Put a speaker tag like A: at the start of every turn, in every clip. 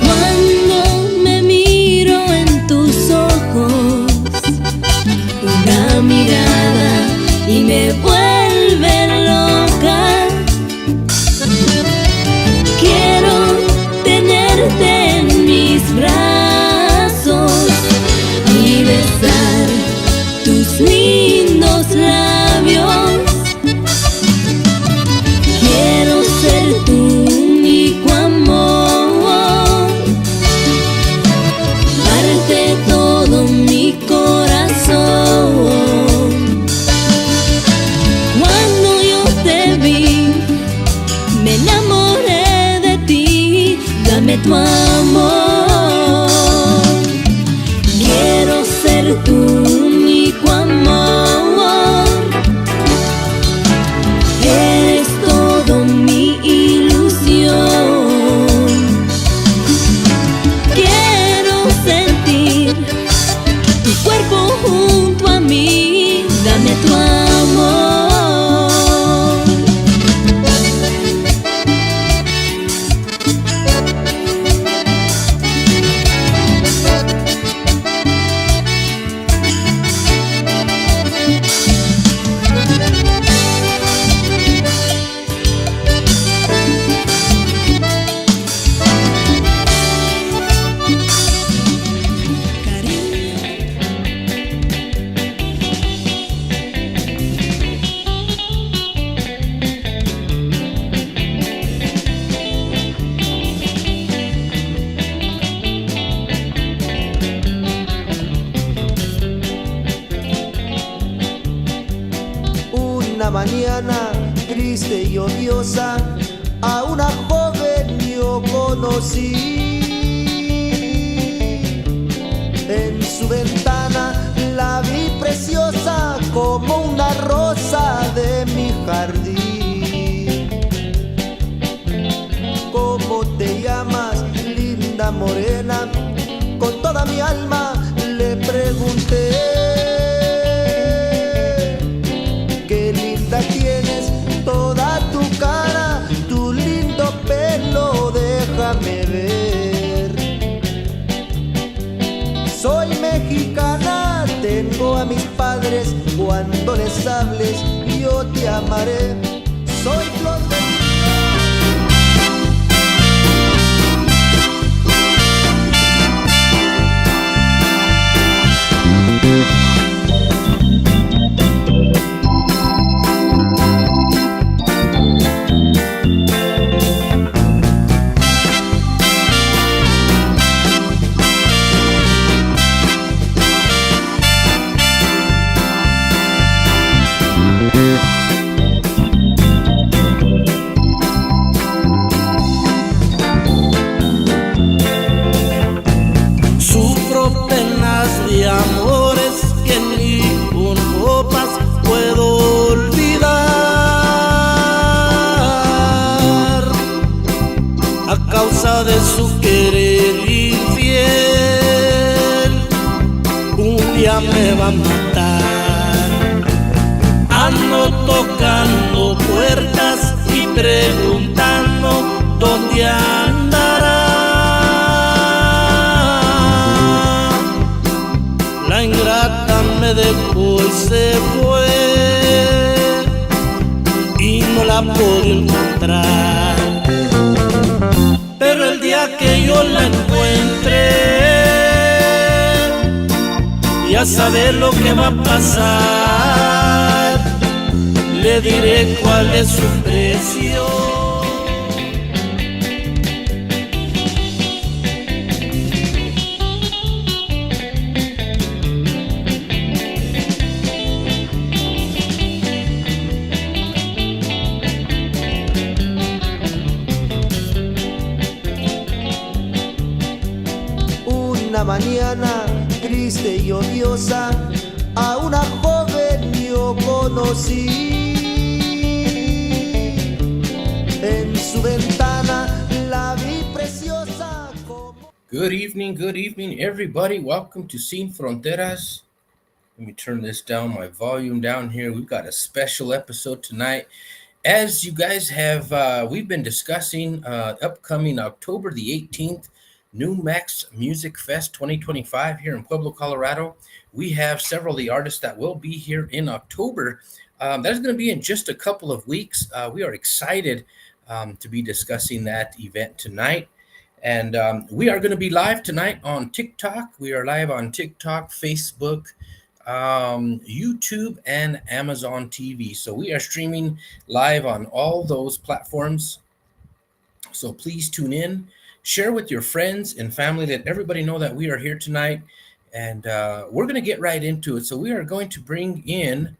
A: Cuando me miro en tus ojos, una mirada y me vuelve loca. Quiero tenerte en mis brazos y besar tus lindos labios. Quiero ser tu único amor, darte todo mi corazón. Cuando yo te vi, me enamoré de ti. Dame tu amor. Quiero ser tu único amor. Eres todo mi ilusión. Quiero sentir tu cuerpo junto a mí. Dame tu amor.
B: Una mañana triste y lluviosa, a una joven yo conocí. En su ventana la vi preciosa como una rosa de mi jardín. ¿Cómo te llamas, linda morena? Con toda mi alma le pregunté. Tienes toda tu cara, tu lindo pelo, déjame ver. Soy mexicana, tengo a mis padres, cuando les hables yo te amaré. Soy flor de
C: de amores que ni con copas puedo olvidar. A causa de su querer infiel, un día me va a matar. Ando tocando puertas y preguntando dónde andará. La ingrata me dejó y se fue y no la puedo encontrar. Pero el día que yo la encuentre, ya sabe lo que va a pasar. Le diré cuál es su precio.
B: Una mañana triste y lluviosa, a una joven yo conocí. En su ventana la vi preciosa como...
C: Good evening, everybody. Welcome to Sin Fronteras. Let me turn this down, my volume down here. We've got a special episode tonight. As you guys have, we've been discussing upcoming October the 18th, New Mex Music Fest 2025 here in Pueblo, Colorado. We have several of the artists that will be here in October. That's going to be in just a couple of weeks. We are excited to be discussing that event tonight. And we are going to be live tonight on TikTok. We are live on TikTok, Facebook, YouTube, and Amazon TV. So we are streaming live on all those platforms. So please tune in, share with your friends and family, let everybody know that we are here tonight. And we're going to get right into it. So we are going to bring in,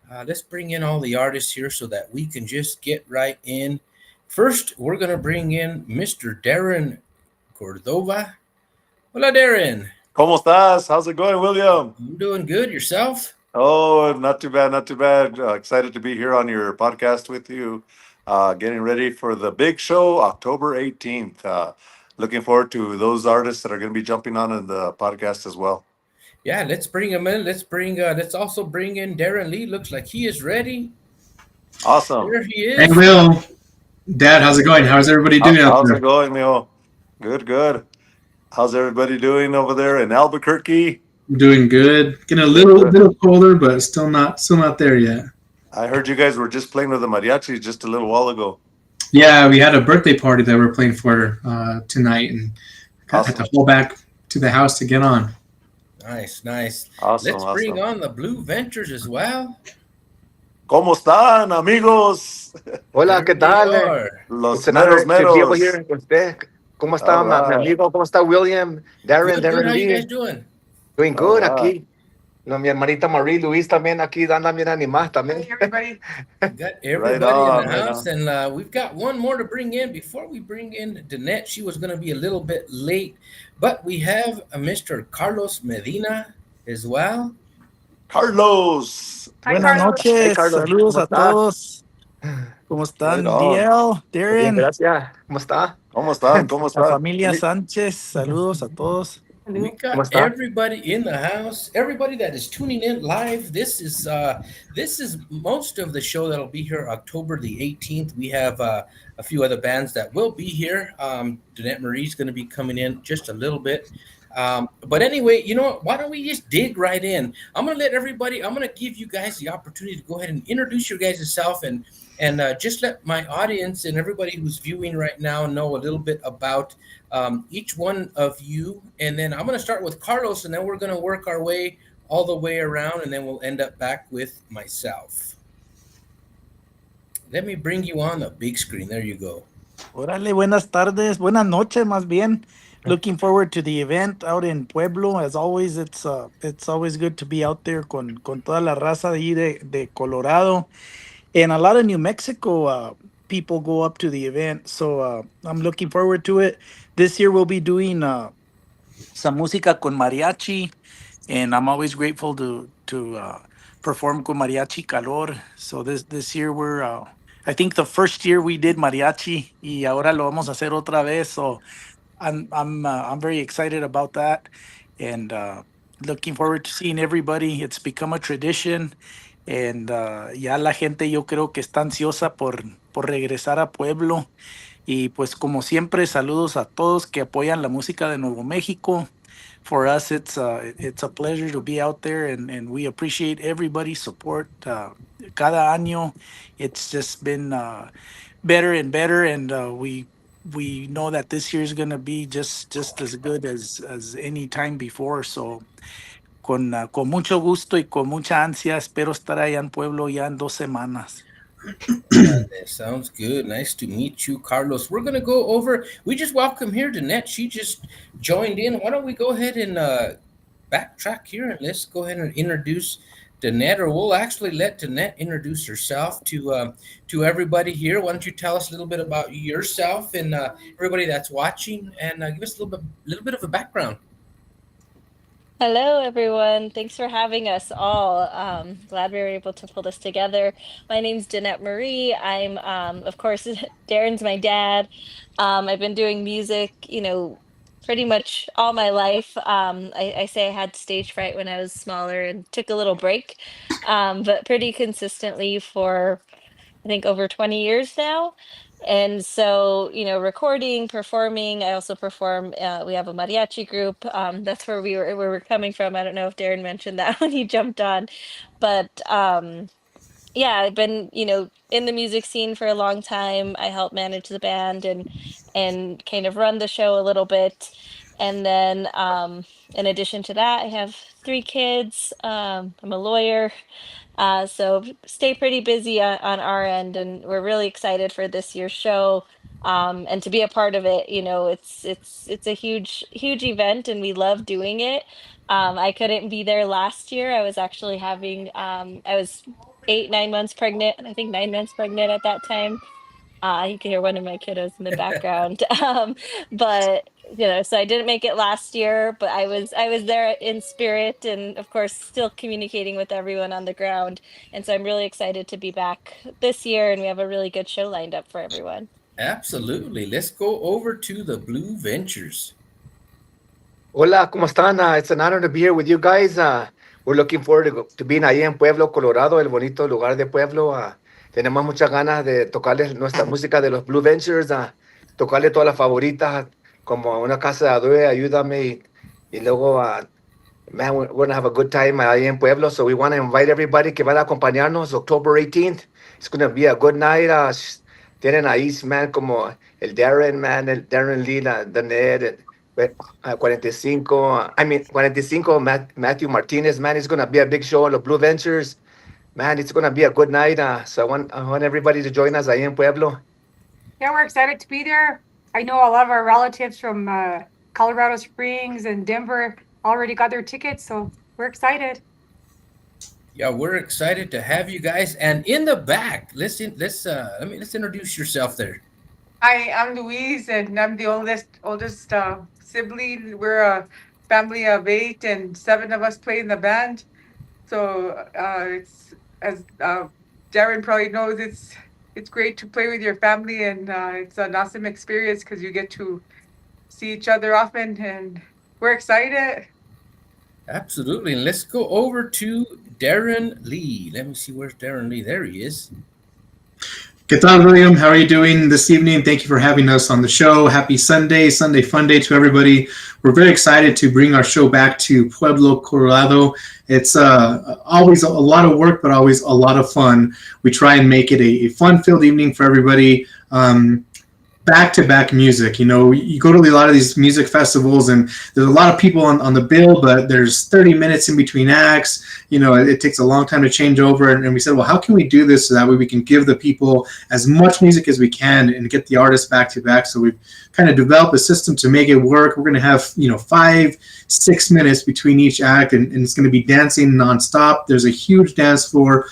C: let's bring in all the artists here so that we can just get right in. First, we're going to bring in Mr. Darren Cordova. Hola, Darren.
D: ¿Cómo estás? How's it going, William?
C: I'm doing good. Yourself?
D: Oh, not too bad, not too bad. Excited to be here on your podcast with you. Getting ready for the big show, October 18th. Looking forward to those artists that are going to be jumping on in the podcast as well.
C: Yeah, let's bring him in. Let's also bring in Darren Lee. Looks like he is ready.
D: Awesome.
C: There he is.
E: Hey, Will. Dad, how's it going? How's everybody doing out
D: How's
E: there?
D: it going, Mio? Good, good. How's everybody doing over there in Albuquerque?
E: Doing good. Getting a little colder, but still not there yet.
D: I heard you guys were just playing with the mariachi just a little while ago.
E: Yeah, we had a birthday party that we're playing for tonight, and had to
D: Awesome.
E: haul back to the house to get on.
C: Nice, nice.
D: Awesome,
C: Let's bring
D: awesome.
C: on the Blue Ventures as well.
D: ¿Cómo están, amigos?
F: Hola, ¿qué
C: There they
F: tal?
C: are.
D: Los
F: It's an honor
D: meros
F: to be over
D: meros.
F: here with usted. ¿Cómo está,
D: All
F: mi
D: right.
F: amigo? ¿Cómo está, William? Darren,
C: Good, good.
F: Darren
C: How you guys
F: Lee.
C: doing?
F: Doing
D: All
F: good
D: right.
F: aquí. No, mi hermanita Marie Luis también aquí anda bien animada también.
C: Got everybody
D: on,
C: in the
D: right
C: house,
D: on.
C: and we've got one more to bring in. Before we bring in Danette, she was going to be a little bit late, but we have Mr. Carlos Medina as well.
D: Carlos.
G: Buenas
F: Hey,
G: noches,
F: Carlos,
G: saludos
F: ¿cómo
G: a
F: está?
G: todos. ¿Cómo
D: Right
G: están?
D: on.
G: DL,
F: Bien,
G: Darren,
F: gracias. ¿Cómo está?
D: ¿Cómo están? ¿Cómo
G: la
D: están?
G: familia Sánchez, saludos a todos.
C: We
F: ¿Cómo
C: got
F: está?
C: everybody in the house, everybody that is tuning in live. This is most of the show that'll be here October the 18th. We have a few other bands that will be here. Danette Marie's going to be coming in just a little bit. But anyway, you know what? Why don't we just dig right in? I'm going to give you guys the opportunity to go ahead and introduce your guys yourself and just let my audience and everybody who's viewing right now know a little bit about each one of you. And then I'm going to start with Carlos, and then we're going to work our way all the way around, and then we'll end up back with myself. Let me bring you on the big screen. There you go.
G: Órale, buenas tardes, buenas noches más bien. Looking forward to the event out in Pueblo. As always, it's always good to be out there con toda la raza de ahí de Colorado. And a lot of New Mexico people go up to the event. So I'm looking forward to it. This year we'll be doing some música con mariachi. And I'm always grateful to perform con mariachi calor. So this year we're I think the first year we did mariachi y ahora lo vamos a hacer otra vez. So I'm very excited about that, and looking forward to seeing everybody. It's become a tradition, and ya la gente yo creo que está ansiosa por regresar a Pueblo. Y pues como siempre, saludos a todos que apoyan la música de Nuevo México. For us, it's a pleasure to be out there, and we appreciate everybody's support. Cada año, it's just been better and better, and we know that this year is going to be just as good as any time before. So con mucho gusto y con mucha ansia espero estar allá en Pueblo ya en 2 semanas.
C: That sounds good. Nice to meet you, Carlos. We're going to go over. We just welcome here Danette. She just joined in. Why don't we go ahead and backtrack here and let's go ahead and introduce Danette, or we'll actually let Danette introduce herself to everybody here. Why don't you tell us a little bit about yourself and everybody that's watching, and give us a little bit of a background.
H: Hello, everyone. Thanks for having us all. Glad we were able to pull this together. My name's Danette Marie. I'm, of course, Darren's my dad. I've been doing music, pretty much all my life. I say I had stage fright when I was smaller and took a little break, but pretty consistently for I think over 20 years now. And so, recording, performing. I also perform. We have a mariachi group. That's where we're coming from. I don't know if Darren mentioned that when he jumped on, but yeah, I've been, in the music scene for a long time. I help manage the band and kind of run the show a little bit. And then in addition to that, I have 3 kids. I'm a lawyer. So stay pretty busy on our end, and we're really excited for this year's show. And to be a part of it, it's a huge event, and we love doing it. I couldn't be there last year. I was actually I was 8, 9 months pregnant, I think 9 months pregnant at that time. You can hear one of my kiddos in the background. But so I didn't make it last year, but I was there in spirit, and of course still communicating with everyone on the ground. And so I'm really excited to be back this year, and we have a really good show lined up for everyone.
C: Absolutely. Let's go over to the Blue Ventures.
F: Hola, ¿cómo están? It's an honor to be here with you guys. We're looking forward to being ahí en Pueblo, Colorado, el bonito lugar de Pueblo. Tenemos muchas ganas de tocarles nuestra música de los Blue Ventures, tocarle todas las favoritas, como Una Casa de Adue, Ayúdame, y luego, man, we're going to have a good time ahí en Pueblo. So we want to invite everybody que van a acompañarnos October 18th. It's going to be a good night. Tienen ahí, man, como el Darren, man, el Darren Lee, the Ned, 45, I mean, 45, Matthew Martinez, man, it's going to be a big show on the Blue Ventures. Man, it's going to be a good night. So I want everybody to join us ahí en Pueblo.
I: Yeah, we're excited to be there. I know a lot of our relatives from Colorado Springs and Denver already got their tickets, so we're excited.
C: Yeah, we're excited to have you guys. And in the back, let's introduce yourself there.
J: Hi, I'm Louise, and I'm the oldest sibling. We're a family of 8, and 7 of us play in the band. So it's as Darren probably knows, it's great to play with your family, and it's an awesome experience because you get to see each other often, and we're excited.
C: Absolutely. And let's go over to Darren Lee. Let me see, where's Darren Lee? There he is.
E: ¿Qué tal, William? How are you doing this evening? Thank you for having us on the show. Happy Sunday Fun Day to everybody. We're very excited to bring our show back to Pueblo, Colorado. It's always a lot of work, but always a lot of fun. We try and make it a fun-filled evening for everybody. Back-to-back music. You go to a lot of these music festivals, and there's a lot of people on the bill, but there's 30 minutes in between acts. It takes a long time to change over, and we said, well, how can we do this so that way we can give the people as much music as we can and get the artists back-to-back? So we've kind of developed a system to make it work. We're going to have 5-6 minutes between each act, and it's going to be dancing nonstop. There's a huge dance floor.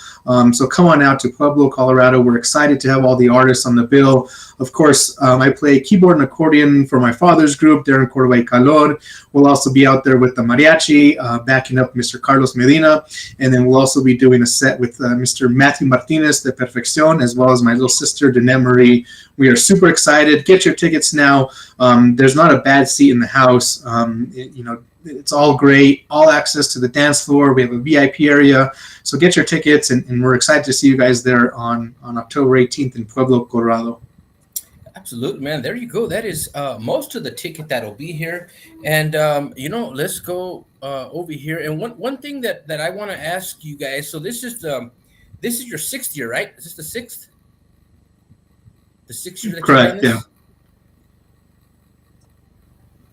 E: So come on out to Pueblo, Colorado. We're excited to have all the artists on the bill. Of course, I play keyboard and accordion for my father's group, Darren Cordova y Calor. We'll also be out there with the mariachi, backing up Mr. Carlos Medina. And then we'll also be doing a set with Mr. Matthew Martinez de Perfección, as well as my little sister, Danae Marie. We are super excited. Get your tickets now. There's not a bad seat in the house. It's all great. All access to the dance floor. We have a VIP area. So get your tickets, and we're excited to see you guys there on October 18th in Pueblo, Colorado.
C: Absolutely, man. There you go. That is most of the ticket that'll be here. And, let's go over here. And one thing that I want to ask you guys. So this is your 6th year, right? Is this the 6th? The 6th year that
E: Correct,
C: you've done this?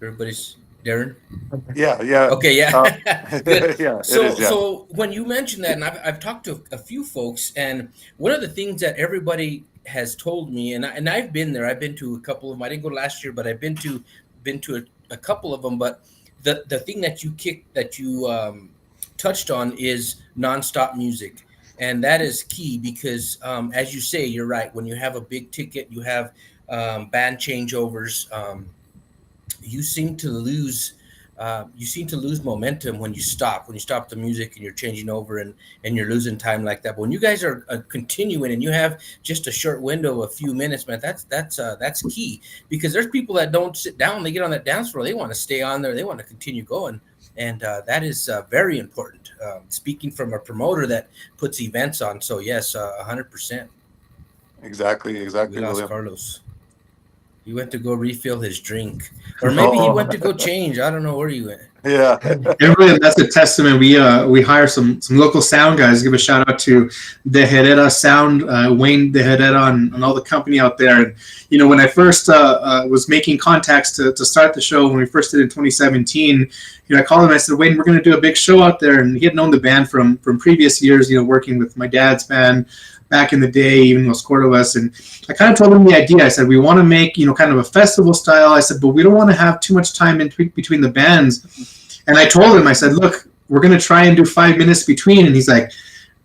E: Yeah.
C: Everybody's Darren?
D: Yeah.
C: Okay, yeah. Good.
D: Yeah,
C: So,
D: it is, yeah.
C: so when you mentioned that, and I've talked to a few folks, and one of the things that everybody has told me, and I've been there. I've been to a couple of them. I didn't go last year, but I've been to a couple of them. But the thing that you touched on is nonstop music, and that is key because, as you say, you're right. When you have a big ticket, you have band changeovers. You seem to lose you seem to lose momentum when you stop the music and you're changing over and you're losing time like that. But when you guys are continuing and you have just a short window, a few minutes, man, that's key, because there's people that don't sit down. They get on that dance floor. They want to stay on there. They want to continue going. And that is very important. Speaking from a promoter that puts events on. So yes, 100%.
D: Exactly,
C: We
D: exactly,
C: lost
D: William.
C: Carlos. He went to go refill his drink, or maybe he went
D: Oh,
C: to go change. I don't know where he went.
D: yeah.
E: And really, that's a testament. We hire some local sound guys. Give a shout out to De Herrera Sound, Wayne De Herrera, and all the company out there. And when I first was making contacts to start the show, when we first did it in 2017, I called him. I said, Wayne, we're going to do a big show out there. And he had known the band from previous years. Working with my dad's band back in the day, even Los Cordovas. And I kind of told him the idea. I said, we want to make kind of a festival style. I said, but we don't want to have too much time in between the bands. And I told him, I said, look, we're going to try and do 5 minutes between. And he's like,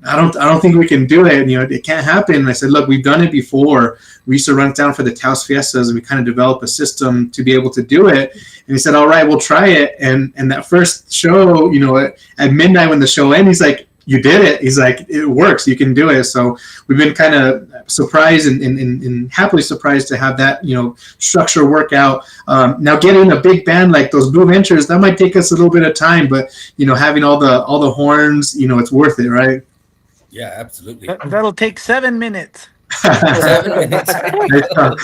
E: I don't think we can do it. It can't happen. And I said, look, we've done it before. We used to run it down for the Taos Fiestas, and we kind of developed a system to be able to do it. And he said, all right, we'll try it. And that first show, at midnight when the show ended, he's like, you did it. He's like, it works. You can do it. So we've been kind of surprised and happily surprised to have that, structure work out. Now getting a big band like those Blue Ventures, that might take us a little bit of time, but having all the horns, it's worth it, right?
C: Yeah, absolutely.
G: That'll take 7 minutes.
C: 7 minutes.
E: Nice job.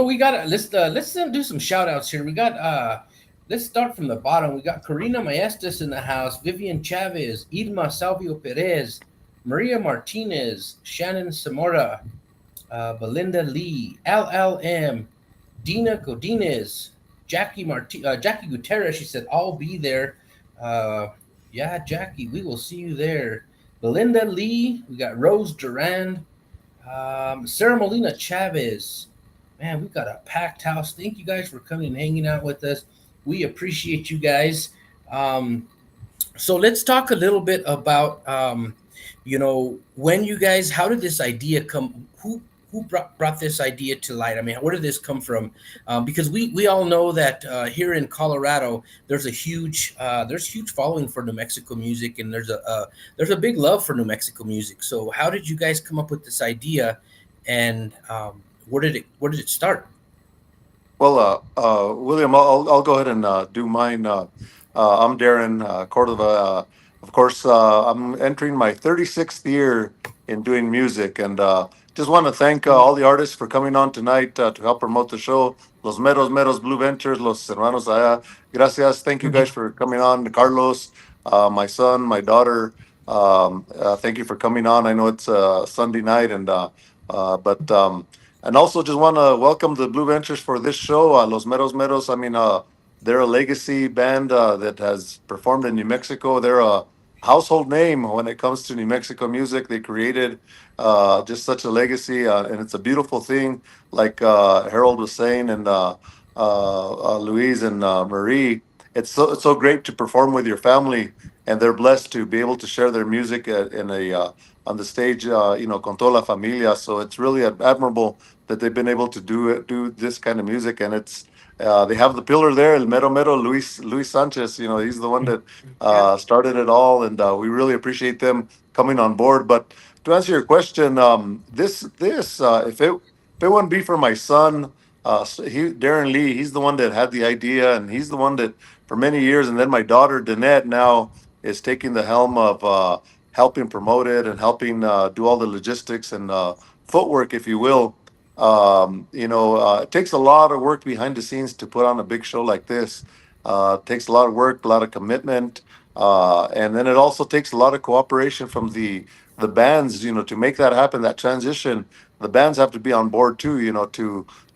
C: We got let's do some shout outs here. We got let's start from the bottom. We got Karina Maestas in the house, Vivian Chavez, Irma Salvio Perez, Maria Martinez, Shannon Zamora, Belinda Lee, LLM, Dina Godinez, Jackie Gutierrez. She said, I'll be there. Yeah, Jackie, we will see you there. Belinda Lee, we got Rose Durand, Sarah Molina Chavez. Man, we've got a packed house. Thank you guys for coming and hanging out with us. We appreciate you guys. So let's talk a little bit about, when you guys, how did this idea come? Who brought this idea to light? I mean, where did this come from? Because we all know that here in Colorado, there's huge following for New Mexico music, and there's a big love for New Mexico music. So how did you guys come up with this idea, and where did it start?
D: Well, William, I'll go ahead and do mine. I'm Darren Cordova. Of course, I'm entering my 36th year in doing music, and just want to thank all the artists for coming on tonight to help promote the show. Los Meros Meros, Blue Ventures, Los Hermanos Allá. Gracias. Thank you guys for coming on. Carlos, my son, my daughter. Thank you for coming on. I know it's Sunday night, but. And also, just want to welcome the Blue Ventures for this show. Los Meros Meros, I mean, they're a legacy band that has performed in New Mexico. They're a household name when it comes to New Mexico music. They created just such a legacy, and it's a beautiful thing, like Harold was saying, and Louise and Marie. It's so great to perform with your family, and they're blessed to be able to share their music in a on the stage, con toda la familia. So it's really admirable that they've been able to do this kind of music, and it's they have the pillar there, El Mero Mero, Luis Sanchez. He's the one that
F: Yeah.
D: started it all, and we really appreciate them coming on board. But to answer your question, this if it wouldn't be for my son, Darren Lee, he's the one that had the idea, and he's the one that for many years, and then my daughter Danette now is taking the helm of helping promote it and helping do all the logistics and footwork, if you will. It takes a lot of work behind the scenes to put on a big show like this. It takes a lot of work, a lot of commitment, and then it also takes a lot of cooperation from the bands. To make that happen, that transition, the bands have to be on board too.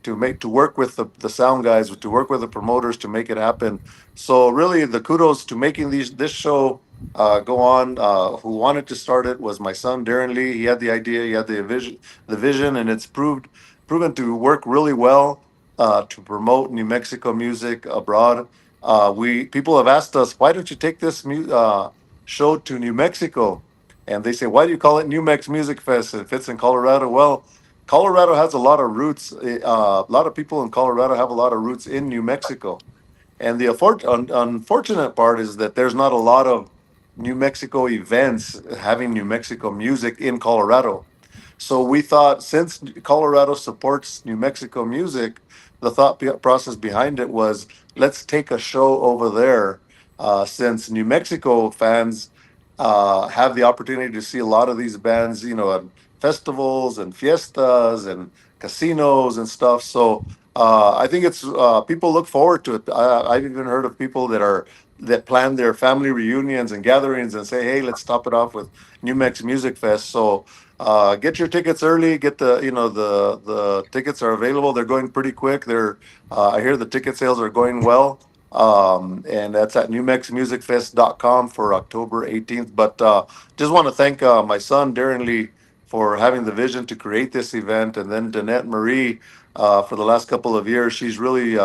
D: To work with the sound guys, to work with the promoters to make it happen. So really, the kudos to making this show go on. Who wanted to start it was my son Darren Lee. He had the idea, he had the vision, and it's proven to work really well to promote New Mexico music abroad. We People have asked us, why don't you take this show to New Mexico? And they say, why do you call it New Mex Music Fest if it's in Colorado? Well, Colorado has a lot of roots. A lot of people in Colorado have a lot of roots in New Mexico. And the unfortunate part is that there's not a lot of New Mexico events having New Mexico music in Colorado. So we thought, since Colorado supports New Mexico music, the process behind it was, let's take a show over there, since New Mexico fans have the opportunity to see a lot of these bands, at festivals and fiestas and casinos and stuff. So I think it's people look forward to it. I've even heard of people that plan their family reunions and gatherings and say, "Hey, let's top it off with New Mex Music Fest." So get your tickets early. Get the tickets are available. They're going pretty quick. I hear the ticket sales are going well. And that's at newmexmusicfest.com for October 18th. But just want to thank my son, Darren Lee, for having the vision to create this event. And then Danette Marie, for the last couple of years, she's really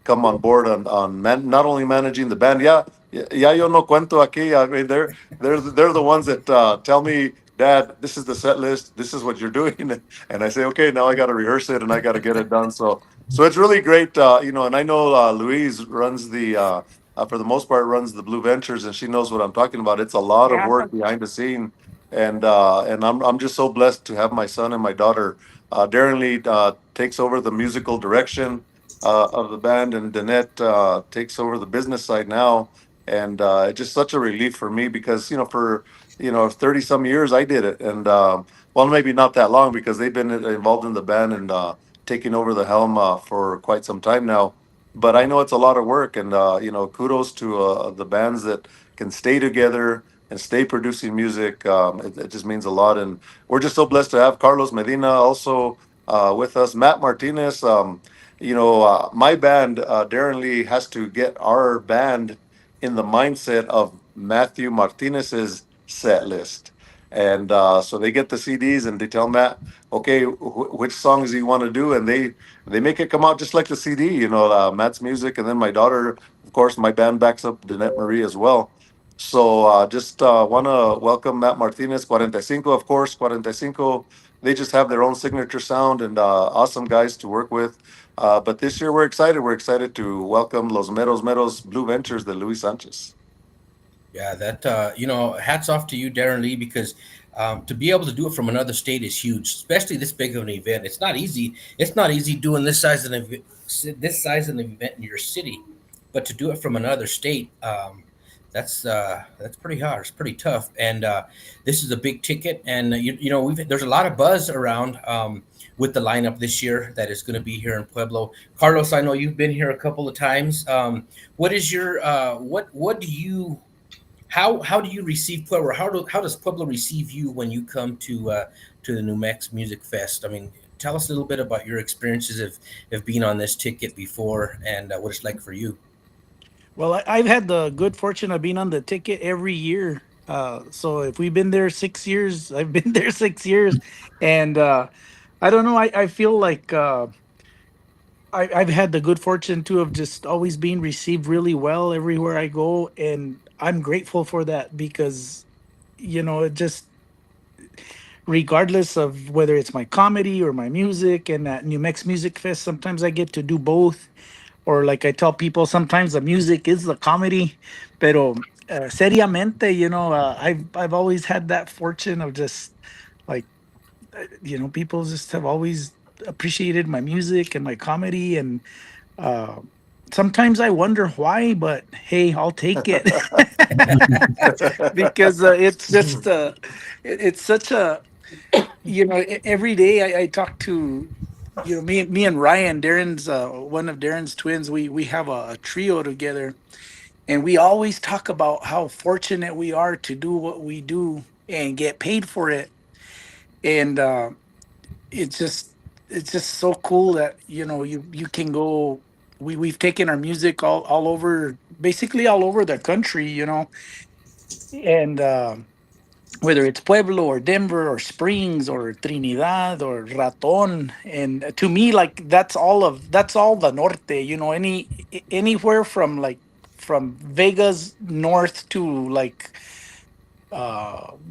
D: come on board not only managing the band. Yeah, yo no cuento aquí. I mean, they're the ones that tell me, Dad, this is the set list. This is what you're doing, and I say, okay, now I got to rehearse it and I got to get it done. So it's really great, and I know Louise runs for the most part, runs the Blue Ventures, and she knows what I'm talking about. It's a lot of
I: Yeah.
D: work behind the scene, and I'm just so blessed to have my son and my daughter. Darren Lee takes over the musical direction of the band, and Danette takes over the business side now. And it's just such a relief for me because for 30 some years I did it, and well, maybe not that long because they've been involved in the band and taking over the helm for quite some time now. But I know it's a lot of work, and kudos to the bands that can stay together and stay producing music. It just means a lot, and we're just so blessed to have Carlos Medina also with us. Matt Martinez. My band, Darren Lee, has to get our band in the mindset of Matthew Martinez's set list. And so they get the CDs and they tell Matt, okay, which songs do you want to do? And they make it come out just like the CD, Matt's music. And then my daughter, of course, my band backs up Danette Marie as well. So just want to welcome Matt Martinez, 45, of course, 45. They just have their own signature sound and awesome guys to work with. But this year we're excited. We're excited to welcome Los Meros Meros Blue Ventures de Luis Sanchez.
C: Yeah, that hats off to you, Darren Lee, because to be able to do it from another state is huge, especially this big of an event. It's not easy. It's not easy doing this size of an event in your city, but to do it from another state, that's pretty hard. It's pretty tough, and this is a big ticket. And there's a lot of buzz around with the lineup this year that is going to be here in Pueblo. Carlos, I know you've been here a couple of times. What is your what do you how do you receive Pueblo? How does Pueblo receive you when you come to the New Mex Music Fest? I mean, tell us a little bit about your experiences of being on this ticket before and what it's like for you.
G: Well, I've had the good fortune of being on the ticket every year. So if we've been there 6 years, I've been there 6 years, and I don't know. I feel like I've had the good fortune too of just always being received really well everywhere I go, and I'm grateful for that because it just, regardless of whether it's my comedy or my music, and at New Mex Music Fest, sometimes I get to do both, or like I tell people, sometimes the music is the comedy. Pero seriamente, I've always had that fortune of just like, people just have always appreciated my music and my comedy, and uh, sometimes I wonder why, but hey, I'll take it. Because it's just it's such a, every day I talk to, me and Ryan, Darren's one of Darren's twins. We have a trio together, and we always talk about how fortunate we are to do what we do and get paid for it. And it's just it's just so cool that you can go. We've taken our music all over, basically all over the country, and whether it's Pueblo or Denver or Springs or Trinidad or Raton. And to me, like, that's all the norte, anywhere from, like, from Vegas north to, like,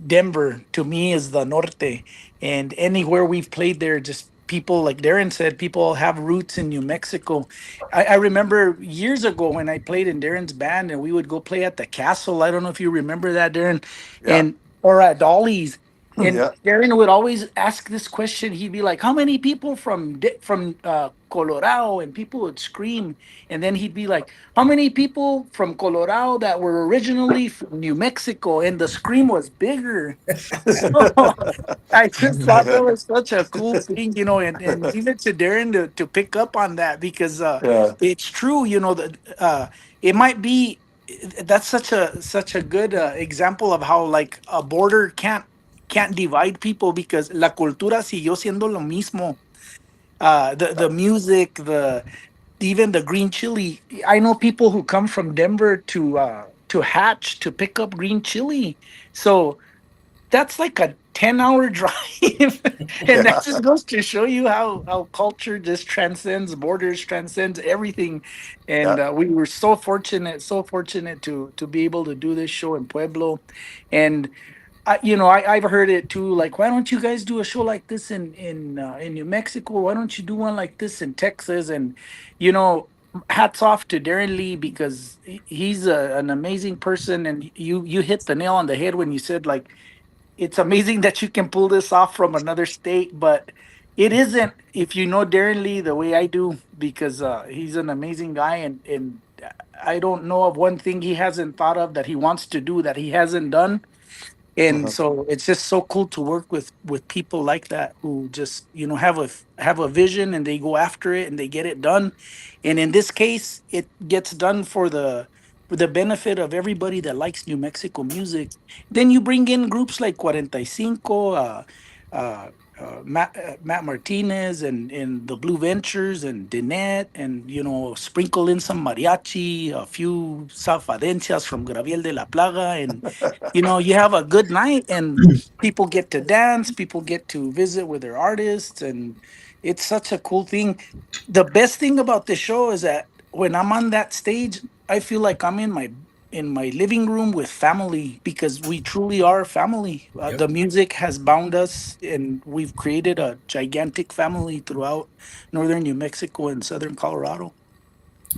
G: Denver, to me, is the norte. And anywhere we've played there, just people, like Darren said, people have roots in New Mexico. I remember years ago when I played in Darren's band and we would go play at the castle. I don't know if you remember that, Darren,
D: Yeah.
G: and or at Dolly's. And
D: Yeah.
G: Darren would always ask this question. He'd be like, "How many people from Colorado?" And people would scream. And then he'd be like, "How many people from Colorado that were originally from New Mexico?" And the scream was bigger. So I just thought that was such a cool thing, and even to Darren to pick up on that because
D: Yeah.
G: it's true, that it might be that's such a good example of how like a border can't divide people because la cultura siguió siendo lo mismo. The music, the even the green chili. I know people who come from Denver to Hatch to pick up green chili. So that's like a 10-hour drive. And that
D: Yeah.
G: just goes to show you how culture just transcends borders, transcends everything. And
D: Yeah.
G: we were so fortunate to be able to do this show in Pueblo. And I've heard it too. Like, why don't you guys do a show like this in New Mexico? Why don't you do one like this in Texas? And you know, hats off to Darren Lee because he's an amazing person. And you hit the nail on the head when you said like it's amazing that you can pull this off from another state, but it isn't if you know Darren Lee the way I do because he's an amazing guy and I don't know of one thing he hasn't thought of that he wants to do that he hasn't done, and
D: Uh-huh.
G: so it's just so cool to work with people like that who just have a vision and they go after it and they get it done, and in this case it gets done for the benefit of everybody that likes New Mexico music. Then you bring in groups like 45, uh, Matt Martinez and the Blue Ventures and Dinette, and sprinkle in some mariachi, a few salvadencias from Graviel de la Plaga, and you have a good night and people get to dance, people get to visit with their artists, and it's such a cool thing. The best thing about the show is that when I'm on that stage, I feel like I'm in my living room with family because we truly are family.
C: Yep.
G: The music has bound us, and we've created a gigantic family throughout northern New Mexico and southern Colorado.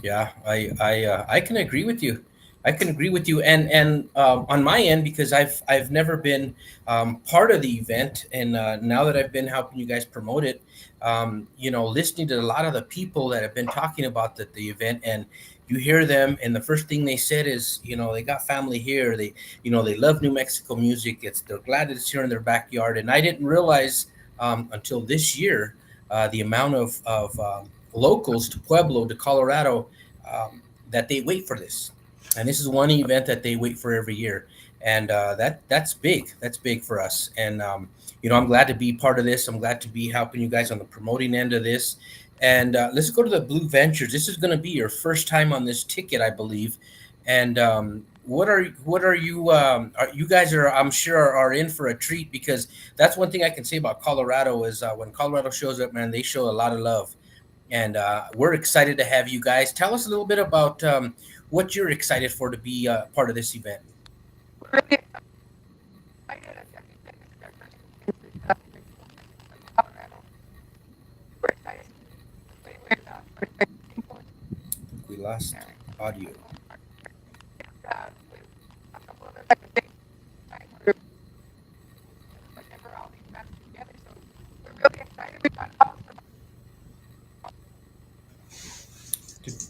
C: Yeah, I can agree with you. I can agree with you, and on my end because I've never been part of the event, and now that I've been helping you guys promote it, listening to a lot of the people that have been talking about the event, and you hear them, and the first thing they said is, they got family here. They love New Mexico music. They're glad it's here in their backyard, and I didn't realize until this year the amount of locals to Pueblo, to Colorado, that they wait for this. And this is one event that they wait for every year. And that's big. That's big for us. And, I'm glad to be part of this. I'm glad to be helping you guys on the promoting end of this. And let's go to the Blue Ventures. This is going to be your first time on this ticket, I believe. And what are you you guys are, I'm sure, are in for a treat, because that's one thing I can say about Colorado is when Colorado shows up, man, they show a lot of love. And we're excited to have you guys. Tell us a little bit about what you're excited for to be part of this event. We lost audio.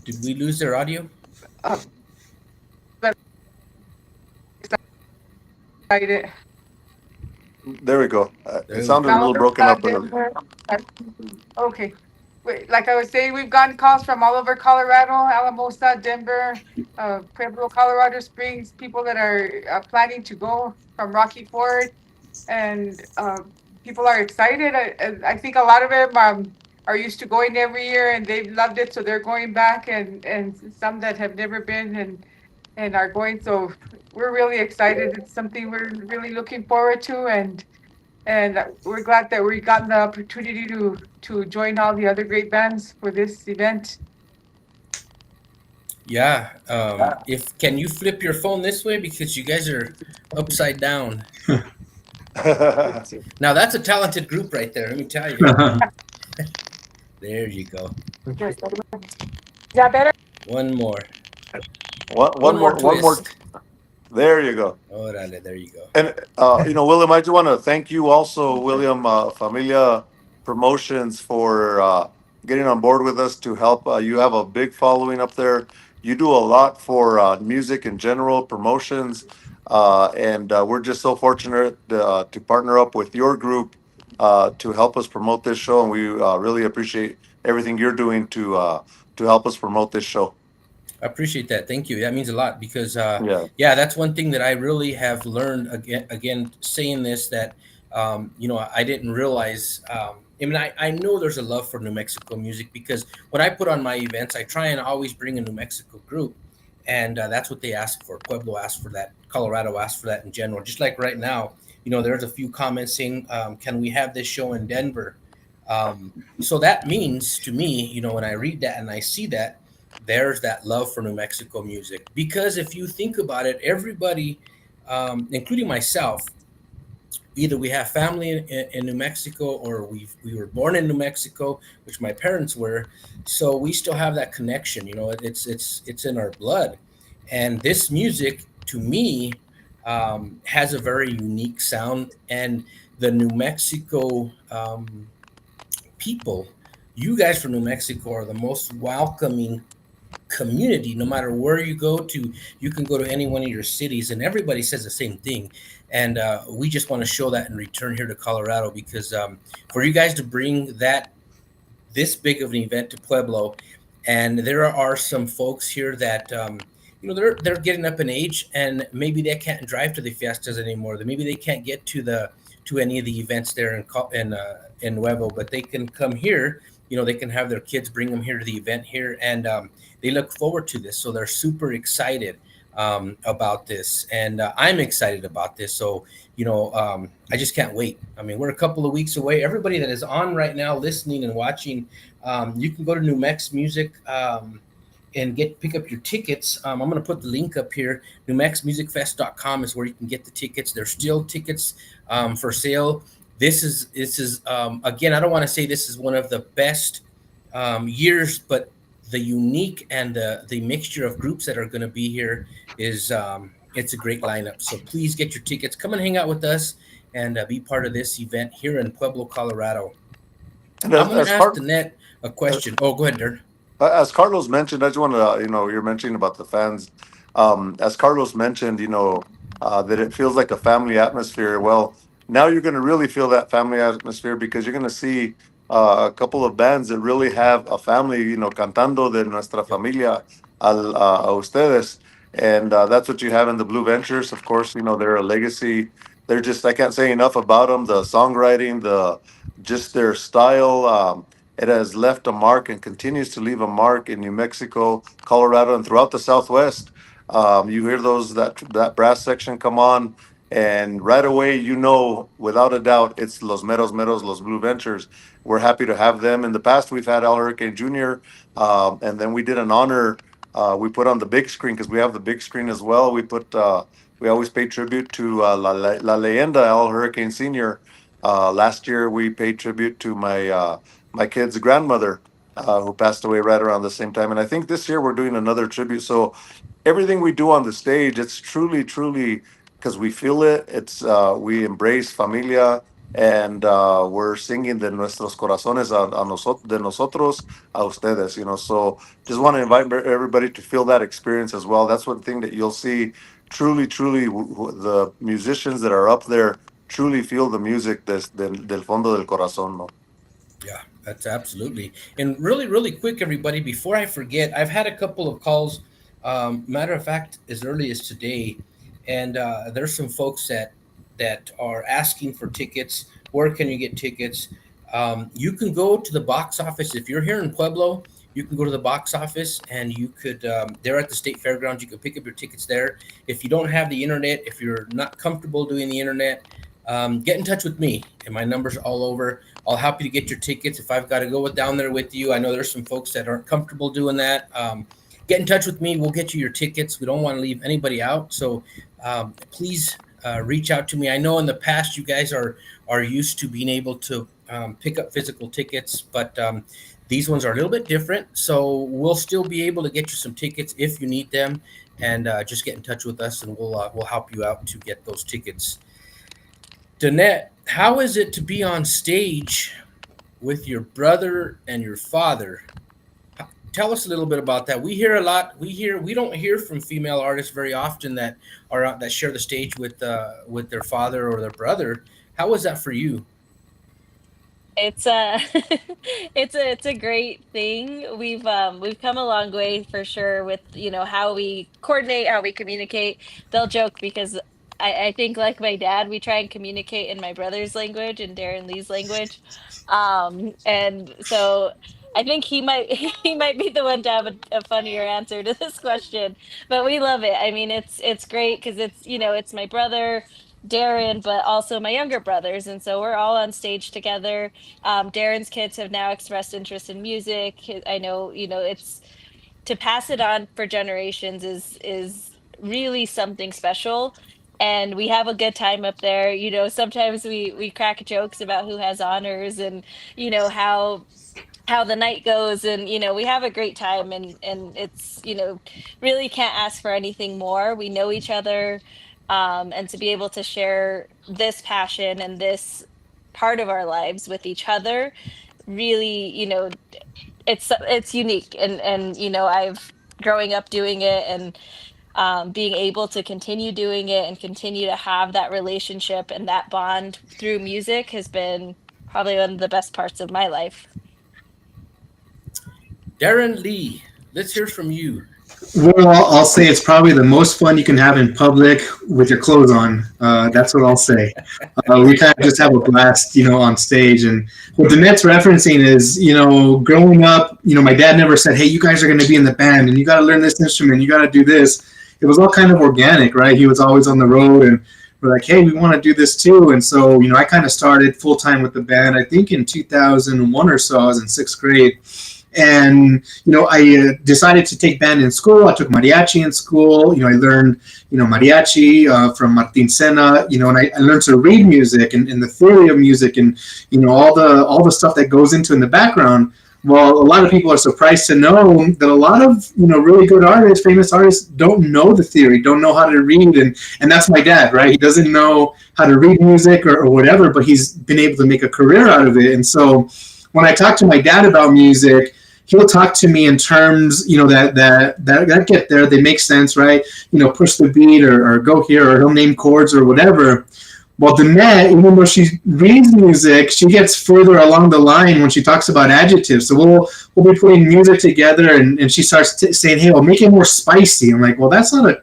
C: Did we lose their audio?
J: Excited.
D: There we go.
C: There
D: It
C: we
D: sounded a
C: go.
D: little broken up earlier.
J: Okay. Wait, like I was saying, we've gotten calls from all over Colorado, Alamosa, Denver, Pueblo, Colorado Springs, people that are planning to go from Rocky Ford, and people are excited. I think a lot of them are used to going every year and they've loved it, so they're going back, and some that have never been and are going. So we're really excited. It's something we're really looking forward to, and we're glad that we got the opportunity to join all the other great bands for this event.
C: Yeah. If can you flip your phone this way because you guys are upside down. Now that's a talented group right there. Let me tell you. There you go.
I: Is that better?
C: One more.
D: One
C: One more
D: more, one more.
C: twist.
D: There you go.
C: Orale, there you go.
D: And William, I just want to thank you also, William, Familia Promotions, for getting on board with us to help. You have a big following up there. You do a lot for music in general, promotions, and we're just so fortunate to partner up with your group to help us promote this show. And we really appreciate everything you're doing to help us promote this show.
C: I appreciate that. Thank you. That means a lot because,
D: Yeah.
C: yeah, that's one thing that I really have learned. Again, saying this that, I didn't realize. I mean, I know there's a love for New Mexico music because when I put on my events, I try and always bring a New Mexico group, and that's what they ask for. Pueblo asked for that. Colorado asked for that in general. Just like right now, there's a few comments saying, "Can we have this show in Denver?" So that means to me, when I read that and I see that, there's that love for New Mexico music. Because if you think about it, everybody, including myself, either we have family in New Mexico or we were born in New Mexico, which my parents were, so we still have that connection. It's in our blood, and this music to me has a very unique sound, and the New Mexico people, you guys from New Mexico are the most welcoming community. No matter where you go to, you can go to any one of your cities and everybody says the same thing. And we just want to show that in return here to Colorado, because for you guys to bring that this big of an event to Pueblo, and there are some folks here that they're getting up in age, and maybe they can't drive to the fiestas anymore. Maybe they can't get to any of the events there in Nuevo, but they can come here. They can have their kids bring them here to the event here, and they look forward to this. So they're super excited about this, and I'm excited about this. So I just can't wait. I mean, we're a couple of weeks away. Everybody that is on right now, listening and watching, you can go to New Mex Music and pick up your tickets. I'm going to put the link up here. NewMexMusicFest.com is where you can get the tickets. There's still tickets for sale. This is again, I don't want to say this is one of the best years, but the unique and the mixture of groups that are going to be here is it's a great lineup. So please get your tickets. Come and hang out with us and be part of this event here in Pueblo, Colorado.
D: And
C: I'm going to ask Danette a question. Oh, go ahead, Dern.
D: As Carlos mentioned, I just want to, you're mentioning about the fans. As Carlos mentioned, that it feels like a family atmosphere. Well, now you're going to really feel that family atmosphere because you're going to see a couple of bands that really have a family, cantando de nuestra
C: Yep.
D: familia a ustedes. And that's what you have in the Blue Ventures. Of course, they're a legacy. They're just, I can't say enough about them. The songwriting, just their style. It has left a mark and continues to leave a mark in New Mexico, Colorado, and throughout the Southwest. You hear that brass section come on, and right away without a doubt it's Los Meros Meros, Los Blue Ventures. We're happy to have them. In the past, we've had Al Hurricane Jr., and then we did an honor. We put on the big screen because we have the big screen as well. We always pay tribute to La Leyenda Al Hurricane Sr. Last year, we paid tribute to my kid's grandmother, who passed away right around the same time. And I think this year we're doing another tribute. So everything we do on the stage, it's truly, truly because we feel it. It's we embrace familia, and we're singing de nuestros corazones de nosotros a ustedes. So just want to invite everybody to feel that experience as well. That's one thing that you'll see. Truly, truly, the musicians that are up there truly feel the music del fondo del corazón. No?
C: Yeah, that's absolutely. And really, really quick, everybody, before I forget, I've had a couple of calls. Matter of fact, as early as today, and there's some folks that are asking for tickets. Where can you get tickets? You can go to the box office if you're here in Pueblo. You can go to the box office and you could. They're at the state fairgrounds. You can pick up your tickets there. If you don't have the internet, if you're not comfortable doing the internet, get in touch with me, and my number's all over. I'll help you to get your tickets if I've got to go down there with you. I know there's some folks that aren't comfortable doing that. Get in touch with me. We'll get you your tickets. We don't want to leave anybody out. So please reach out to me. I know in the past you guys are used to being able to pick up physical tickets, but These ones are a little bit different, so we'll still be able to get you some tickets if you need them, and just get in touch with us, and we'll help you out to get those tickets. Danette, how is it to be on stage with your brother and your father? Tell us a little bit about that. We hear a lot. We don't hear from female artists very often that are that share the stage with their father or their brother. How was that for you?
H: It's it's a great thing. We've come a long way for sure with, how we coordinate, how we communicate. They'll joke because I think like my dad, we try and communicate in my brother's language and Darren Lee's language. And so I think he might he might be the one to have a funnier answer to this question. But we love it. I mean, it's great because it's my brother, Darren, but also my younger brothers. And so we're all on stage together. Darren's kids have now expressed interest in music. I know, it's to pass it on for generations is really something special. And we have a good time up there. Sometimes we crack jokes about who has honors and how the night goes, and we have a great time, and it's really can't ask for anything more. We know each other, and to be able to share this passion and this part of our lives with each other, really, it's unique. And I've growing up doing it, and being able to continue doing it and continue to have that relationship and that bond through music has been probably one of the best parts of my life.
C: Darren Lee, let's hear from you.
E: Well, I'll say it's probably the most fun you can have in public with your clothes on. That's what I'll say. We kind of just have a blast, on stage. And what Danette's referencing is, growing up, my dad never said, "Hey, you guys are going to be in the band, and you got to learn this instrument, you got to do this." It was all kind of organic, right? He was always on the road, and we're like, "Hey, we want to do this too." And so, I kind of started full time with the band. I think in 2001 or so, I was in sixth grade. And I decided to take band in school. I took mariachi in school. I learned mariachi from Martin Sena. And I learned to read music and the theory of music, and all the stuff that goes into in the background. Well, a lot of people are surprised to know that a lot of really good artists, famous artists, don't know the theory, don't know how to read, and that's my dad, right? He doesn't know how to read music or whatever, but he's been able to make a career out of it. And so when I talk to my dad about music, he'll talk to me in terms, that get there, they make sense, right? Push the beat or go here, or he'll name chords or whatever. Well, Danette, even though she reads music, she gets further along the line when she talks about adjectives. So we'll be putting music together, and she starts saying, "Hey, well, make it more spicy." I'm like, "Well, that's not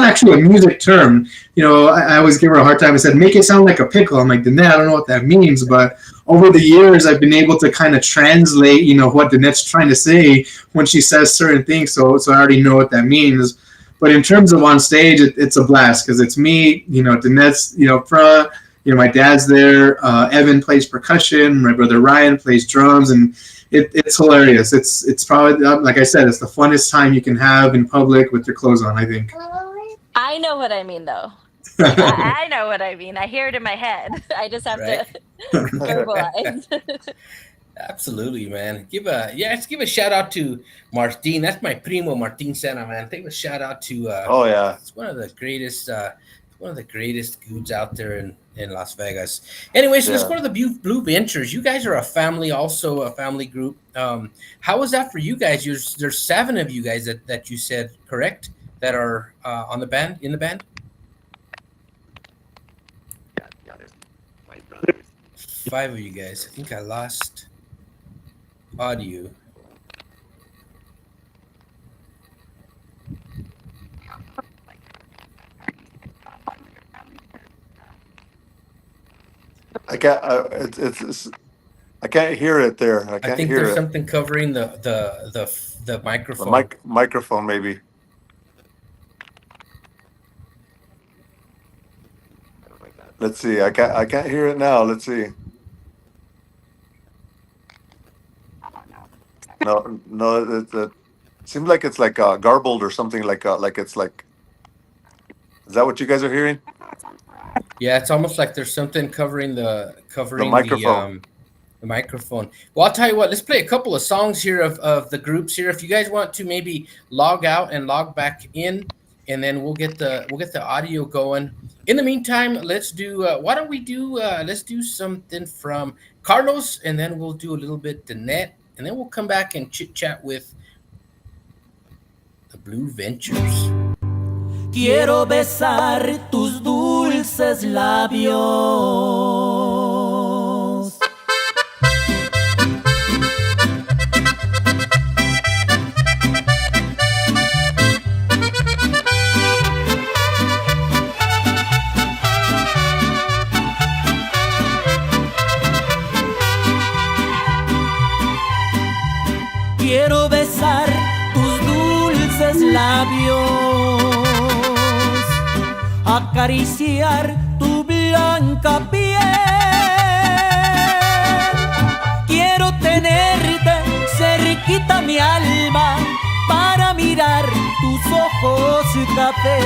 E: actually a music term." I always give her a hard time. I said, "Make it sound like a pickle." I'm like, "Danette, I don't know what that means," but over the years, I've been able to kind of translate, what Danette's trying to say when she says certain things. So I already know what that means. But in terms of on stage, it's a blast because it's me, Danette's, front, my dad's there. Evan plays percussion. My brother Ryan plays drums, and it's hilarious. It's probably, like I said, it's the funnest time you can have in public with your clothes on, I think.
H: I know what I mean, though. I know what I mean. I hear it in my head. I just have
C: Right?
H: to verbalize.
C: Absolutely, man. Let's give a shout out to Martin. That's my primo, Martin Sena, man. Give a shout out to.
D: Oh yeah,
C: It's one of the greatest. One of the greatest dudes out there in Las Vegas. Anyway, so let's
D: yeah.
C: go to the Blue Ventures. You guys are a family, also a family group. How was that for you guys? There's 7 of you guys that you said, correct, that are on the band, in the band.
F: Yeah, there's my brother.
C: 5 of you guys. I think I lost audio.
D: I can't. I can't hear it there. I
C: I
D: can't
C: think
D: hear
C: there's
D: it.
C: something covering the
D: The
C: microphone.
D: microphone maybe. Let's see. I can't hear it now. Let's see. No. It seems like it's like garbled or something like it's like. Is that what you guys are hearing?
C: Yeah, it's almost like there's something
D: The
C: covering the
D: microphone.
C: The microphone. Well, I'll tell you what. Let's play a couple of songs here of the groups here. If you guys want to maybe log out and log back in, and then we'll get the audio going. In the meantime, let's do. Why don't we do? Let's do something from Carlos, and then we'll do a little bit Danette, and then we'll come back and chit chat with the Blue Ventures.
A: Quiero besar tus dulces labios. Quiero besar tus dulces labios, acariciar tu blanca piel. Quiero tenerte cerquita mi alma para mirar tus ojos café.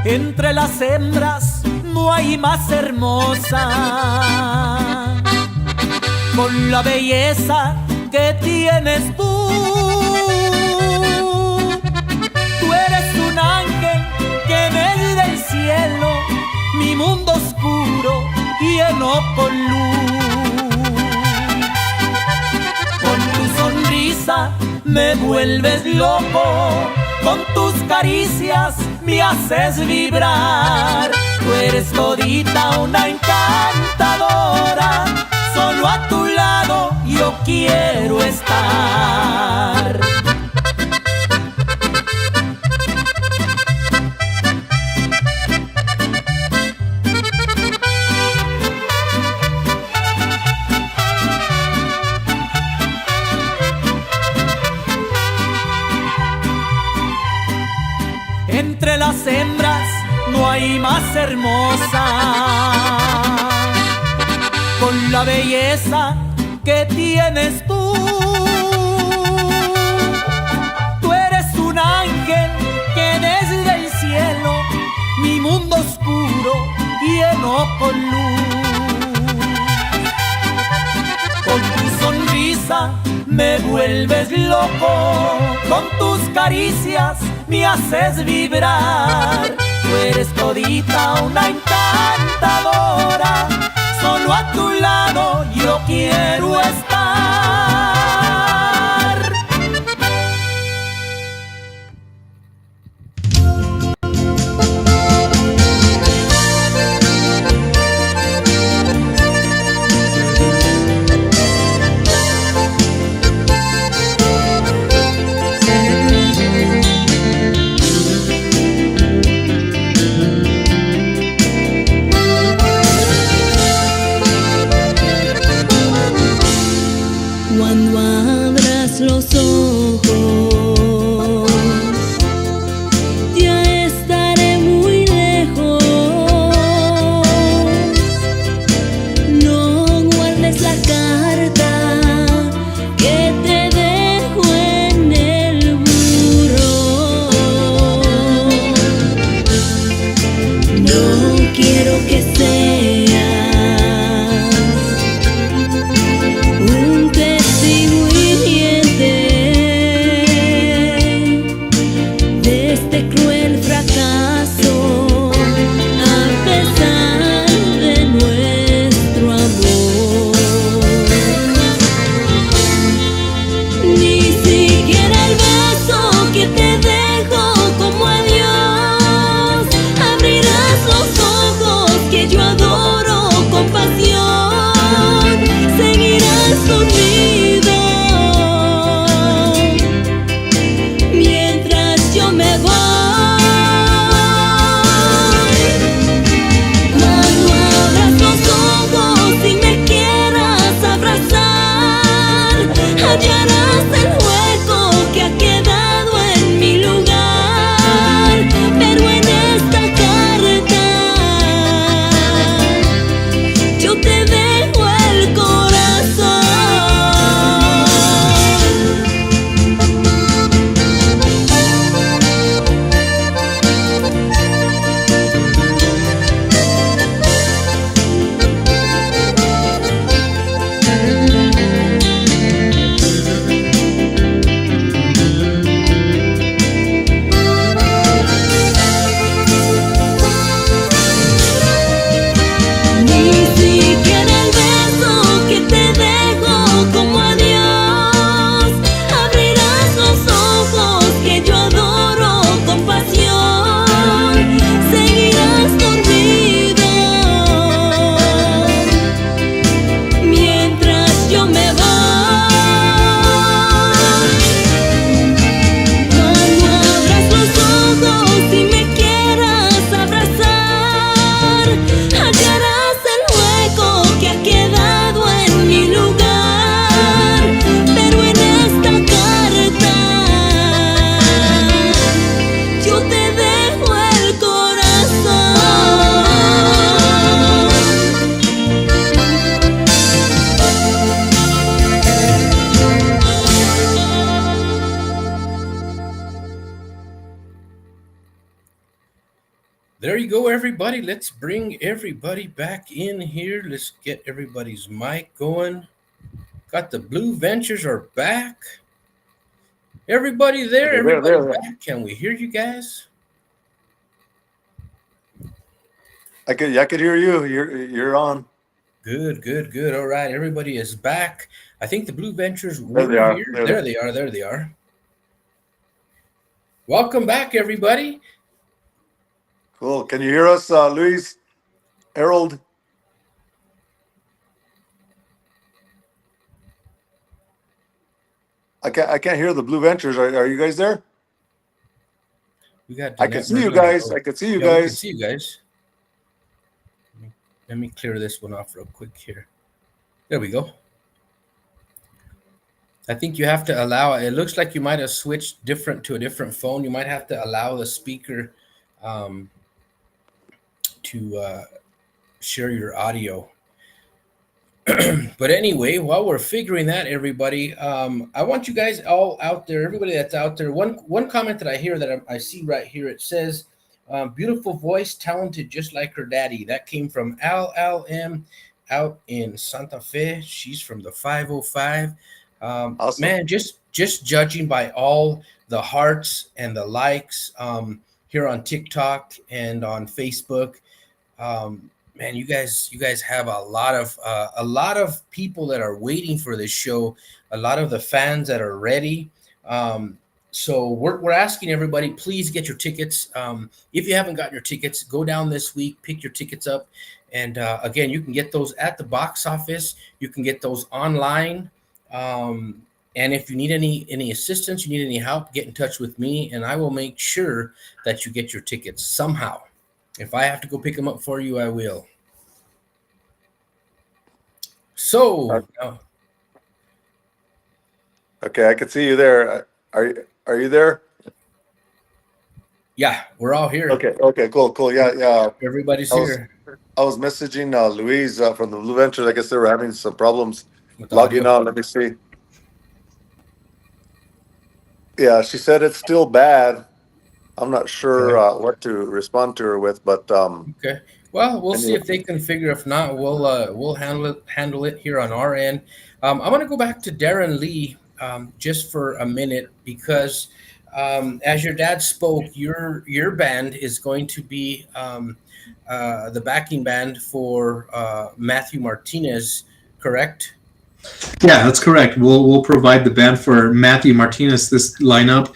A: Entre las hembras no hay más hermosa con la belleza que tienes tú. Tú eres un ángel que desde el cielo mi mundo oscuro llenó con luz. Con tu sonrisa me vuelves loco, con tus caricias me haces vibrar. Tú eres todita una encantadora, solo a tu lado yo quiero estar. Entre las hembras no hay más hermosa con la belleza que tienes tú. Tú eres un ángel que desde el cielo mi mundo oscuro llenó con luz. Con tu sonrisa me vuelves loco, con tus caricias me haces vibrar. Tú eres todita una encantadora, solo a tu lado yo quiero estar.
C: There you go, everybody. Let's bring everybody back in here. Let's get everybody's mic going. Got the Blue Ventures are back. Everybody there,
D: Okay,
C: everybody
D: there.
C: back. Can we hear you guys?
D: I could hear you. You're on.
C: Good. All right, everybody is back. I think the Blue Ventures
D: There they
C: were
D: are.
C: here. There they are. Welcome back, everybody.
D: Cool. Can you hear us, Luis? Harold? I can't hear the Blue Ventures. Are you guys there?
C: We got.
D: I can see you guys. I can see you
C: Yeah, we can
D: guys.
C: see you guys. Let me clear this one off real quick here. There we go. I think you have to allow. It looks like you might have switched to a different phone. You might have to allow the speaker to share your audio. But anyway, while we're figuring that, everybody, I want you guys all out there, everybody that's out there. One comment that I hear that I see right here, it says, "Beautiful voice, talented, just like her daddy." That came from LLM out in Santa Fe. She's from the 505.
D: Awesome.
C: Man, just judging by all the hearts and the likes here on TikTok and on Facebook. Man, you guys have a lot of people that are waiting for this show, a lot of the fans that are ready. So we're asking everybody, please get your tickets. If you haven't gotten your tickets, go down this week, pick your tickets up. And again, you can get those at the box office. You can get those online. And if you need any assistance, you need any help, get in touch with me, and I will make sure that you get your tickets somehow. If I have to go pick them up for you, I will. So,
D: Okay, I can see you there. Are you there?
C: Yeah, we're all here.
D: Okay, cool. Yeah.
C: Everybody's
D: I was,
C: here.
D: I was messaging Louise from the Blue Ventures. I guess they were having some problems
C: With
D: logging
C: audio.
D: on. Let me see. Yeah, she said it's still bad. I'm not sure
C: Okay.
D: what to respond to her with, but
C: Okay. Well, we'll see
D: anyway.
C: if they can figure. If not, we'll handle it here on our end. I'm going to go back to Darren Lee just for a minute because as your dad spoke, your band is going to be the backing band for Matthew Martinez, correct?
E: Yeah, that's correct. We'll provide the band for Matthew Martinez this lineup.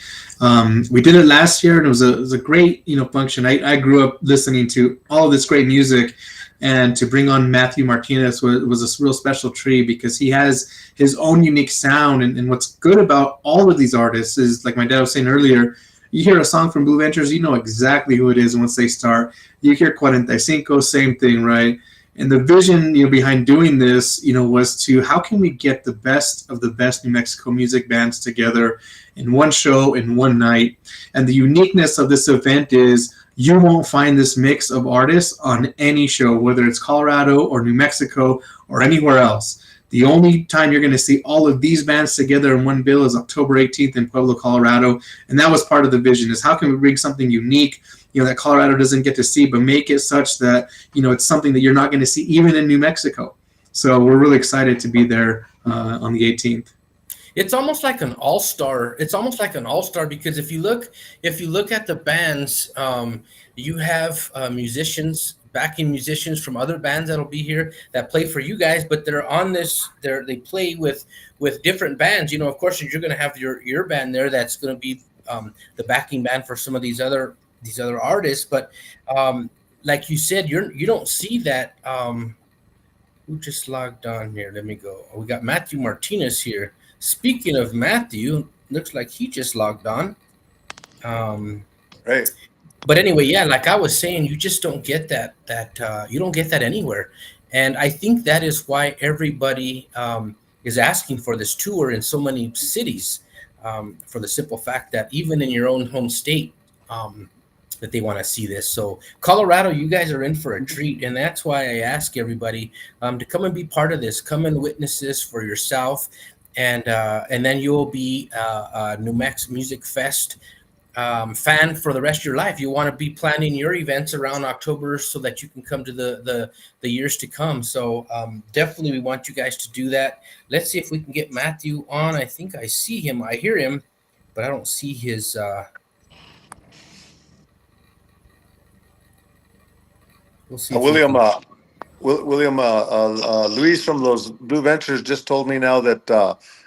E: We did it last year, and it was a great function. I grew up listening to all of this great music, and to bring on Matthew Martinez was a real special treat because he has his own unique sound. And what's good about all of these artists is, like my dad was saying earlier, you hear a song from Blue Ventures, you know exactly who it is once they start. You hear 45, same thing, right? And the vision, behind doing this, was to how can we get the best of the best New Mexico music bands together in one show in one night. And the uniqueness of this event is you won't find this mix of artists on any show, whether it's Colorado or New Mexico or anywhere else. The only time you're going to see all of these bands together in one bill is October 18th in Pueblo, Colorado. And that was part of the vision, is how can we bring something unique that Colorado doesn't get to see, but make it such that, it's something that you're not going to see even in New Mexico. So we're really excited to be there on the 18th.
C: It's almost like an all-star. It's almost like an all-star because if you look at the bands, you have backing musicians from other bands that'll be here that play for you guys, but they're on this. They play with different bands. Of course, you're going to have your band there that's going to be the backing band for some of these other artists, but like you said, you don't see that. Who just logged on here? Let me go. We got Matthew Martinez here. Speaking of Matthew, looks like he just logged on.
D: Right.
C: But anyway, yeah, like I was saying, you just don't get that you don't get that anywhere, and I think that is why everybody is asking for this tour in so many cities, for the simple fact that even in your own home state. That they want to see this. So Colorado, you guys are in for a treat. And that's why I ask everybody to come and be part of this, come and witness this for yourself. And then you'll be New Mex Music Fest fan for the rest of your life. You want to be planning your events around October so that you can come to the years to come. So definitely we want you guys to do that. Let's see if we can get Matthew on. I think I see him. I hear him, but I don't see his. We'll see if we
D: William,
C: can.
D: William, Louise from those Blue Ventures just told me now that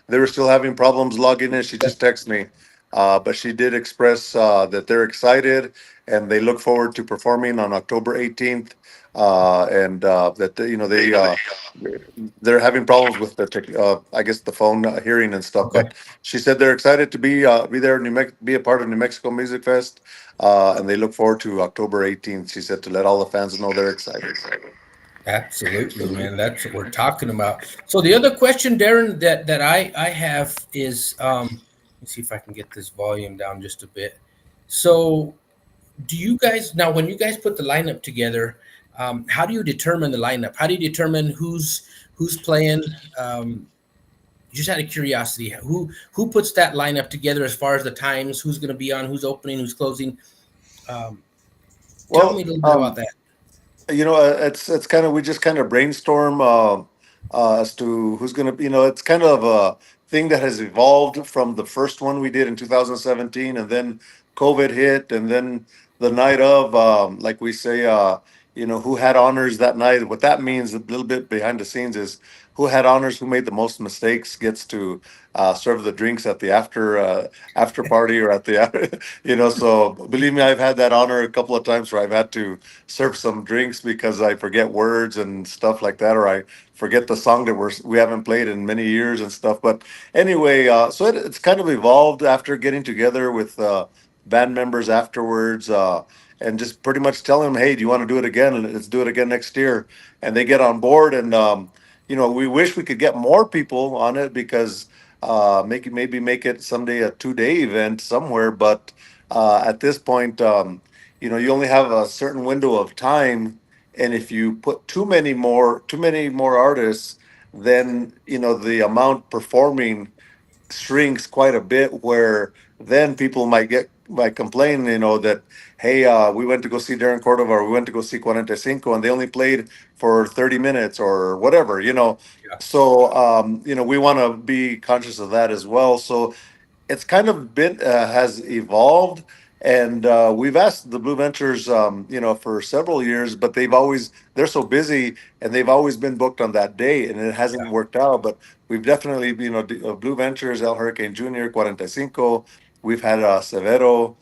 D: they were still having problems logging in. She just texted me, but she did express that they're excited and they look forward to performing on October 18th, and that they're having problems with I guess the phone hearing and stuff.
C: Okay.
D: But she said they're excited to be there, be a part of New Mexico Music Fest, and they look forward to October 18th. She said to let all the fans know they're excited.
C: Absolutely, man. That's what we're talking about. So the other question, Darren, that I have is, let's see if I can get this volume down just a bit. So, do you guys now, when you guys put the lineup together, how do you determine the lineup? How do you determine who's playing? Just out of curiosity, who puts that lineup together as far as the times? Who's going to be on? Who's opening? Who's closing? Tell me a
D: Well,
C: little bit about that.
D: it's kind of we just kind of brainstorm as to who's going to. It's kind of a thing that has evolved from the first one we did in 2017, and then COVID hit, and then the night of, like we say, who had honors that night. What that means, a little bit behind the scenes, is who had honors, who made the most mistakes, gets to serve the drinks at the after party or at the. So believe me, I've had that honor a couple of times where I've had to serve some drinks because I forget words and stuff like that, or I forget the song that we haven't played in many years and stuff. But anyway, so it's kind of evolved after getting together with band members afterwards, and just pretty much telling them, hey, do you want to do it again? Let's do it again next year. And they get on board. And we wish we could get more people on it because maybe make it someday a 2-day event somewhere. But at this point, you only have a certain window of time, and if you put too many more artists, then the amount performing shrinks quite a bit. Where then people might complain, that hey, we went to go see Darren Cordova, or we went to go see 45, and they only played for 30 minutes or whatever.
C: Yeah.
D: So we want to be conscious of that as well. So it's kind of been has evolved, and we've asked the Blue Ventures, for several years, but they're so busy, and they've always been booked on that day, and it hasn't worked out. But we've definitely, Blue Ventures, El Hurricane Junior, 45. We've had Severo.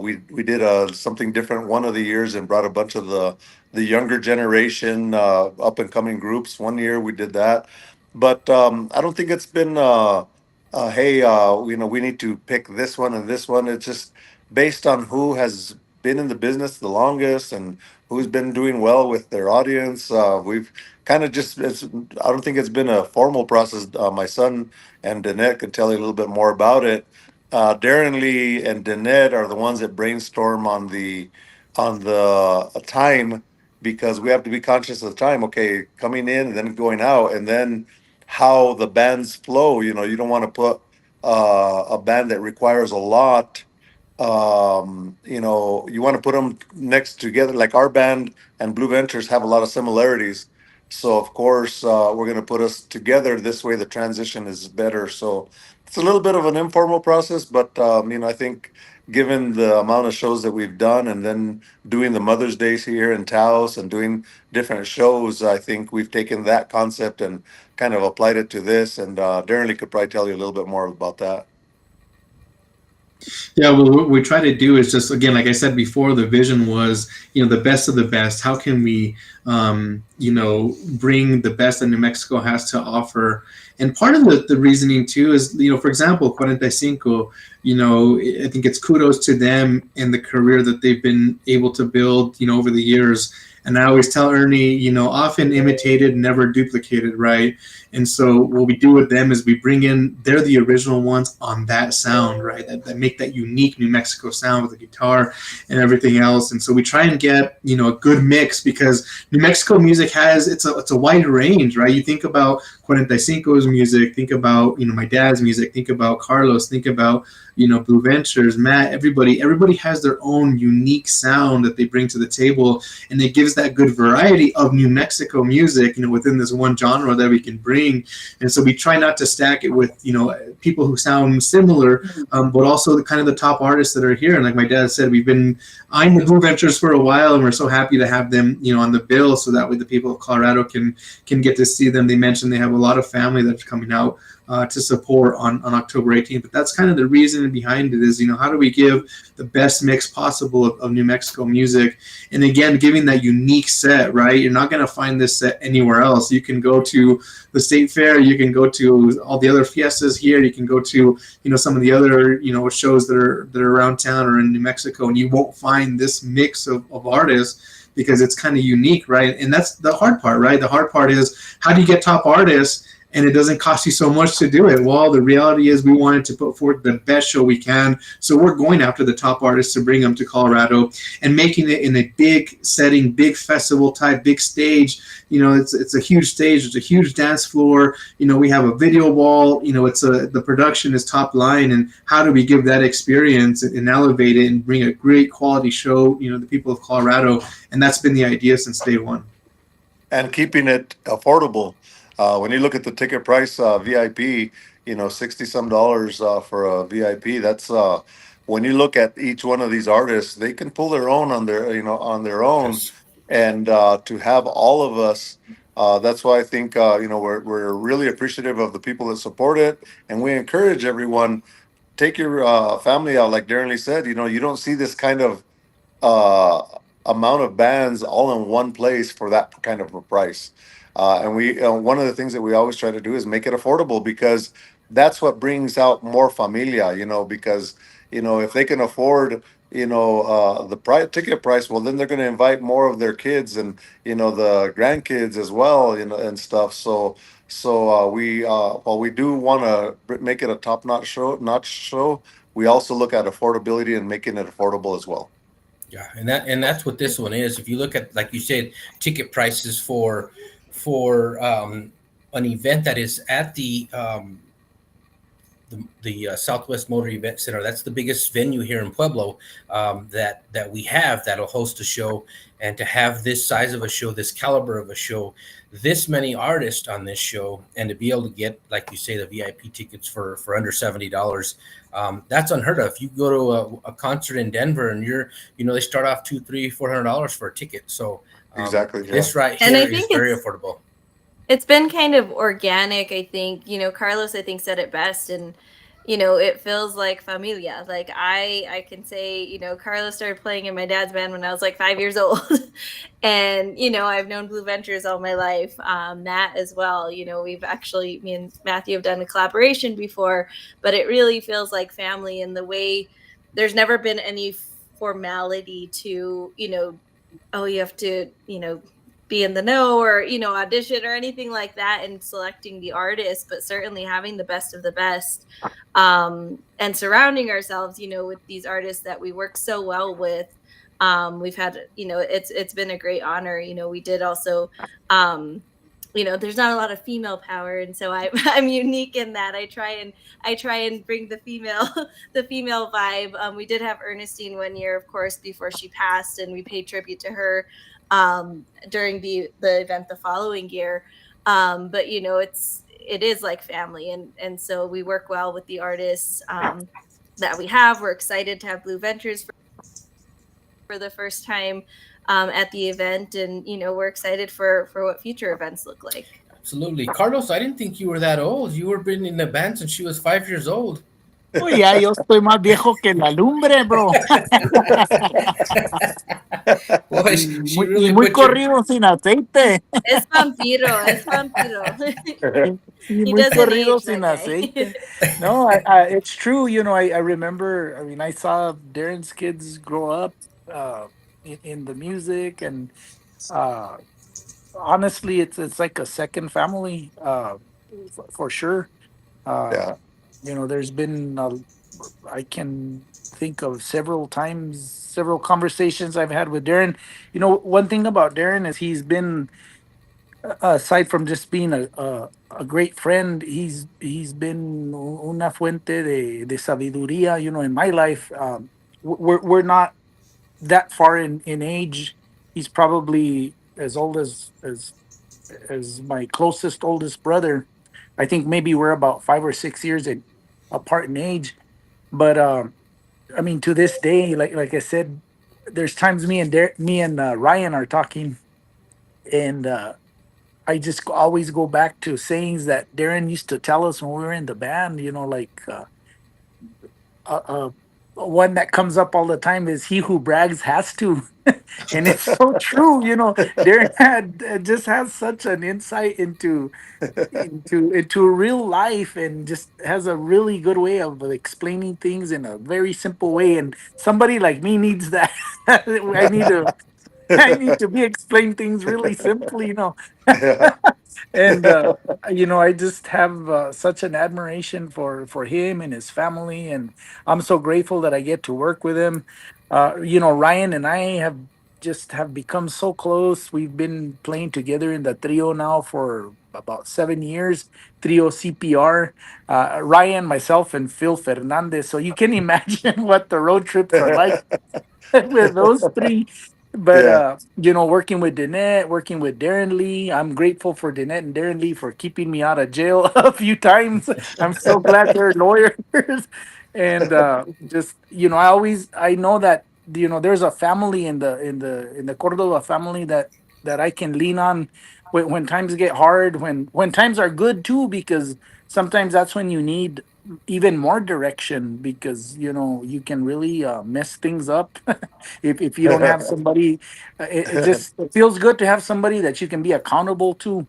D: We did something different one of the years and brought a bunch of the younger generation, up and coming groups. One year we did that, but I don't think it's been. Hey, we need to pick this one and this one. It's just based on who has been in the business the longest and who's been doing well with their audience. We've kind of I don't think it's been a formal process. My son and Danette can tell you a little bit more about it. Darren Lee and Danette are the ones that brainstorm on the time, because we have to be conscious of the time. Okay, coming in and then going out, and then how the bands flow. You don't want to put a band that requires a lot. You want to put them next together. Like our band and Blue Ventures have a lot of similarities. So of course, we're going to put us together. This way, the transition is better. So it's a little bit of an informal process, but I think given the amount of shows that we've done, and then doing the Mother's Days here in Taos and doing different shows, I think we've taken that concept and kind of applied it to this. And Darren Lee could probably tell you a little bit more about that.
E: Yeah, well, what we try to do is just, again, like I said before, the vision was, the best of the best. How can we, bring the best that New Mexico has to offer? And part of the reasoning too is, for example, 45, I think it's kudos to them and the career that they've been able to build, over the years. And I always tell Ernie, often imitated, never duplicated, right? And so what we do with them is we bring in, they're the original ones on that sound, right? That make that unique New Mexico sound with the guitar and everything else. And so we try and get, a good mix, because New Mexico music has, it's a wide range, right? You think about Cuarenta y Cinco's music, think about, my dad's music, think about Carlos, think about, Blue Ventures, Matt, everybody has their own unique sound that they bring to the table, and it gives that good variety of New Mexico music, within this one genre that we can bring. And so we try not to stack it with, people who sound similar, but also the kind of the top artists that are here. And like my dad said, we've been eyeing the Blue Ventures for a while, and we're so happy to have them, on the bill, so that way the people of Colorado can get to see them. They mentioned they have a lot of family that's coming out to support on October 18th. But that's kind of the reason behind it is, how do we give the best mix possible of New Mexico music? And again, giving that unique set, right? You're not going to find this set anywhere else. You can go to the state fair, you can go to all the other fiestas here, you can go to, some of the other, shows that are around town or in New Mexico, and you won't find this mix of artists, because it's kind of unique, right? And that's the hard part, right? The hard part is, how do you get top artists and it doesn't cost you so much to do it? Well, the reality is we wanted to put forth the best show we can, so we're going after the top artists to bring them to Colorado and making it in a big setting, big festival type, big stage. It's a huge stage, it's a huge dance floor. We have a video wall. The production is top line, and how do we give that experience and elevate it and bring a great quality show, the people of Colorado? And that's been the idea since day one.
D: And keeping it affordable. When you look at the ticket price, VIP, 60 some dollars for a VIP. That's when you look at each one of these artists, they can pull their own on their own,
C: Yes.
D: and to have all of us. That's why I think we're really appreciative of the people that support it, and we encourage everyone, take your family out. Like Darren Lee said, you don't see this kind of uh, amount of bands all in one place for that kind of a price. And we one of the things that we always try to do is make it affordable, because that's what brings out more familia. Because if they can afford the ticket price, well, then they're going to invite more of their kids and the grandkids as well, and stuff. So we while we do want to make it a top notch show, we also look at affordability and making it affordable as well.
C: Yeah, and that's what this one is. If you look at, like you said, ticket prices for an event that is at the Southwest Motor Event Center. That's the biggest venue here in Pueblo, that we have, that'll host a show. And to have this size of a show, this caliber of a show, this many artists on this show, and to be able to get, like you say, the VIP tickets for under $70, that's unheard of. You go to a concert in Denver, and they start off $200, $300, $400 for a ticket. So
D: Exactly. Yeah.
C: this right
H: And I
C: here is
H: think
C: very
H: it's
C: affordable.
H: it's been kind of organic. I think, Carlos, I think, said it best. And, it feels like familia. Like I can say, Carlos started playing in my dad's band when I was like 5 years old. And, I've known Blue Ventures all my life. Matt as well. We've actually, me and Matthew have done a collaboration before, but it really feels like family in the way there's never been any formality to, oh, you have to, be in the know or, audition or anything like that in selecting the artist, but certainly having the best of the best, and surrounding ourselves, with these artists that we work so well with. We've had, it's been a great honor. We did also, there's not a lot of female power, and so I'm unique in that I try and bring the female the female vibe. We did have Ernestine one year, of course, before she passed, and we paid tribute to her during the event the following year. But it is like family, and so we work well with the artists that we have. We're excited to have Blue Ventures for the first time at the event, and we're excited for what future events look like.
C: Absolutely. Carlos, I didn't think you were that old. You were been in the band since she was 5 years old.
G: Oh, ya, yo estoy más viejo que la lumbre, bro.
C: Boy,
G: Y
C: she
G: muy, y
C: really
G: muy
C: put your
G: corrido sin aceite.
H: Es vampiro, es vampiro.
G: Y
H: He
G: muy
H: doesn't
G: corrido
H: age,
G: sin
H: that guy.
G: aceite. No, it's true. I remember, I saw Darren's kids grow up in the music, and Uh, Honestly, it's like a second family, for sure. Uh,
D: Yeah.
G: there's been I can think of several times, several conversations I've had with Darren. One thing about Darren is he's been, aside from just being a great friend, he's been una fuente de sabiduría. In my life, we're not that far in age. He's probably as old as my closest oldest brother. I think maybe we're about 5 or 6 years apart in age. But I mean, to this day, like I said, there's times me and Ryan are talking, and I just always go back to sayings that Darren used to tell us when we were in the band. Like uh, uh, one that comes up all the time is "He who brags has to," and it's so true. Darren had just has such an insight into real life, and just has a really good way of explaining things in a very simple way. And somebody like me needs that. I need to be explain things really simply.
D: Yeah.
G: And I just have such an admiration for him and his family, and I'm so grateful that I get to work with him. Ryan and I have become so close. We've been playing together in the trio now for about 7 years. Trio CPR, Ryan, myself, and Phil Fernandez. So you can imagine what the road trips are like with those three. But
D: Yeah.
G: working with Danette, working with Darren Lee, I'm grateful for Danette and Darren Lee for keeping me out of jail a few times. I'm so glad they're lawyers. And just I know that there's a family in the Cordova family that I can lean on when times get hard, when times are good too, because sometimes that's when you need even more direction, because you can really mess things up if you don't have somebody. It feels good to have somebody that you can be accountable to,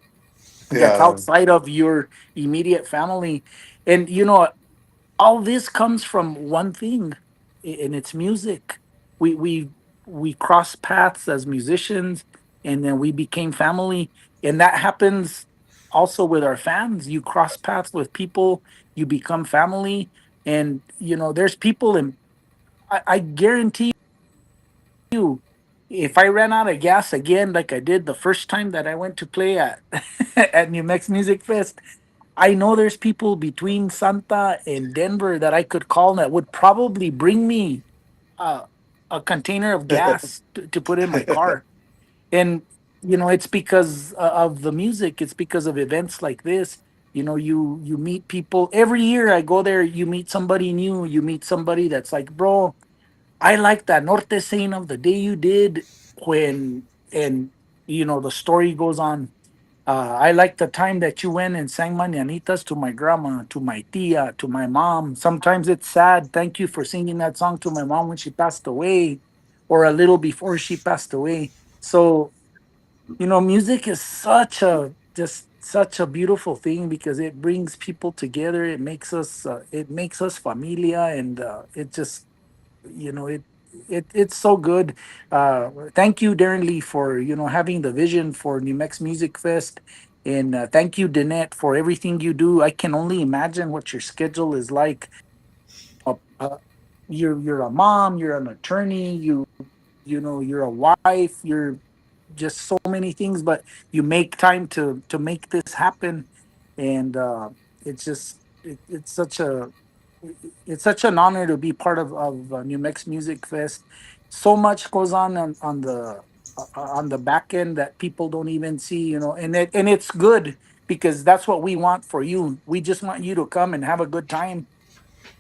G: that's
D: Yeah.
G: outside of your immediate family. And all this comes from one thing, and it's music. We cross paths as musicians, and then we became family. And that happens also with our fans. You cross paths with people, you become family. And there's people, and I guarantee you, if I ran out of gas again, like I did the first time that I went to play at at New Mex Music Fest, I know there's people between Santa and Denver that I could call that would probably bring me uh, a container of gas to put in my car. And it's because of the music. It's because of events like this. You meet people every year. I go there. You meet somebody new. You meet somebody that's like, bro, I like that Norte scene of the day you did when, and the story goes on. I like the time that you went and sang Mañanitas to my grandma, to my tia, to my mom. Sometimes it's sad. Thank you for singing that song to my mom when she passed away, or a little before she passed away. So, music is just such a beautiful thing, because it brings people together. It makes us familia, and it just it's so good. Thank you, Darren Lee, for having the vision for New Mex Music Fest, and thank you, Danette, for everything you do. I can only imagine what your schedule is like. Uh, you're a mom, you're an attorney, you're a wife, you're just so many things, but you make time to make this happen. And it's just it's such an honor to be part of New Mex Music Fest. So much goes on the back end that people don't even see, and it's good, because that's what we want for you. We just want you to come and have a good time,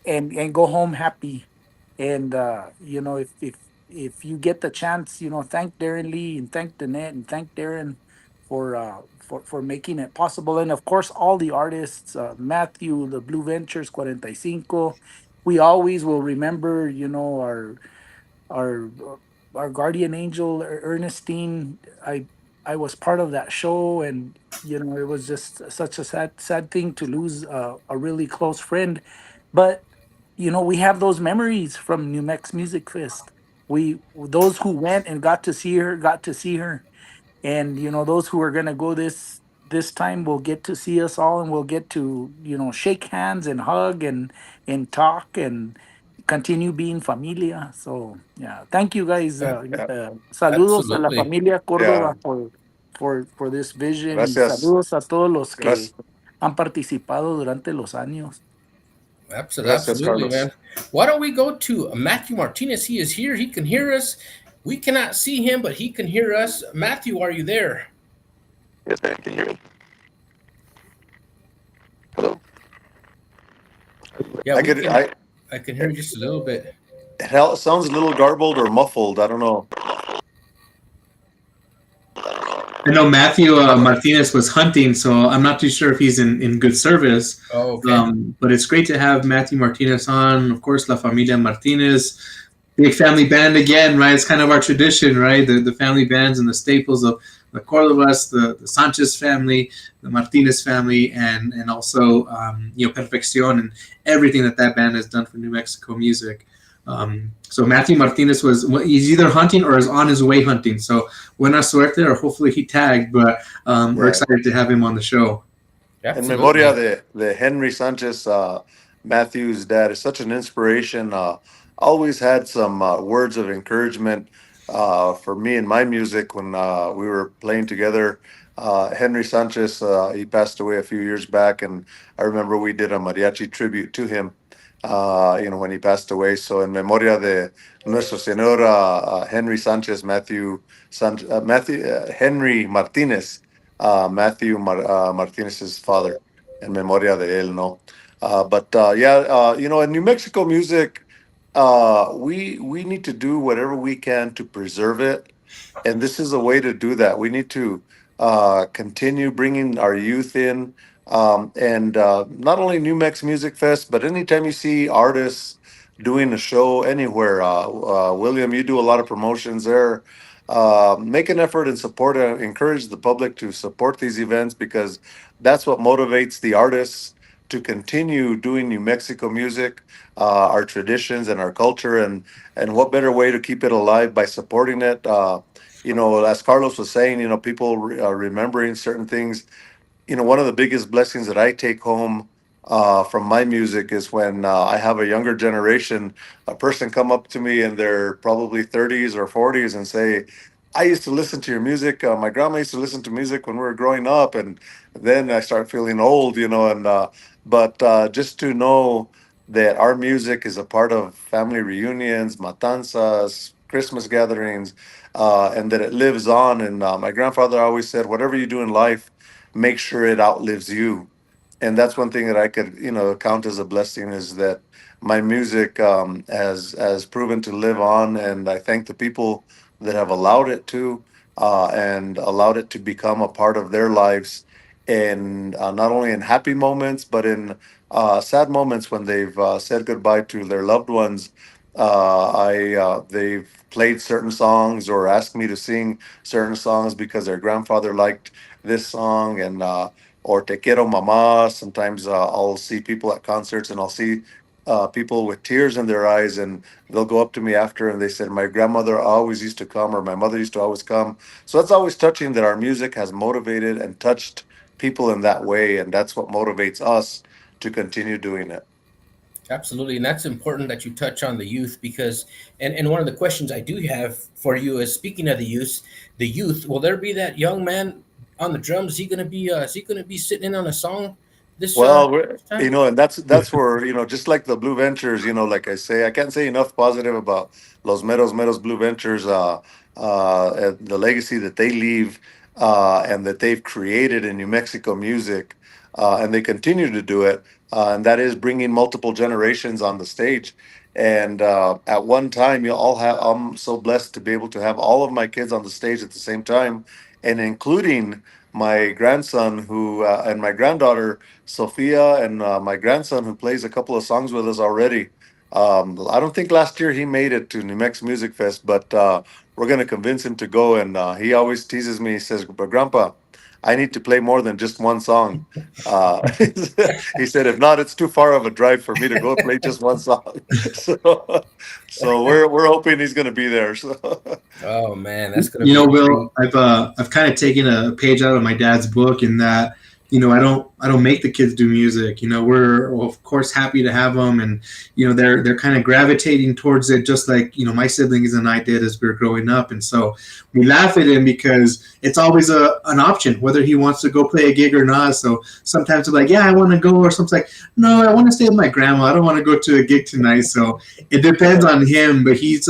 G: and go home happy. And if you get the chance, thank Darren Lee, and thank Danette, and thank Darren for making it possible. And of course, all the artists, Matthew, the Blue Ventures, 45. We always will remember, our our guardian angel, Ernestine. I was part of that show, and it was just such a sad thing to lose a really close friend. But we have those memories from New Mex Music Fest. We Those who went and got to see her, got to see her. and those who are going to go this time will get to see us all, and we'll get to shake hands and hug and talk and continue being familia. So yeah, thank you guys.
D: Yeah,
G: Saludos a la
C: Absolutely.
G: familia
D: yeah.
G: Córdoba for this vision, y
D: Gracias.
G: saludos a todos los que
D: Gracias,
G: han participado durante los años.
C: Absolutely,
D: gracias,
C: absolutely,
D: Carlos.
C: man. Why don't we go to Matthew Martinez? He is here. He can hear us. We cannot see him, but he can hear us. Matthew, are you there?
F: Yes, man. Can you hear me? Hello.
C: Yeah,
D: I
C: we
D: could,
C: can.
D: I,
C: I can hear you just a little bit.
D: it sounds a little garbled or muffled. I don't know.
E: I know Matthew Martinez was hunting, so I'm not too sure if he's in good service.
C: Oh, okay.
E: But it's great to have Matthew Martinez on. Of course, La Familia Martinez, big family band again, right? It's kind of our tradition, right? The family bands and the staples of the Cordobas, the Sanchez family, the Martinez family, and also Perfeccion and everything that band has done for New Mexico music. So Matthew Martinez he's either hunting or is on his way hunting. So buena suerte, or hopefully he tagged. But we're
D: Yeah.
E: excited to have him on the show.
D: In memoria
C: Absolutely.
D: de Henry Sanchez, Matthew's dad is such an inspiration. Always had some words of encouragement for me and my music when we were playing together. Henry Sanchez, he passed away a few years back, and I remember we did a mariachi tribute to him. When he passed away. So, in memoria de nuestro señor Henry Sanchez, Matthew Henry Martinez, Martinez's father, in memoria de él, no. But yeah, in New Mexico music, we need to do whatever we can to preserve it, and this is a way to do that. We need to continue bringing our youth in, and not only New Mex Music Fest, but anytime you see artists doing a show anywhere, William, you do a lot of promotions there. Make an effort and support, encourage the public to support these events, because that's what motivates the artists to continue doing New Mexico music, our traditions and our culture, and what better way to keep it alive by supporting it. As Carlos was saying, people remembering certain things. One of the biggest blessings that I take home from my music is when I have a younger generation, a person come up to me in their probably 30s or 40s and say, I used to listen to your music. My grandma used to listen to music when we were growing up. And then I start feeling old, but just to know that our music is a part of family reunions, matanzas, Christmas gatherings, and that it lives on. And my grandfather always said, whatever you do in life, make sure it outlives you. And that's one thing that I could count as a blessing, is that my music has proven to live on, and I thank the people that have allowed it to, and allowed it to become a part of their lives, and not only in happy moments but in sad moments when they've said goodbye to their loved ones. I They've played certain songs or asked me to sing certain songs because their grandfather liked this song, and or Te Quiero Mama. Sometimes I'll see people at concerts, and I'll see people with tears in their eyes, and they'll go up to me after and they said, my grandmother always used to come, or my mother used to always come. So that's always touching, that our music has motivated and touched people in that way, and that's what motivates us to continue doing it.
C: Absolutely, and that's important that you touch on the youth, because and one of the questions I do have for you is, speaking of the youth, will there be that young man on the drums? Is he gonna be sitting in on a song
D: Well,
C: this time?
D: and that's where, just like the Blue Ventures, like I say, I can't say enough positive about Los Meros Blue Ventures, and the legacy that they leave, and that they've created in New Mexico music, and they continue to do it, and that is bringing multiple generations on the stage. And at one time, you all have. I'm so blessed to be able to have all of my kids on the stage at the same time, and including my grandson who and my granddaughter Sophia, and my grandson who plays a couple of songs with us already. I don't think last year he made it to New Mex Music Fest, but we're going to convince him to go. And he always teases me. He says, "But Grandpa, I need to play more than just one song. Uh, he said, if not, it's too far of a drive for me to go play just one song. So, so we're hoping he's going to be there. So,
C: Oh man, that's gonna
E: You
C: be
E: know,
C: a
E: Will,
C: treat.
E: I've kind of taken a page out of my dad's book in that, I don't make the kids do music. We're of course happy to have them, and they're kind of gravitating towards it, just like my siblings and I did as we were growing up. And so we laugh at him because it's always an option whether he wants to go play a gig or not. So sometimes they're like, yeah, I want to go, or sometimes like, no, I want to stay with my grandma. I don't want to go to a gig tonight. So it depends on him, but he's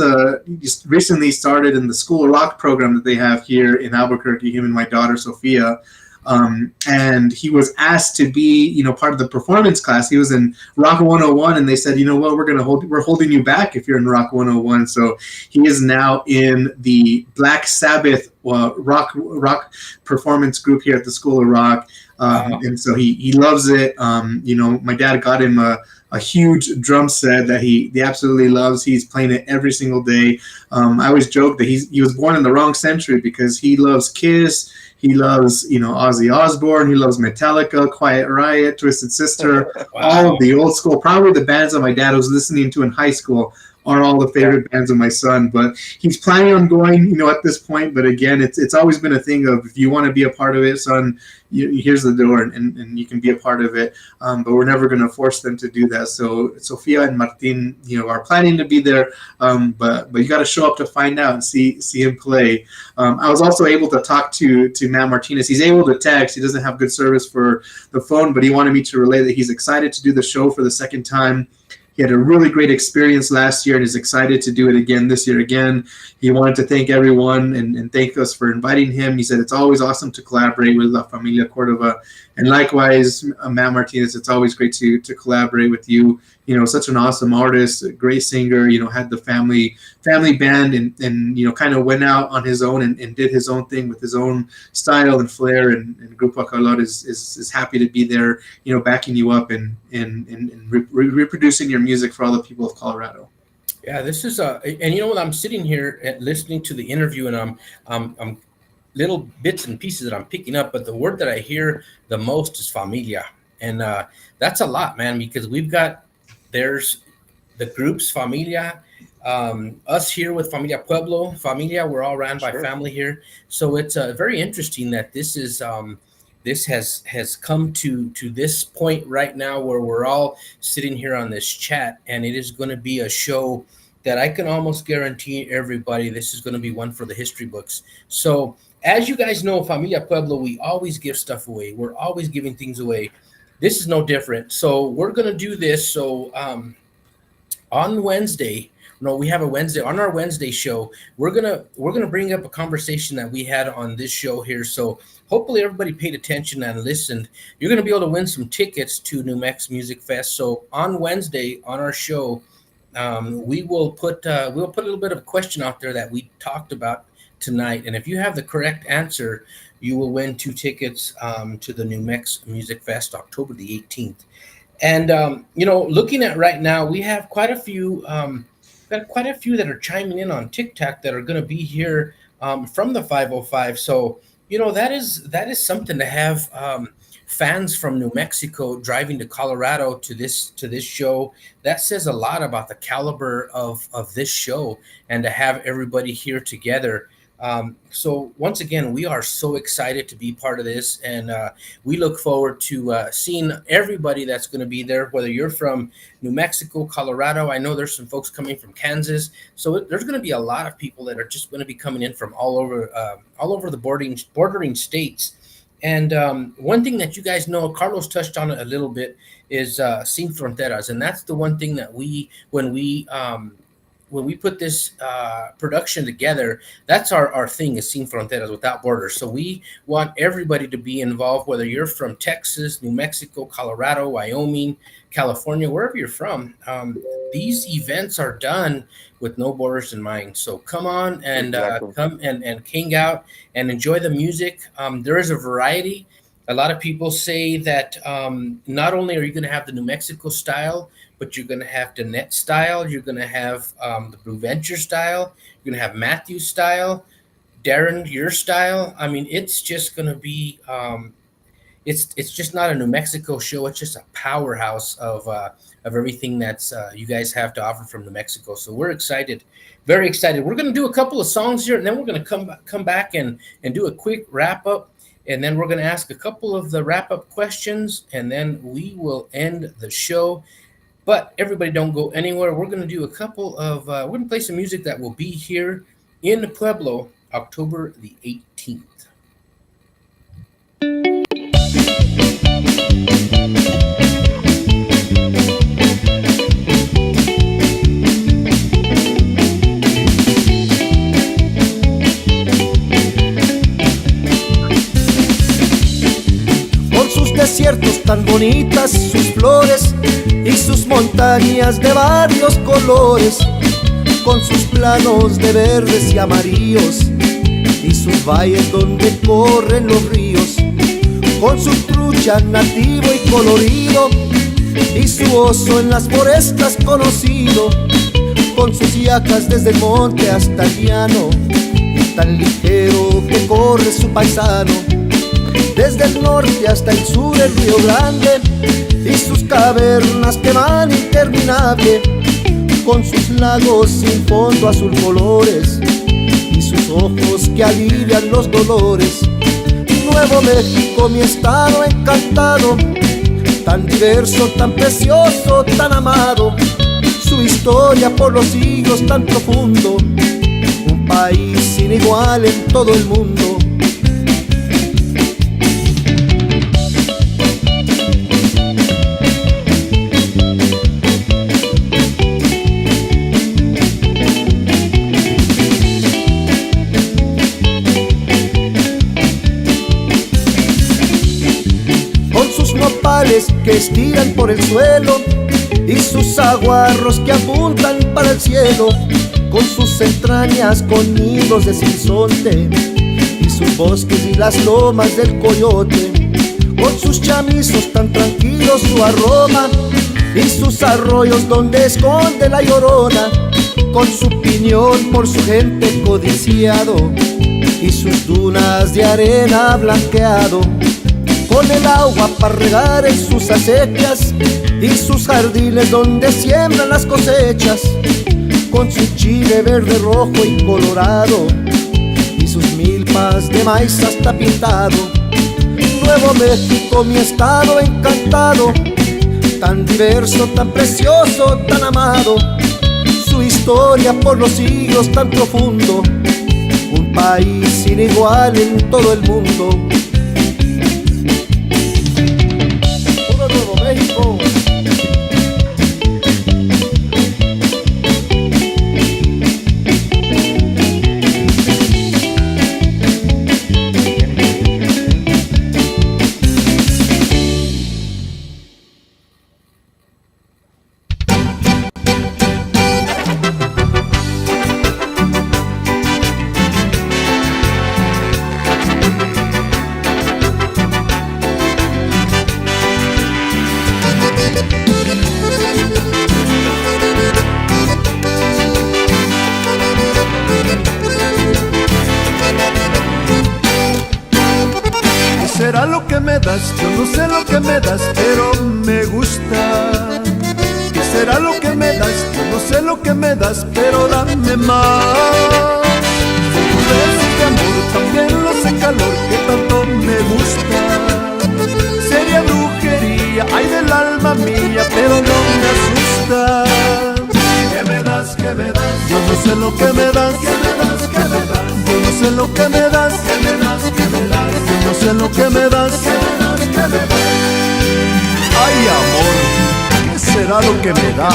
E: just recently started in the School of Rock program that they have here in Albuquerque. Him and my daughter Sophia, and he was asked to be part of the performance class. He was in Rock 101, and they said, you know what, we're holding you back if you're in Rock 101. So he is now in the Black Sabbath rock performance group here at the School of Rock.
C: Wow.
E: And so he loves it. My dad got him a huge drum set that he absolutely loves. He's playing it every single day. I always joke that he was born in the wrong century because he loves Kiss. He loves, Ozzy Osbourne. He loves Metallica, Quiet Riot, Twisted Sister, all
C: Wow.
E: of the old school. Probably the bands that my dad was listening to in high school are all the favorite bands of my son. But he's planning on going, at this point. But again, it's always been a thing of, if you want to be a part of it, son, here's the door, and you can be a part of it. But we're never going to force them to do that. So Sofia and Martin, are planning to be there. But you got to show up to find out and see him play. I was also able to talk to Matt Martinez. He's able to text. He doesn't have good service for the phone, but he wanted me to relay that he's excited to do the show for the second time. He had a really great experience last year and is excited to do it again this year again. He wanted to thank everyone and thank us for inviting him. He said it's always awesome to collaborate with La Familia Cordova. And likewise, Matt Martinez, it's always great to collaborate with you. Such an awesome artist, a great singer, had the family band and kind of went out on his own and did his own thing with his own style and flair. And Grupo Calor is happy to be there, backing you up and reproducing your music for all the people of Colorado.
C: Yeah, this is and you know what? I'm sitting here listening to the interview, and I'm little bits and pieces that I'm picking up, but the word that I hear the most is familia, and that's a lot, man, because there's the groups familia, us here with Familia Pueblo, Familia, we're all ran by
D: sure.
C: family here, so it's very interesting that this has come to this point right now where we're all sitting here on this chat, and it is going to be a show that I can almost guarantee everybody this is going to be one for the history books. So as you guys know, Familia Pueblo, we always give stuff away. We're always giving things away. This is no different. So we're going to do this. So on Wednesday, no, we have a Wednesday on our Wednesday show. We're gonna bring up a conversation that we had on this show here. So hopefully everybody paid attention and listened. You're gonna be able to win some tickets to New Mex Music Fest. So on Wednesday on our show, we'll put a little bit of a question out there that we talked about tonight, and if you have the correct answer, you will win 2 tickets to the New Mex Music Fest, October the 18th. And looking at right now, we have quite a few, got quite a few that are chiming in on TikTok that are going to be here from the 505. So that is something to have fans from New Mexico driving to Colorado to this show. That says a lot about the caliber of this show, and to have everybody here together. So once again, we are so excited to be part of this, and we look forward to seeing everybody that's going to be there, whether you're from New Mexico, Colorado. I know there's some folks coming from Kansas, so there's going to be a lot of people that are just going to be coming in from all over the bordering states. And one thing that you guys know, Carlos touched on it a little bit, is Sin Fronteras, and that's the one thing that when we put this production together, that's our thing, is Sin Fronteras, without borders. So we want everybody to be involved, whether you're from Texas, New Mexico, Colorado, Wyoming, California, wherever you're from. These events are done with no borders in mind. So come on and
D: Exactly.
C: come and hang out and enjoy the music. There is a variety. A lot of people say that not only are you going to have the New Mexico style, but you're going to have Danette style. You're going to have the Blue Venture style. You're going to have Matthew style. Darren, your style, I mean, it's just going to be it's just not a New Mexico show. It's just a powerhouse of everything that's you guys have to offer from New Mexico. So we're excited, very excited. We're going to do a couple of songs here, and then we're going to come back and do a quick wrap up, and then we're going to ask a couple of the wrap up questions, and then we will end the show. But everybody, don't go anywhere. We're going to do a couple of we're going to play some music that will be here in Pueblo, October the 18th.
B: Con sus desiertos tan bonitas, sus flores y sus montañas de varios colores, con sus planos de verdes y amarillos y sus valles donde corren los ríos, con su trucha nativo y colorido y su oso en las forestas conocido, con sus yacas desde el monte hasta el llano, y tan ligero que corre su paisano, desde el norte hasta el sur el Río Grande y sus cavernas que van interminable, con sus lagos sin fondo azul colores y sus ojos que alivian los dolores. Nuevo México, mi estado encantado, tan diverso, tan precioso, tan amado, su historia por los siglos tan profundo, un país sin igual en todo el mundo. Que estiran por el suelo y sus aguarros que apuntan para el cielo, con sus entrañas con nidos de sinsonte y sus bosques y las lomas del coyote, con sus chamizos tan tranquilos su aroma y sus arroyos donde esconde la llorona, con su piñón por su gente codiciado y sus dunas de arena blanqueado, con el agua para regar en sus acequias y sus jardines donde siembran las cosechas, con su chile verde, rojo y colorado y sus milpas de maíz hasta pintado. Nuevo México, mi estado encantado, tan diverso, tan precioso, tan amado, su historia por los siglos tan profundo, un país sin igual en todo el mundo. México.
K: será lo que me das? Yo no sé lo que me das, pero me gusta. ¿Qué será lo que me das? Yo no sé lo que me das, pero dame más. Tus besos de amor, también los de calor que tanto me gusta. Sería brujería, ay del alma mía, pero no me asusta. ¿Qué me das? ¿Qué me das? Yo no sé lo que me das. ¿Qué me das? ¿Qué me das? Yo no sé lo que me das. ¿Qué me das? ¿Qué me das? Yo no sé lo que me das. ¿Qué me das? ¿Qué me das? Ay amor, ¿qué será lo que me das?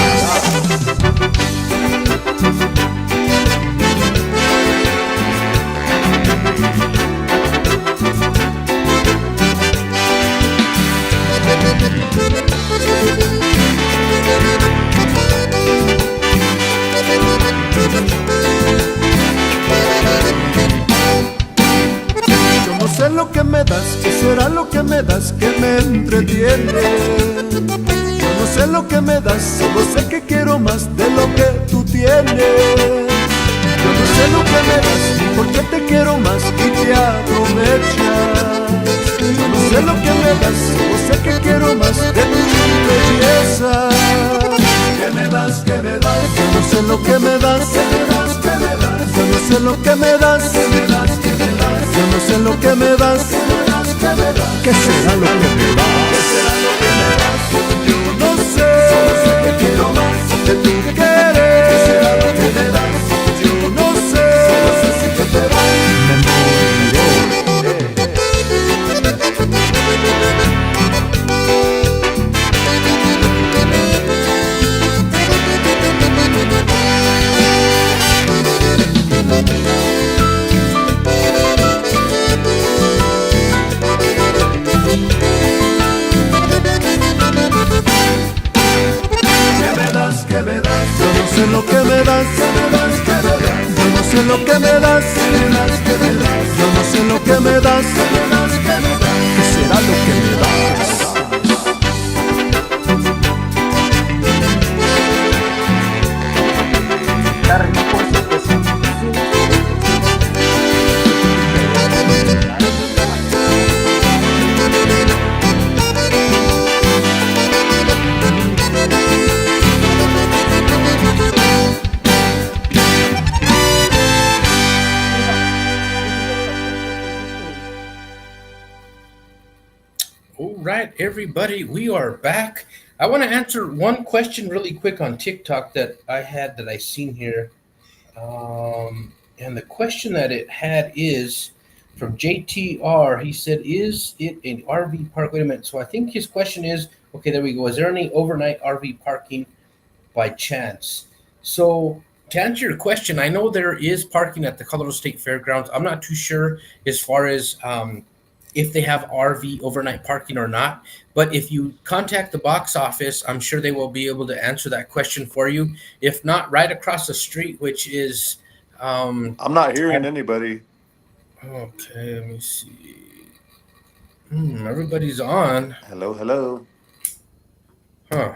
K: Yo no sé lo que me das, ¿qué será lo que me das que me entretiene? Yo no sé lo que me das, solo sé que quiero más de lo que tú tienes. Yo no sé lo que me das, ni por qué te quiero más. me das, solo sé que quiero más de tu belleza. ¿Qué me das? ¿Qué me das? Yo no sé lo que me das. ¿Qué me das? ¿Qué me das? Yo no sé lo que me das. ¿Qué me das? ¿Qué me das? Yo no sé lo que me das. ¿Qué me das? ¿Qué me das? ¿Qué será lo que me das? ¿Qué será lo que me das? Yo no sé, solo sé que quiero más de tu querer. ¿Qué será lo que me das? Yo no sé, solo sé si que te vas. Me moriré. ¿Qué me das? Yo no sé lo que me das. ¿Qué me das? ¿Qué me das? Yo no sé lo que me das. ¿Qué me das? ¿Qué me das? Yo no sé lo que me das. ¿Qué me das? ¿Qué me das? ¿Qué será lo que me das?
C: All right, everybody, we are back. I want to answer one question really quick on TikTok that I seen here. And the question that it had is from JTR. He said, "Is it an RV park?" Wait a minute. So I think his question is, okay, there we go. Is there any overnight RV parking by chance? So to answer your question, I know there is parking at the Colorado State Fairgrounds. I'm not too sure as far as if they have RV overnight parking or not. But if you contact the box office, I'm sure they will be able to answer that question for you. If not, right across the street, which is
D: I'm not hearing anybody.
C: okay. Let me see. Everybody's on,
D: Hello, hello.
C: huh?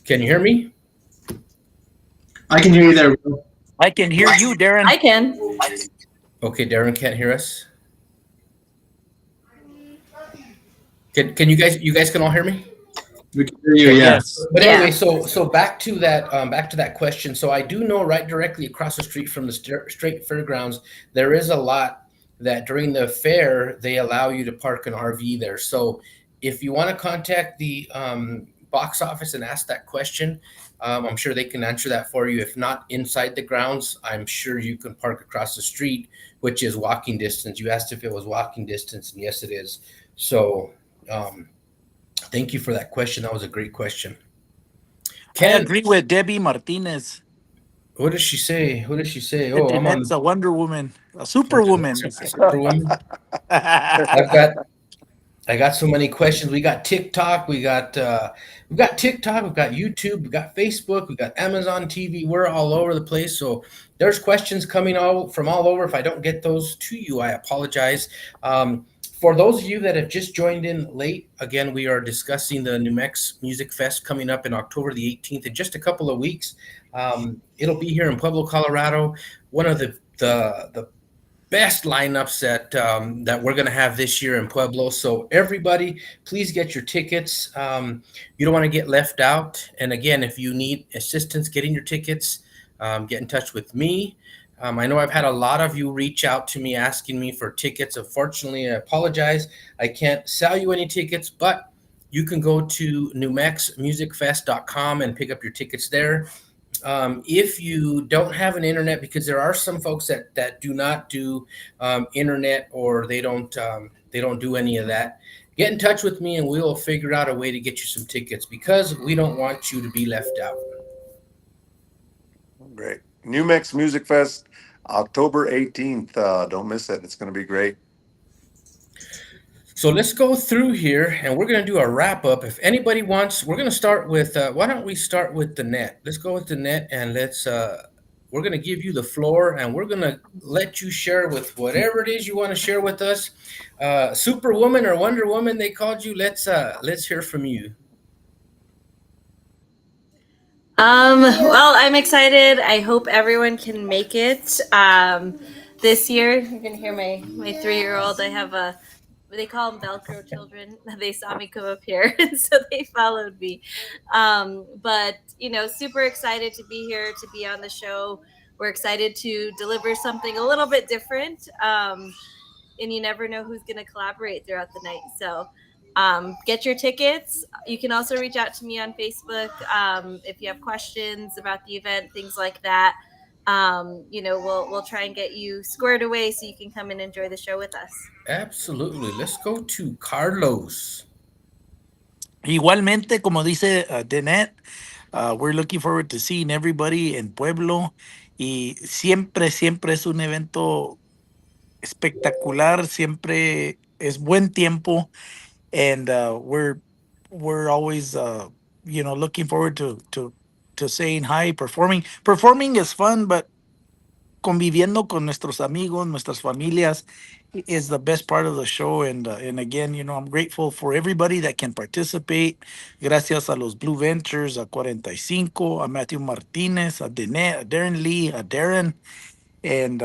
C: Can you hear me?
E: I can hear you there, Will.
G: I can hear you, Darren.
H: I can.
C: Okay, Darren can't hear us. Can you guys can all hear me?
E: We can hear you, yeah.
G: Yes.
C: But
H: Yeah.
C: anyway, so back to that question. So I do know right directly across the street from the Straight Fairgrounds, there is a lot that during the fair they allow you to park an RV there. So if you want to contact the box office and ask that question, I'm sure they can answer that for you. If not inside the grounds, I'm sure you can park across the street, which is walking distance. You asked if it was walking distance, and yes, it is. So. Thank you for that question. That was a great question.
G: I agree with Debbie Martinez.
C: What does she say? What does she say?
G: Oh,
C: I'm on
G: that's a Wonder Woman, a Superwoman.
C: Superwoman. I got so many questions. We got TikTok. We've got TikTok. We've got YouTube. We've got Facebook. We've got Amazon TV. We're all over the place. So there's questions coming from all over. If I don't get those to you, I apologize. For those of you that have just joined in late, again, we are discussing the New Mex Music Fest coming up in October the 18th in just a couple of weeks. It'll be here in Pueblo, Colorado. One of the best lineups that we're going to have this year in Pueblo. So everybody, please get your tickets. You don't want to get left out. And again, if you need assistance getting your tickets, get in touch with me. I know I've had a lot of you reach out to me asking me for tickets. Unfortunately, I apologize. I can't sell you any tickets, but you can go to newmexmusicfest.com and pick up your tickets there. If you don't have an internet, because there are some folks that do not do internet, or they don't do any of that, get in touch with me and we'll figure out a way to get you some tickets, because we don't want you to be left out.
D: Great. New Mex Music Fest, October 18th. Don't miss it. It's going to be great.
C: So let's go through here and we're going to do a wrap up. If anybody wants, we're going to start with, why don't we start with the net? Let's go with the net, and we're going to give you the floor, and we're going to let you share with whatever it is you want to share with us. Superwoman or Wonder Woman, they called you. Let's hear from you.
H: Well, I'm excited. I hope everyone can make it this year. You can hear my 3-year-old. I have a they call them Velcro children. They saw me come up here, and so they followed me. But super excited to be here, to be on the show. We're excited to deliver something a little bit different. And you never know who's going to collaborate throughout the night. So get your tickets. You can also reach out to me on Facebook if you have questions about the event, things like that. We'll try and get you squared away so you can come and enjoy the show with us.
C: Absolutely. Let's go to Carlos.
G: Igualmente, como dice Danette, we're looking forward to seeing everybody en Pueblo. Y siempre, siempre es un evento espectacular. Siempre es buen tiempo. And we're always looking forward to saying hi, performing is fun, but conviviendo con nuestros amigos, nuestras familias is the best part of the show. And again, I'm grateful for everybody that can participate. Gracias a los Blue Ventures, a 45, a Matthew Martinez, a Dene, a Darren Lee, a Darren, and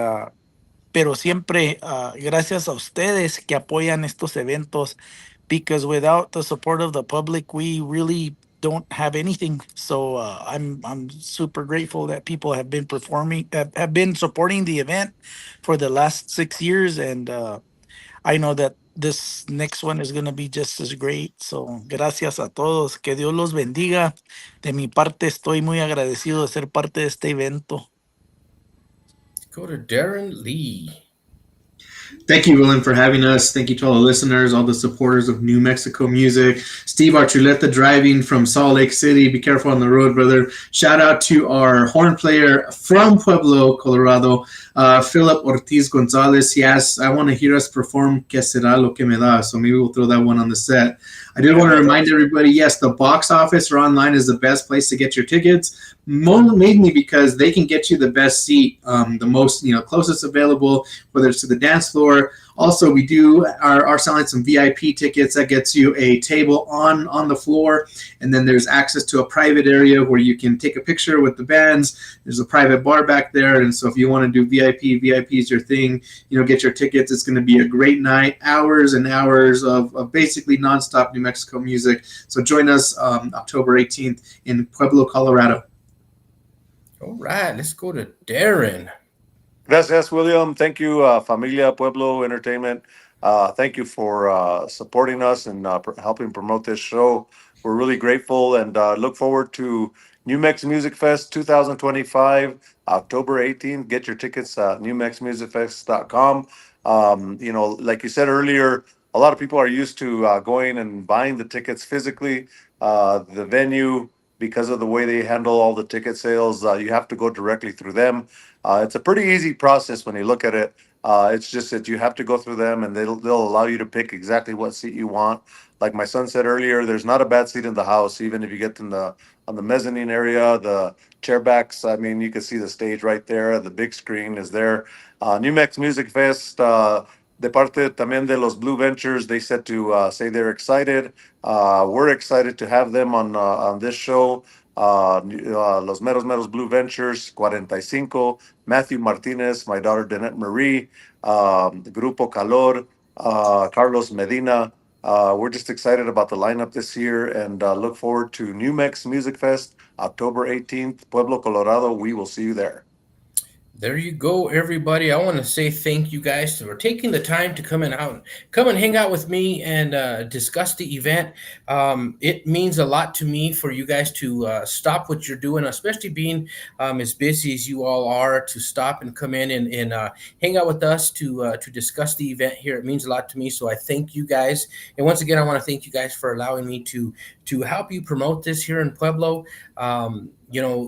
G: pero siempre gracias a ustedes que apoyan estos eventos, because without the support of the public, we really don't have anything. So I'm super grateful that people have been have been supporting the event for the last 6 years, and I know that this next one is going to be just as great. So gracias a todos, que Dios los bendiga. De mi parte estoy muy agradecido de ser parte de este evento.
C: Go to Darren Lee.
E: Thank you, Willem, for having us. Thank you to all the listeners, all the supporters of New Mexico music. Steve Archuleta driving from Salt Lake City. Be careful on the road, brother. Shout out to our horn player from Pueblo, Colorado, Philip Ortiz Gonzalez. He asked, I want to hear us perform Que Será Lo Que Me Da. So maybe we'll throw that one on the set. I did want to remind everybody, yes, the box office or online is the best place to get your tickets, mainly because they can get you the best seat, the most, closest available, whether it's to the dance floor. Also, we are selling some VIP tickets that gets you a table on the floor, and then there's access to a private area where you can take a picture with the bands. There's a private bar back there, and so if you want to do VIP is your thing. Get your tickets. It's going to be a great night, hours and hours of basically nonstop New Mexico music. So join us October 18th in Pueblo, Colorado.
C: All right, let's go to Darren.
D: Gracias, William. Thank you, Familia Pueblo Entertainment. Thank you for supporting us and helping promote this show. We're really grateful and look forward to New Mex Music Fest 2025, October 18th. Get your tickets at newmexmusicfest.com. Like you said earlier, a lot of people are used to going and buying the tickets physically. The venue, because of the way they handle all the ticket sales, you have to go directly through them. It's a pretty easy process when you look at it. It's just that you have to go through them, and they'll allow you to pick exactly what seat you want. Like my son said earlier, there's not a bad seat in the house, even if you get on the mezzanine area, the chair backs. I mean, you can see the stage right there. The big screen is there. New Mex Music Fest, de parte también de los Blue Ventures, they said to say they're excited. We're excited to have them on this show. Los Meros Blue Ventures, 45, Matthew Martinez, my daughter Danette Marie, Grupo Calor, Carlos Medina. We're just excited about the lineup this year and look forward to New Mex Music Fest, October 18th, Pueblo, Colorado. We will see you there.
C: There you go, everybody. I want to say thank you guys for taking the time to come and hang out with me and discuss the event. It means a lot to me for you guys to stop what you're doing, especially being as busy as you all are, to stop and come in and hang out with us to discuss the event here. It means a lot to me, so I thank you guys. And once again, I want to thank you guys for allowing me to help you promote this here in Pueblo.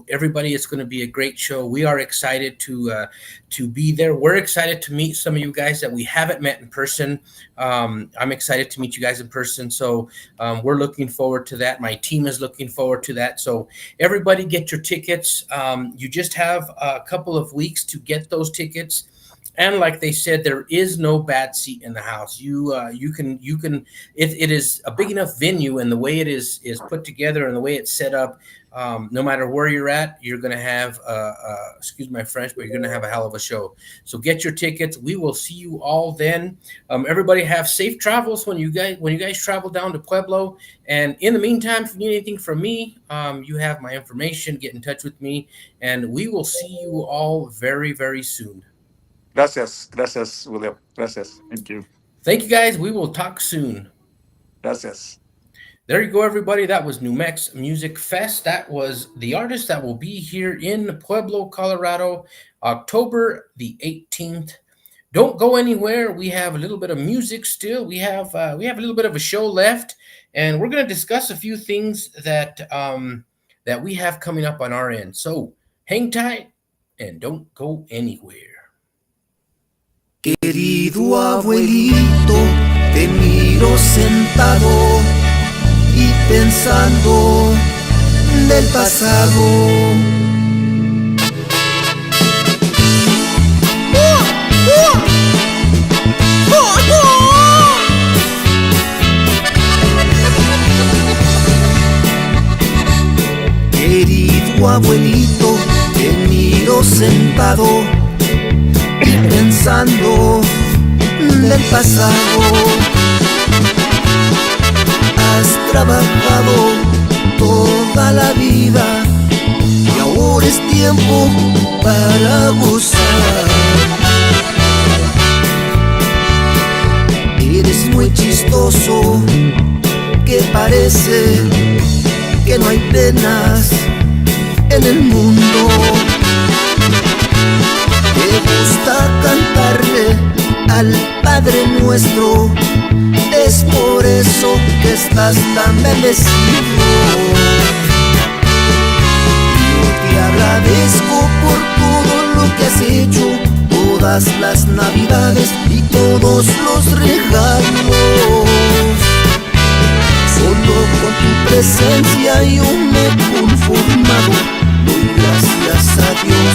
C: Everybody, it's going to be a great show. We are excited to be there. We're excited to meet some of you guys that we haven't met in person. I'm excited to meet you guys in person. So we're looking forward to that. My team is looking forward to that. So everybody get your tickets. You just have a couple of weeks to get those tickets. And like they said, there is no bad seat in the house. You can. It is a big enough venue, and the way it is put together and the way it's set up, No matter where you're at, you're going to have, excuse my French, but you're going to have a hell of a show. So get your tickets. We will see you all then. Everybody have safe travels when you guys travel down to Pueblo. And in the meantime, if you need anything from me, you have my information. Get in touch with me, and we will see you all very, very soon.
D: Gracias, William. Gracias.
L: Thank you.
C: Thank you, guys. We will talk soon.
D: Gracias.
C: There you go, everybody. That was New Mex Music Fest. That was the artist that will be here in Pueblo, Colorado, October the 18th. Don't go anywhere. We have a little bit of music still. We have a little bit of a show left, and we're going to discuss a few things that that we have coming up on our end. So hang tight and don't go anywhere.
B: Querido abuelito, te miro sentado y pensando del pasado. Querido abuelito, te miro sentado y pensando del pasado. Has trabajado toda la vida y ahora es tiempo para gozar. Eres muy chistoso, que parece que no hay penas en el mundo. Te gusta cantarle al Padre Nuestro, es por eso que estás tan bendecido. Yo te agradezco por todo lo que has hecho, todas las navidades y todos los regalos. Solo con tu presencia yo me he conformado. Doy gracias a Dios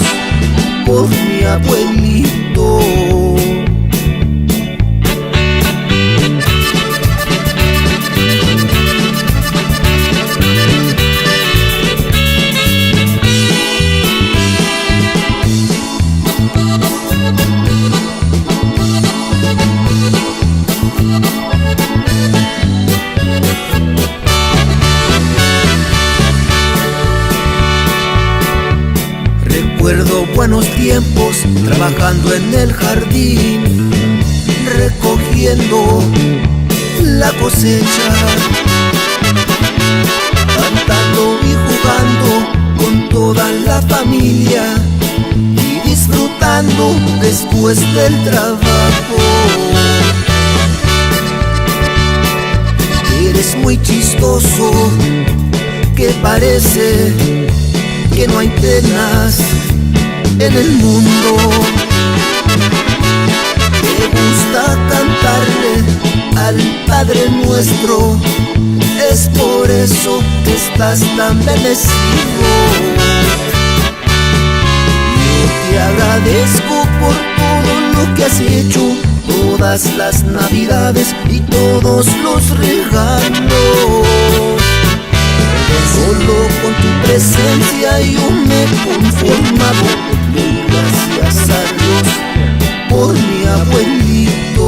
B: por mi abuelito. Recuerdo buenos tiempos trabajando en el jardín, recogiendo la cosecha, cantando y jugando con toda la familia y disfrutando después del trabajo. Eres muy chistoso, que parece que no hay penas en el mundo. Te gusta cantarle al Padre Nuestro, es por eso que estás tan bendecido. Yo te agradezco por todo lo que has hecho, todas las navidades y todos los regalos. Solo con tu presencia yo me he conformado. Doy gracias a Dios por mi abuelito.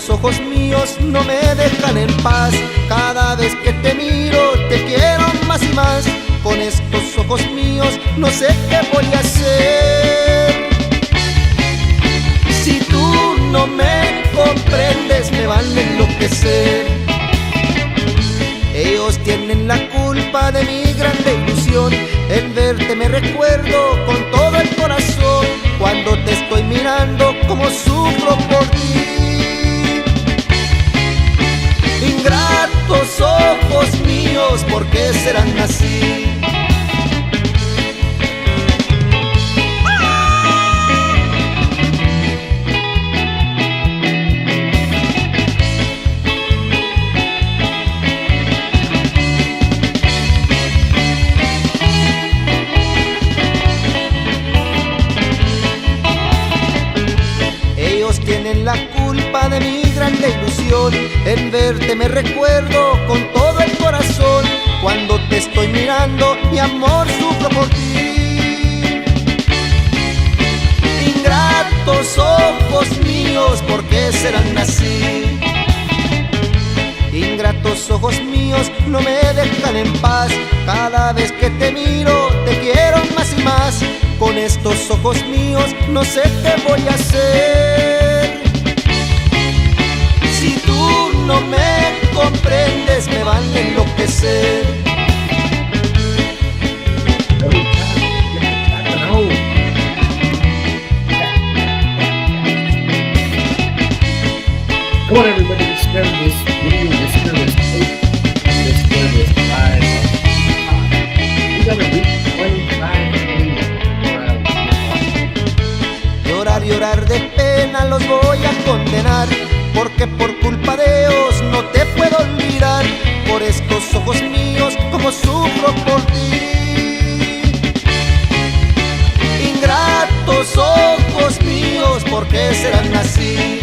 B: Ojos míos no me dejan en paz. Cada vez que te miro te quiero más y más. Con estos ojos míos no sé qué voy a hacer. Si tú no me comprendes me van a enloquecer. Ellos tienen la culpa de mi grande ilusión. En verte me recuerdo con todo el corazón, cuando te estoy mirando como sufro por ti. Ingratos ojos míos, ¿por qué serán así? Tienen la culpa de mi grande ilusión. En verte me recuerdo con todo el corazón, cuando te estoy mirando, mi amor, sufro por ti. Ingratos ojos míos, ¿por qué serán así? Ingratos ojos míos, no me dejan en paz. Cada vez que te miro, te quiero más y más. Con estos ojos míos, no sé qué voy a hacer. Si tú no me comprendes, me van a enloquecer.
C: Come on, everybody, let's share this video, let's share this post, let's share this live. We gotta reach 25 million.
B: Llorar, llorar de pena los voy a condenar, porque por culpa de Dios no te puedo olvidar. Por estos ojos míos, como sufro por ti. Ingratos ojos míos, ¿por qué serán así?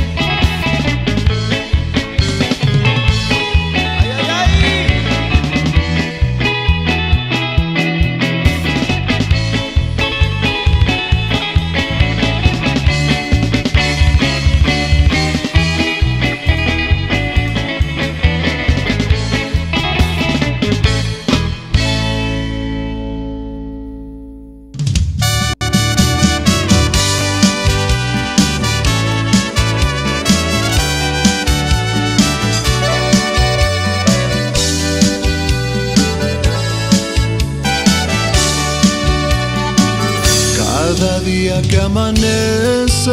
K: Cada día que amanece,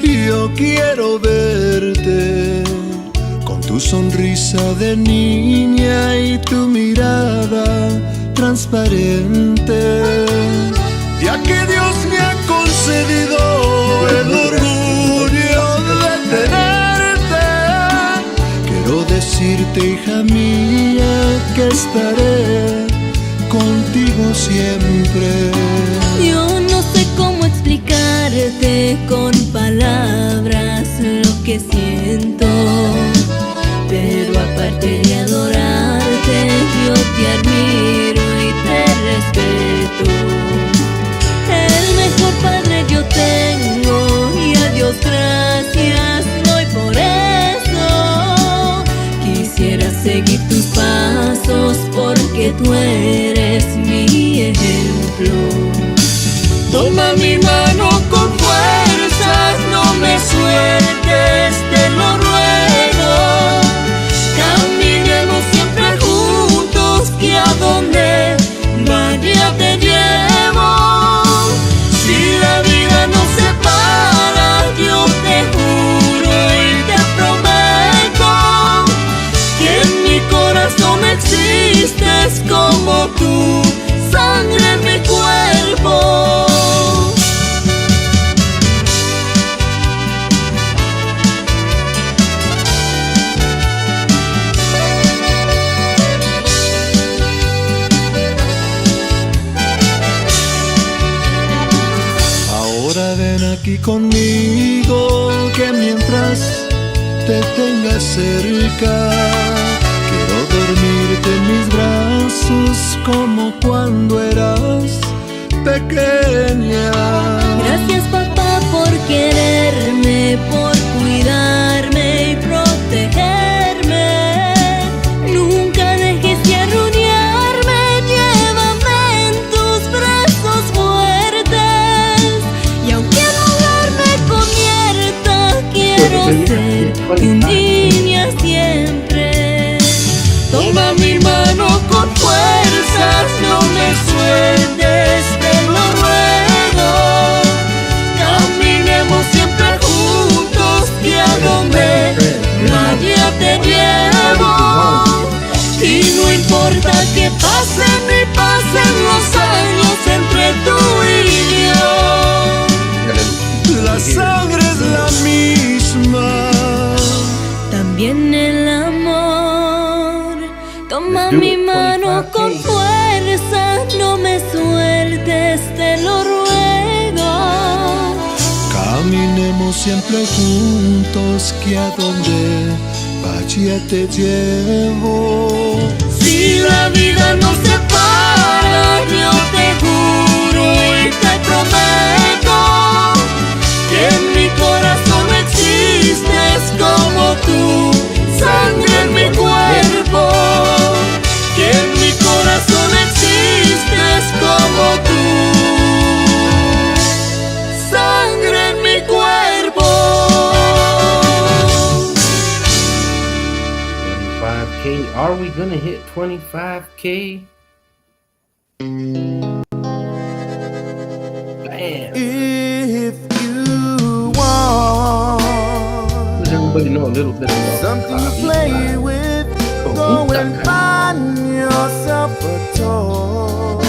K: yo quiero verte con tu sonrisa de niña y tu mirada transparente. Ya que Dios me ha concedido el orgullo de tenerte, quiero decirte, hija mía, que estaré contigo siempre.
L: Yo no sé cómo explicarte con palabras lo que siento, pero aparte de adorarte, yo te admiro y te respeto. El mejor padre yo tengo y a Dios gracias doy por eso. Quisiera seguir tus pasos porque tú eres mi ejemplo.
K: Toma mi mano con fuerzas, no me sueltes, te lo ruego. Caminemos siempre juntos, que a donde vaya te llevo. Si la vida nos separa, yo te juro y te prometo que en mi corazón existes como tú, sangre en mi cuerpo. Ahora ven aquí conmigo, que mientras te tenga cerca, quiero dormirte en mis brazos como cuando eras pequeña.
L: Gracias, papá, por quererme, por cuidarme y protegerme. Nunca dejes de arruinarme, llévame en tus brazos fuertes. Y aunque el hogar me convierta, quiero ser tu niña siempre.
K: Toma mi mano con fuerza. siempre juntos, que a donde vaya te llevo.
L: Si la vida nos separa, yo te juro y te prometo que en mi corazón existes como tú, sangre en mi cuerpo. Que en mi corazón existes como tú, sangre en mi cuerpo.
C: 25K. Are we gonna hit 25K? Bam.
K: If you want
C: Let everybody know a little bit about
K: something to
C: Bobby
K: play
C: Live.
K: with,
C: Cool.
K: go and find yourself a toy.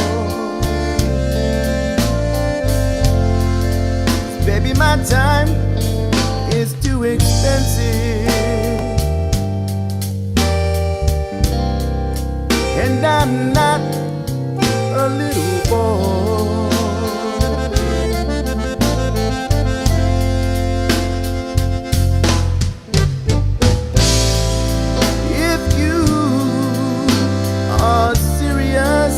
K: Baby, my time is too expensive, and I'm not a little boy. If you are serious,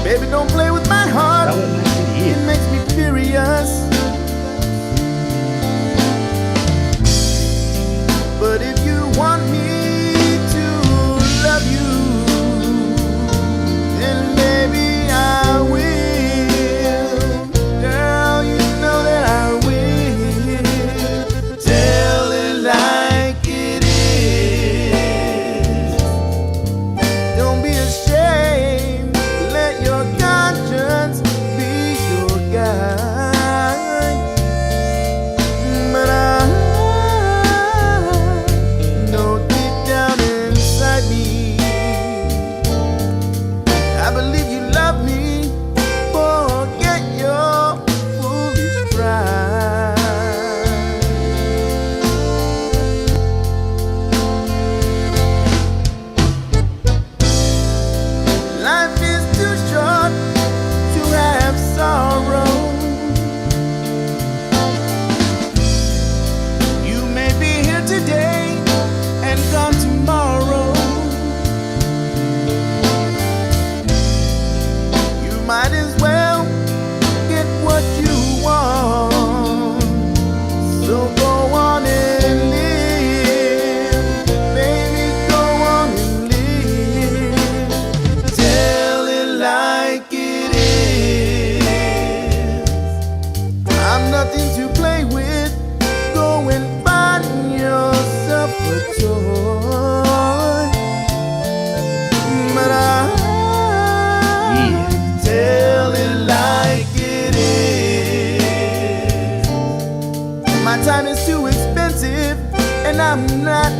K: baby, don't play with my heart.
C: That was actually
K: It
C: it.
K: makes me furious. But if you want me to love you, then baby I will. Girl, you know that I will. Tell it like it is. Don't be ashamed. Let your conscience be your guide. But I know deep down inside me, I believe you love me. Forget your foolish pride. Life is too short to have sorrow. You may be here today and gone tomorrow. You might as well get what you want. So go on and live, baby, go on and live. Tell it like it is. I'm nothing to play with. Go and find yourself a toy. But I tell it like it is. My time is too expensive, and I'm not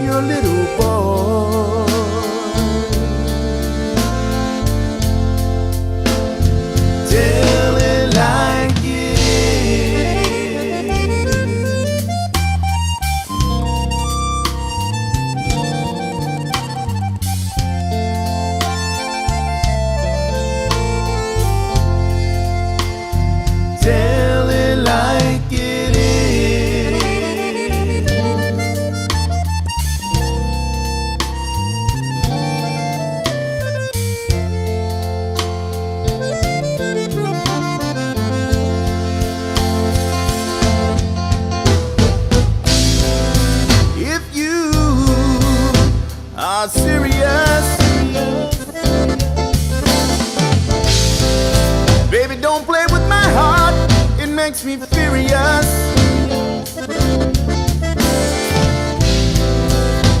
K: your little boy. Tell it like it is. Tell it like it is. If you are serious, baby, don't play with my heart. It makes me furious.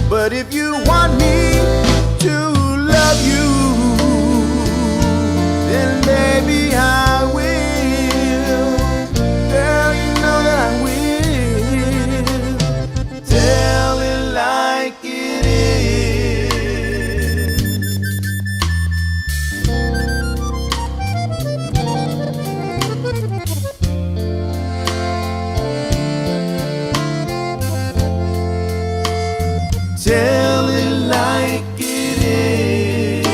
K: But if you want me to love you, then baby I will. Girl, you know that I will. Tell it like it is. Tell it like it is.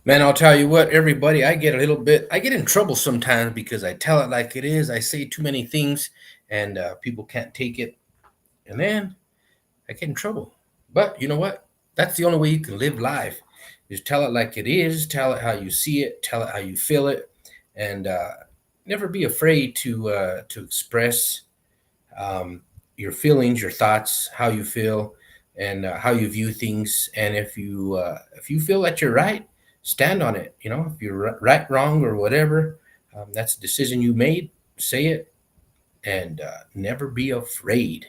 C: Man, I'll tell you what, everybody, I get in trouble sometimes because I tell it like it is. I say too many things and people can't take it. And then I get in trouble. But you know what? That's the only way you can live life is tell it like it is, tell it how you see it, tell it how you feel it, and never be afraid to express um, your feelings, your thoughts, how you feel, and how you view things. And if you feel that you're right, stand on it. You know, if you're right, wrong, or whatever, that's a decision you made. Say it, and never be afraid.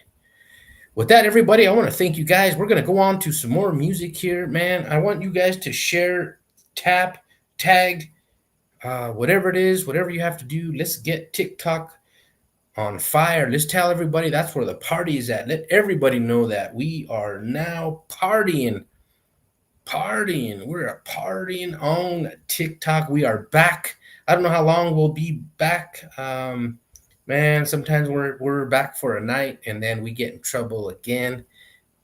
C: With that, everybody, I want to thank you guys. We're going to go on to some more music here, man. I want you guys to share, tap, tag, whatever it is, whatever you have to do. Let's get TikTok on fire. Let's tell everybody that's where the party is at. Let everybody know that we are now partying. We're partying on TikTok. We are back. I don't know how long we'll be back. Man, sometimes we're back for a night and then we get in trouble again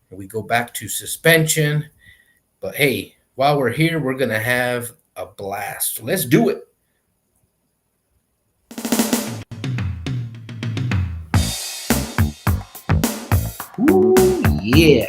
C: and we go back to suspension. But hey, while we're here, we're gonna have a blast. Let's do it. Ooh, yeah.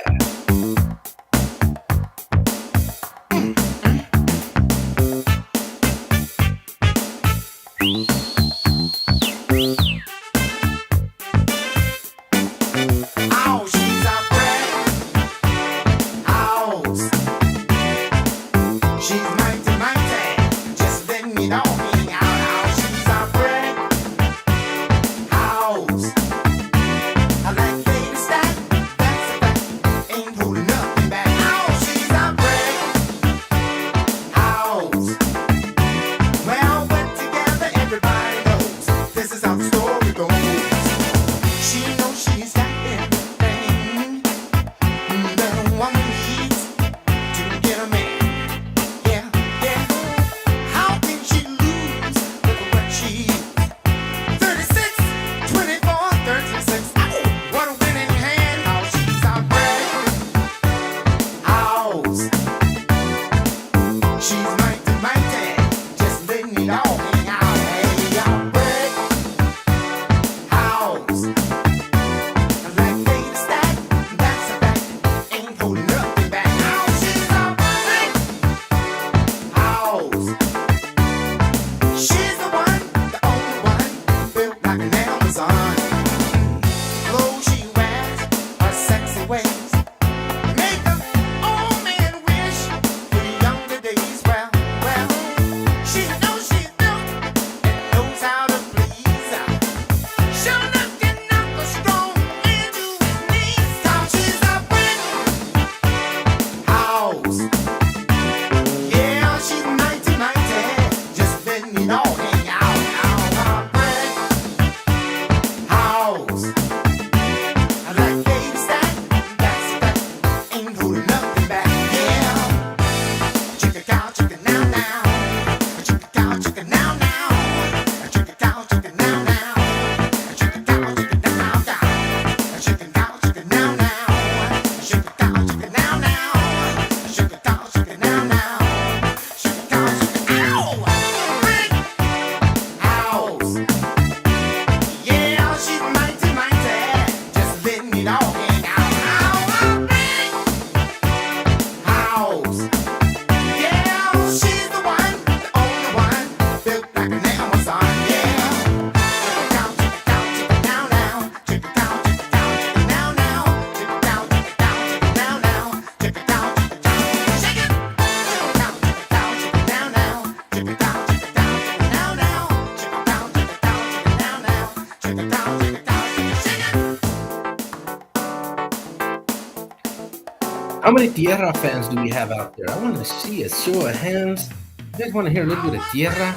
C: How many Tierra fans do we have out there? I want to see a show of hands. You guys want to hear a little bit of Tierra?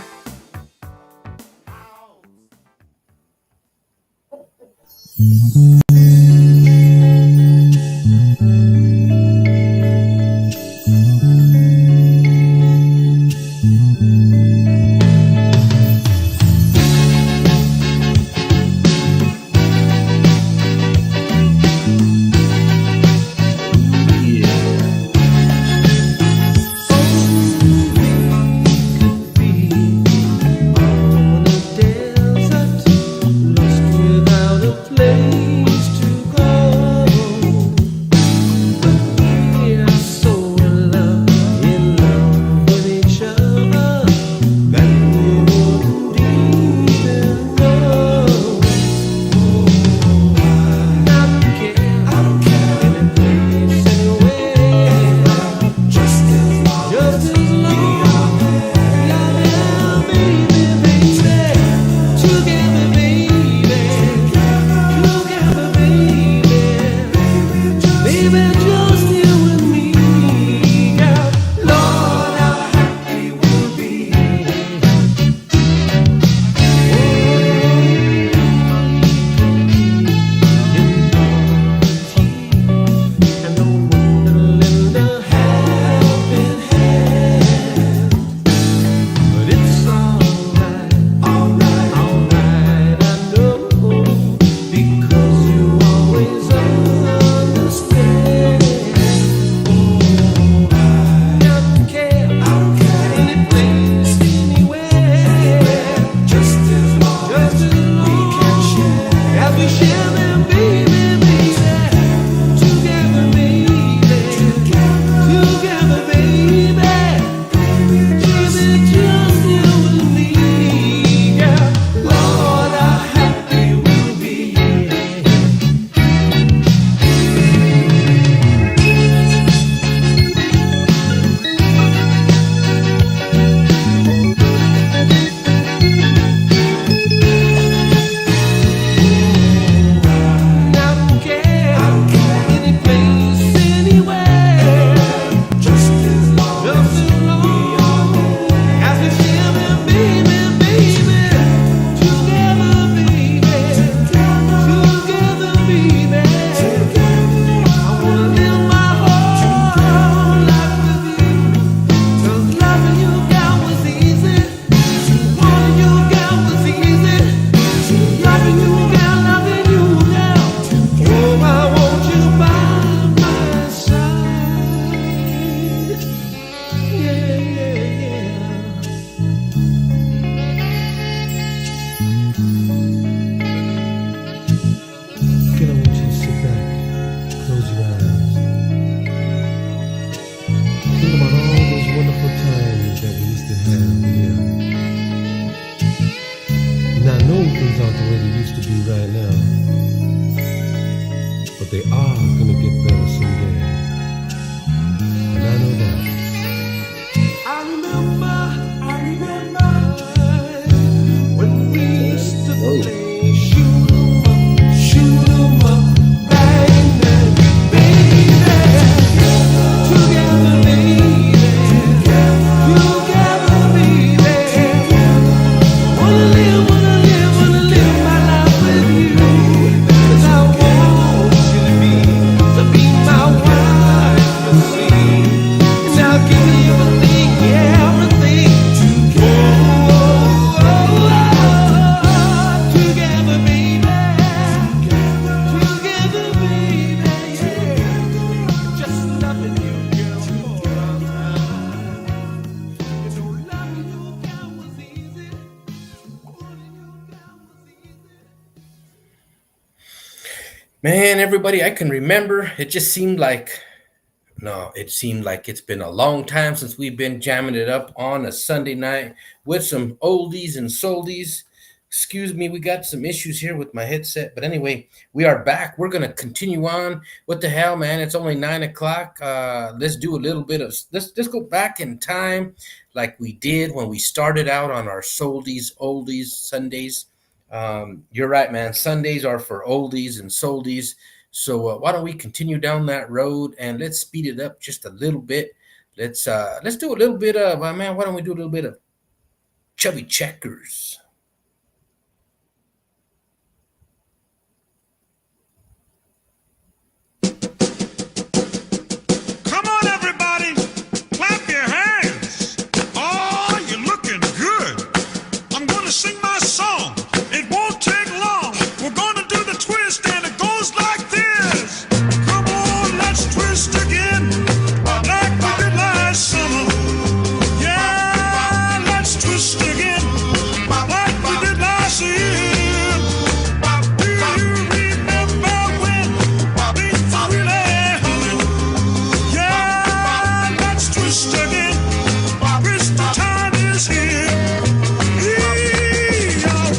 M: shitty right now, but they are gonna get better someday. And I know that. I remember when we used to play shoot 'em up, bang, bang, baby. Together, baby. Together, baby. Wanna live my life with you. 'Cause I want you to be my wife, you see. And I'll give you everything, yeah, everything. Together, baby. Together, baby, yeah. Just loving you, girl. You know, loving you, girl, was easy.
C: Man, everybody, I can remember. It just seemed like it's been a long time since we've been jamming it up on a Sunday night with some oldies and soldies. Excuse me, we got some issues here with my headset, but anyway, we are back. We're gonna continue on. What the hell, man? It's only 9 o'clock. Let's do a little bit of let's go back in time, like we did when we started out on our oldies Sundays. You're right, man. Sundays are for oldies and soldies. So why don't we continue down that road and let's speed it up just a little bit. Let's do a little bit of man. Why don't we do a little bit of Chubby Checkers?
L: Come on, everybody, clap your hands. Oh, you're looking good. I'm gonna sing my song. It won't take long. We're gonna do the twist, and it goes like this. Come on, let's twist again, like we did last summer. Yeah, let's twist again, like we did last year. Do you remember when things were really humming? Yeah, let's twist again. Twist the time is here.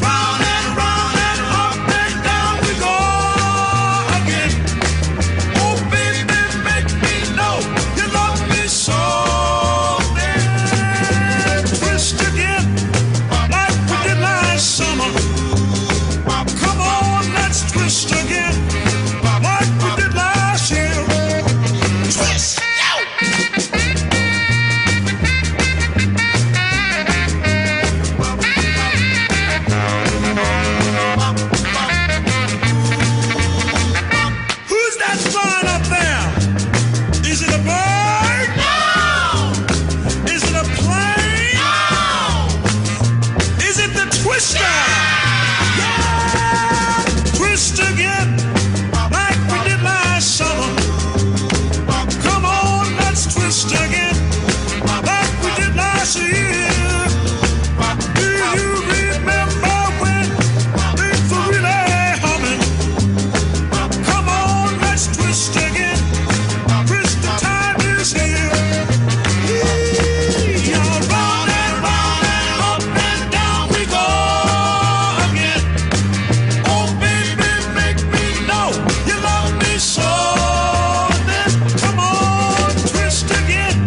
L: Round and round and up and down we go again. Oh, baby, make me know you love me so. Then twist again, like we did last summer. Come on, let's twist again, like we did last year. Twist, who's that flying up there? Is it a bird? No. Is it a plane? No. Is it the twister? Yeah. Twist again, like we did last summer. Come on, let's twist again, like we did last year. Do you remember when things were really humming? Come on, let's twist again. Twist the time is here. Round and up and down we go again. Oh, baby, make me know you love me so. Then come on, twist again,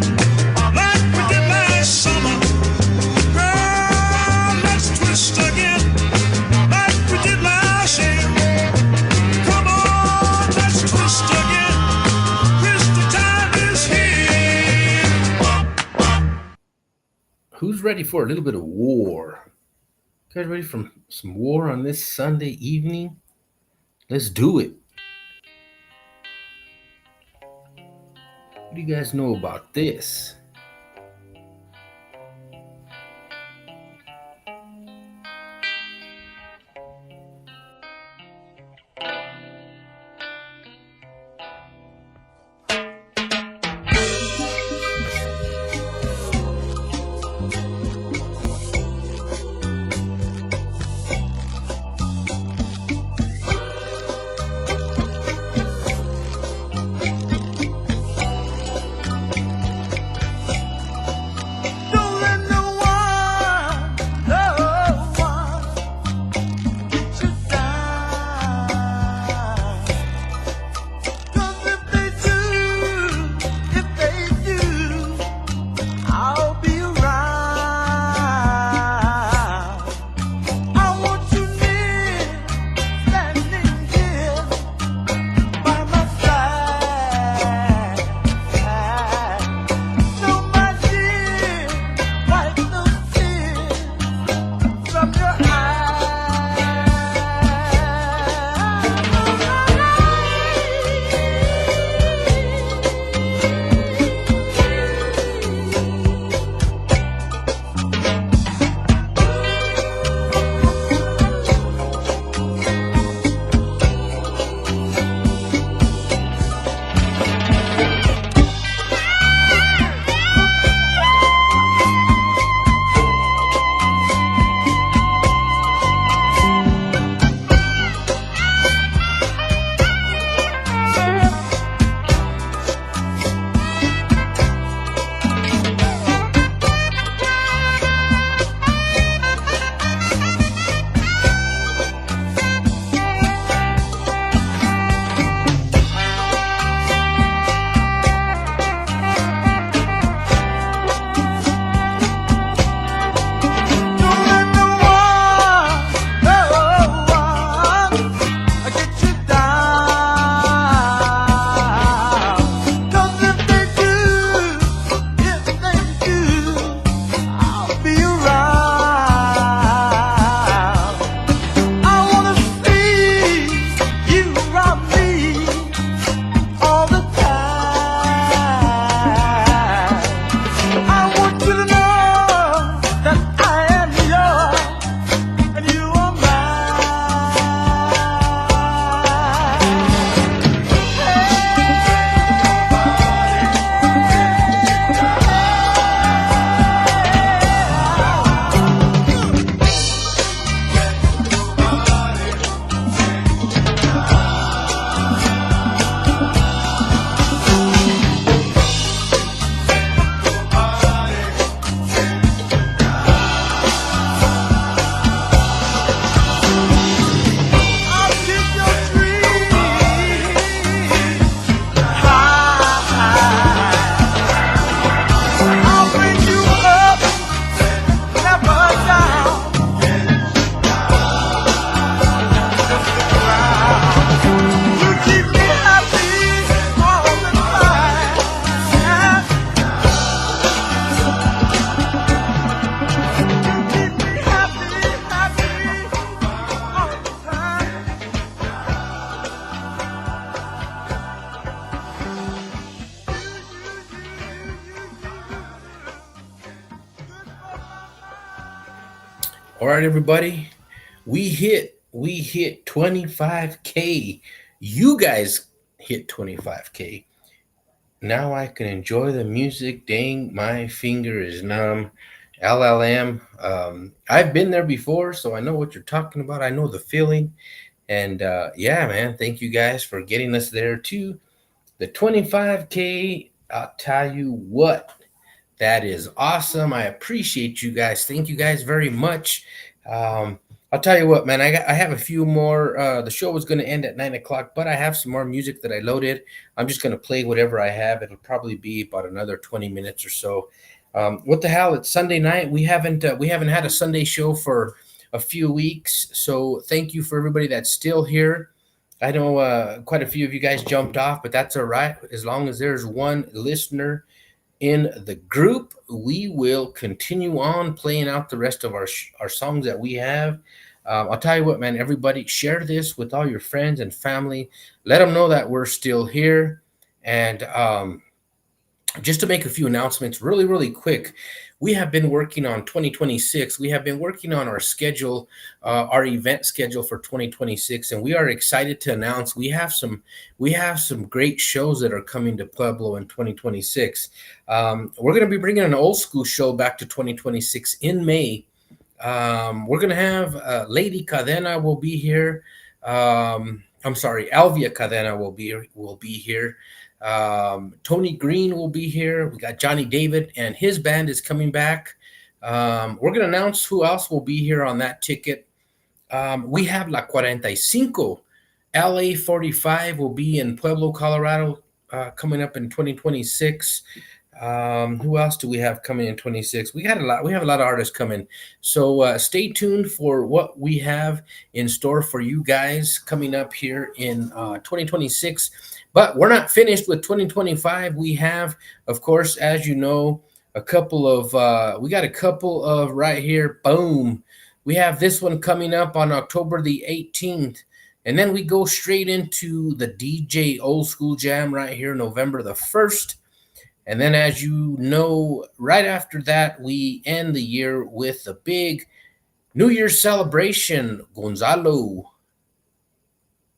L: like we did last summer. Girl, let's twist again, like we did last year. Come on, let's twist again. Twist the time is here.
C: Who's ready for a little bit of war? You guys ready for some war on this Sunday evening? Let's do it. What do you guys know about this? All right, everybody. We hit 25K. You guys hit 25K. Now I can enjoy the music. Dang, my finger is numb. LLM. I've been there before, so I know what you're talking about. I know the feeling. And yeah, man, thank you guys for getting us there too. The 25K, I'll tell you what, that is awesome. I appreciate you guys. Thank you guys very much. Um, I'll tell you what, man. I have a few more. The show was going to end at 9 o'clock, but I have some more music that I loaded. I'm just going to play whatever I have. It'll probably be about another 20 minutes or so. What the hell? It's Sunday night. We haven't had a Sunday show for a few weeks. So thank you for everybody that's still here. I know quite a few of you guys jumped off, but that's all right. As long as there's one listener in the group, we will continue on playing out the rest of our songs that we have. I'll tell you what, man, everybody share this with all your friends and family. Let them know that we're still here. And just to make a few announcements really, really quick, we have been working on 2026. We have been working on our schedule, our event schedule for 2026, and we are excited to announce we have some great shows that are coming to Pueblo in 2026. We're going to be bringing an old school show back to 2026 in May. We're going to have Lady Cadena will be here. I'm sorry, Alvia Cadena will be here. Tony Green will be here. We got Johnny David and his band is coming back. We're going to announce who else will be here on that ticket. We have La 45. LA 45 will be in Pueblo, Colorado, coming up in 2026. Who else do we have coming in 26? We have a lot of artists coming. So stay tuned for what we have in store for you guys coming up here in 2026. But we're not finished with 2025. We have, of course, as you know, we got a couple of right here. Boom. We have this one coming up on October the 18th. And then we go straight into the DJ Old School Jam right here, November the 1st. And then, as you know, right after that, we end the year with a big New Year's celebration. Gonzalo,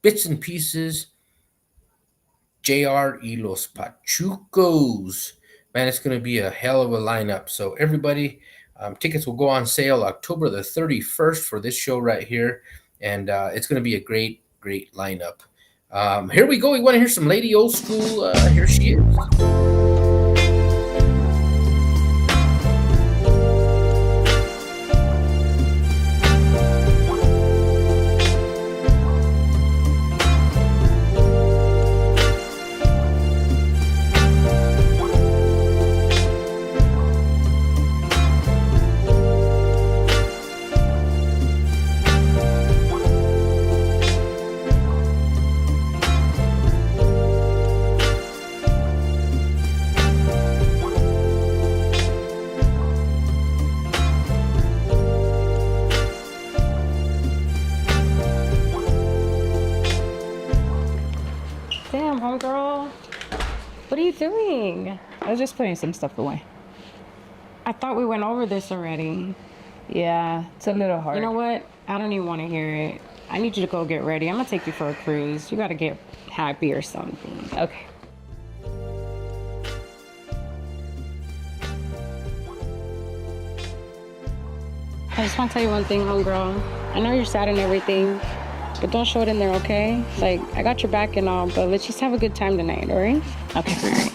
C: Bits and Pieces, JR y Los Pachucos. Man, it's going to be a hell of a lineup. So everybody, tickets will go on sale October the 31st for this show right here. And it's going to be a great, great lineup. Here we go. We want to hear some Lady Old School. Here she is.
N: Damn, homegirl. What are you doing?
O: I was just putting some stuff away.
N: I thought we went over this already.
O: Yeah, it's a little hard.
N: You know what? I don't even want to hear it. I need you to go get ready. I'm going to take you for a cruise. You got to get happy or something.
O: Okay.
N: I just want to tell you one thing, homegirl. I know you're sad and everything, but don't show it in there, okay? Like, I got your back and all, but let's just have a good time tonight, all right?
O: Okay.
N: All right.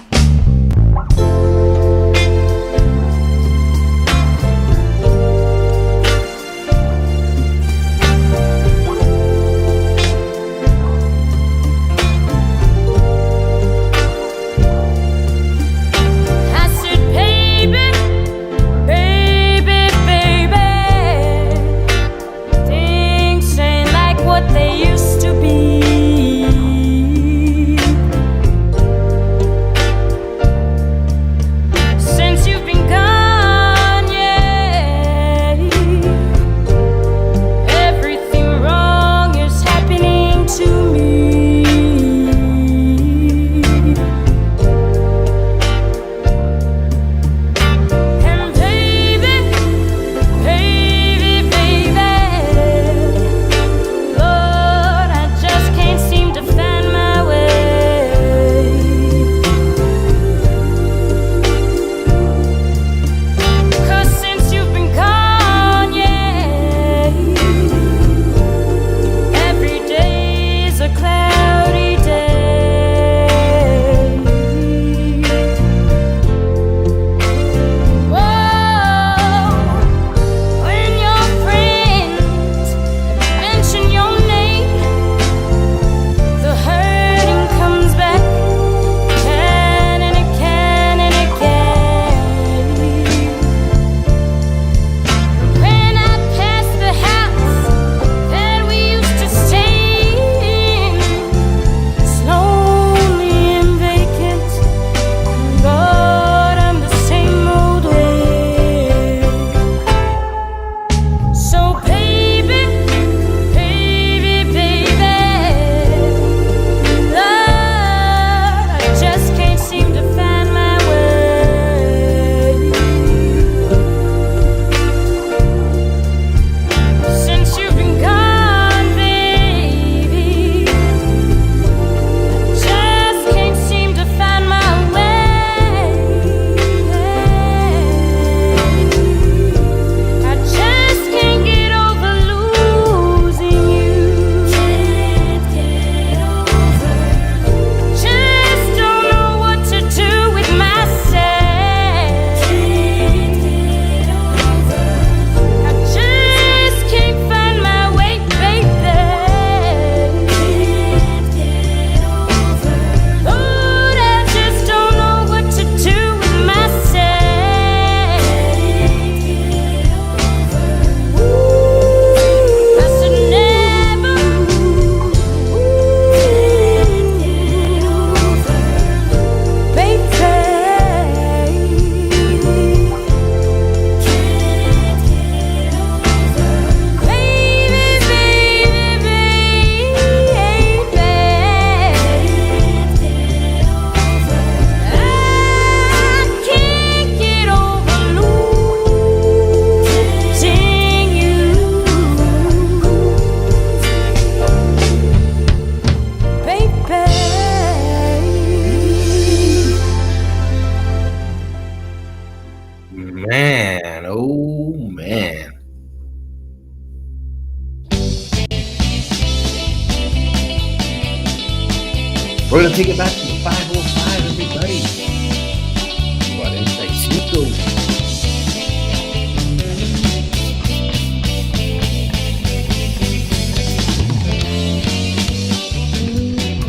C: We're going to take it back to the 505, everybody. 45.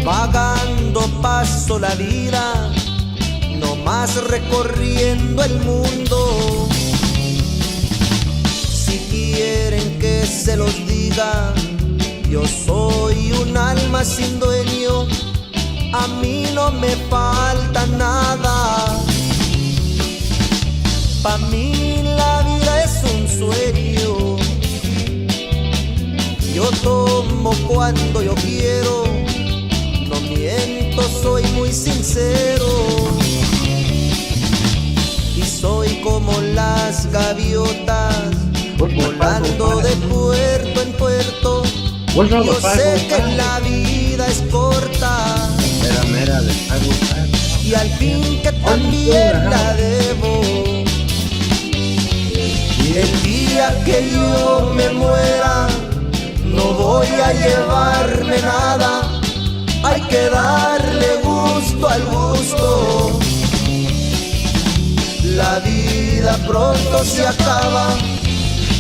B: Vagando paso la vida, no más recorriendo el mundo. Si quieren que se los diga, yo soy un alma sin dueño, a mí no me falta nada. Pa' mí la vida es un sueño, yo tomo cuando yo quiero, no miento, soy muy sincero. Y soy como las gaviotas, volando de puerto en puerto. Yo sé que la vida es corta, y al fin que también la debo. El día que yo me muera, no voy a llevarme nada, hay que darle gusto al gusto. La vida pronto se acaba,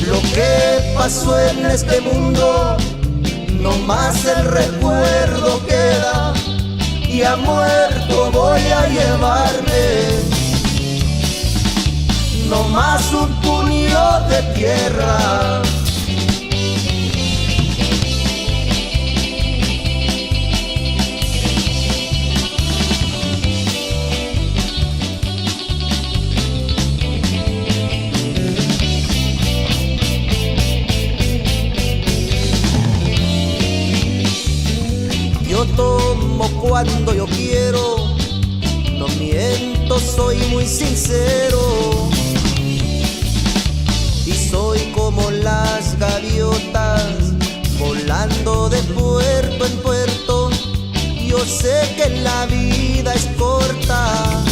B: lo que pasó en este mundo, no más el recuerdo queda, y a muerto voy a llevarme, no más un puño de tierra. Yo tomo cuando yo quiero, no miento, soy muy sincero. Y soy como las gaviotas, volando de puerto en puerto. Yo sé que la vida es corta,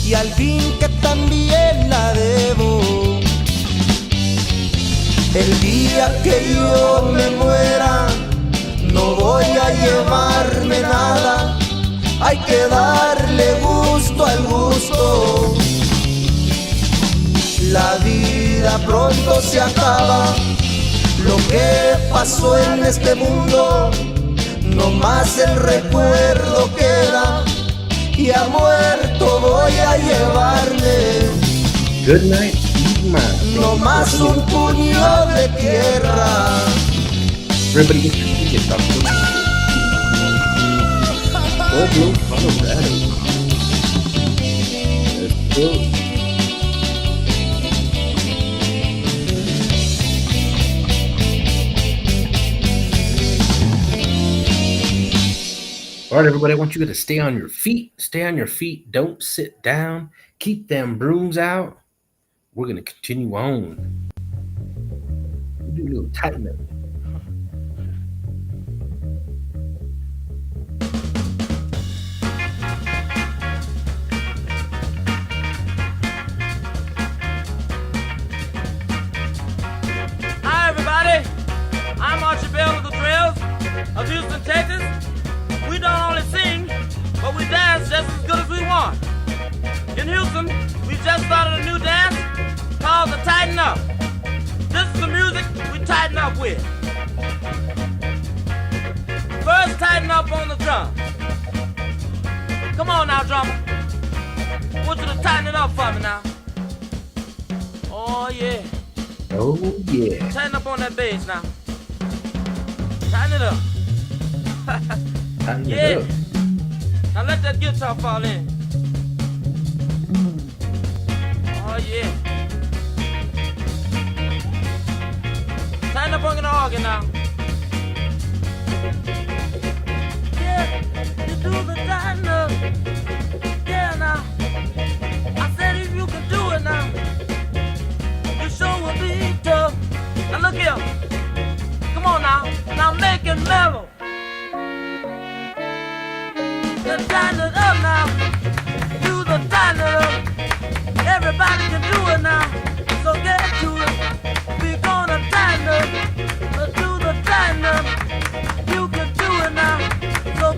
B: y al fin que también la debo. El día que yo me muera, no voy a llevarme nada, hay que darle gusto al gusto. La vida pronto se acaba, lo que pasó en este mundo, no más el recuerdo queda, y a muerto voy a llevarme.
C: Good night, Sigma.
B: No más un puño de tierra.
C: Everybody get your tickets up. Pueblo, Colorado. Let's go. All right, everybody, I want you to stay on your feet. Stay on your feet. Don't sit down. Keep them brooms out. We're going to continue on. Do a little tighten up.
P: Hi, everybody. I'm Archie Bell of the Trails of Houston, Texas. We don't only sing, but we dance just as good as we want. In Houston, we just started a new dance called the Tighten Up. This is the music we tighten up with. First, tighten up on the drum. Come on now, drummer. I want you to tighten it up for me now. Oh, yeah.
C: Oh, yeah.
P: Tighten up on that bass now. Tighten it up.
C: Tighten
P: Yeah.
C: it up.
P: Now let that guitar fall in. Oh, yeah. Tighten up on the organ now. Yeah, you do the tighten up. Yeah, now. I said if you can do it now, you sure will be tough. Now look here. Come on now. Now make it mellow. Then tighten it up now. Do the tighten it up. Everybody can do it now. So get to it. We're gonna tighten up. Do the tighten up. You can do it now. So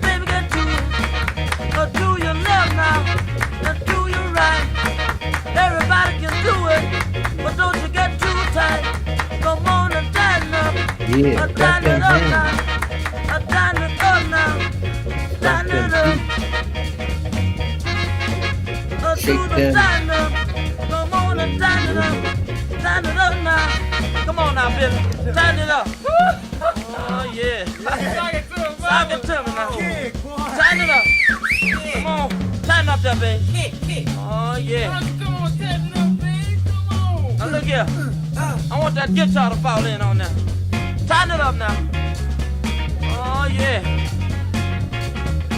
C: Yeah, clap them hands.
P: Turn it up now.
C: Clap
P: Turn
C: them
P: it up.
C: feet. Shake them.
P: Come on and turn it up. Turn it up now. Come on now, Billy. Turn it up. Oh, yeah. Sock it to me now. Turn it up. Come on. Turn up that, baby. Oh, yeah. Now, look here. I want that guitar to fall in on now. Turn it up now. Oh, yeah.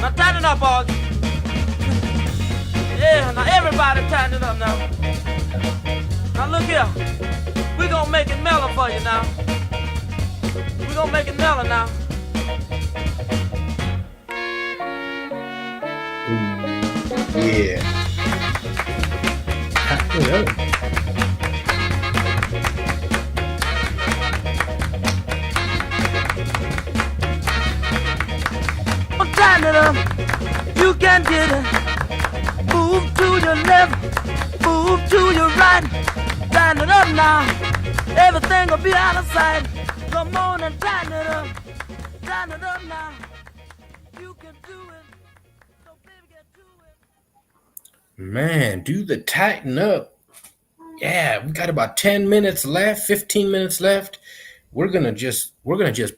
P: Now, turn it up, boys. Yeah, now everybody turn it up now. Now look here. We're gonna make it mellow for you now. We're gonna make it mellow now.
C: Yeah.
P: Turn it up. You can get it. Move to your left, move to your right. Turn it up now. Everything will be out of sight. Come on and turn it up. Turn it up now. You can do it. So baby, get to it.
C: Man, do the tighten up. Yeah, we got about 10 minutes left, 15 minutes left. We're gonna just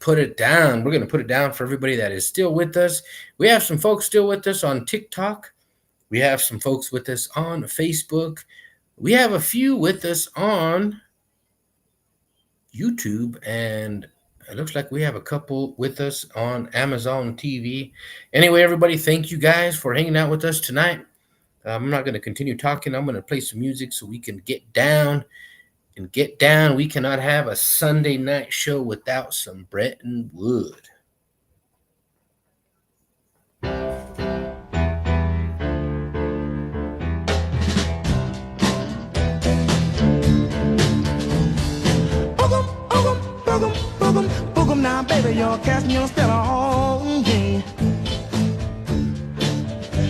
C: put it down. We're gonna put it down for everybody that is still with us. We have some folks still with us on TikTok. We have some folks with us on Facebook. We have a few with us on YouTube, and it looks like we have a couple with us on Amazon TV. Anyway, everybody, thank you guys for hanging out with us tonight. I'm not going to continue talking. I'm going to play some music so we can get down. We cannot have a Sunday night show without some Bretton Wood.
M: Boogum now, baby, you're casting your spell on me.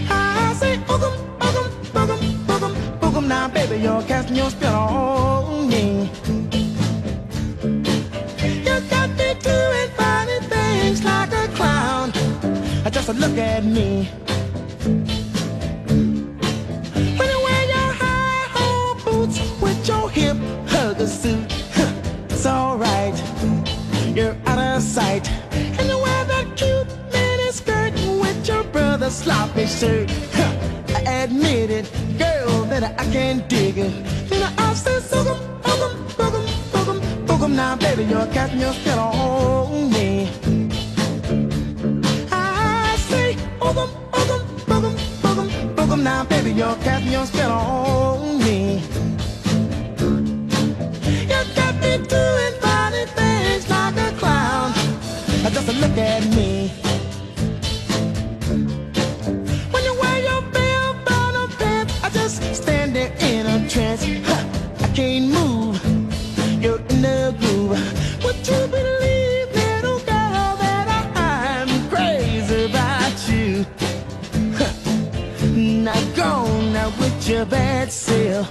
M: I say boogum now, baby, you're casting your spell on me. You got me doing funny things like a clown. Just look at me. When you wear your high-hole boots with your hip hugger suit, it's alright. You're out of sight. And you wear that cute mini skirt with your brother's sloppy shirt. I admit it, girl, that I can't dig it. Then I say, boogum now, baby, you're casting your spell on me. I say, boogum now, baby, you're casting your spell on me. You got me doing funny things like a clown. Just look at me. When you wear your bell-bottom pants, I just stand there in a trance. I can't move. You're in the groove. Would you believe, little girl, that I'm crazy about you? Now go now with your bad self.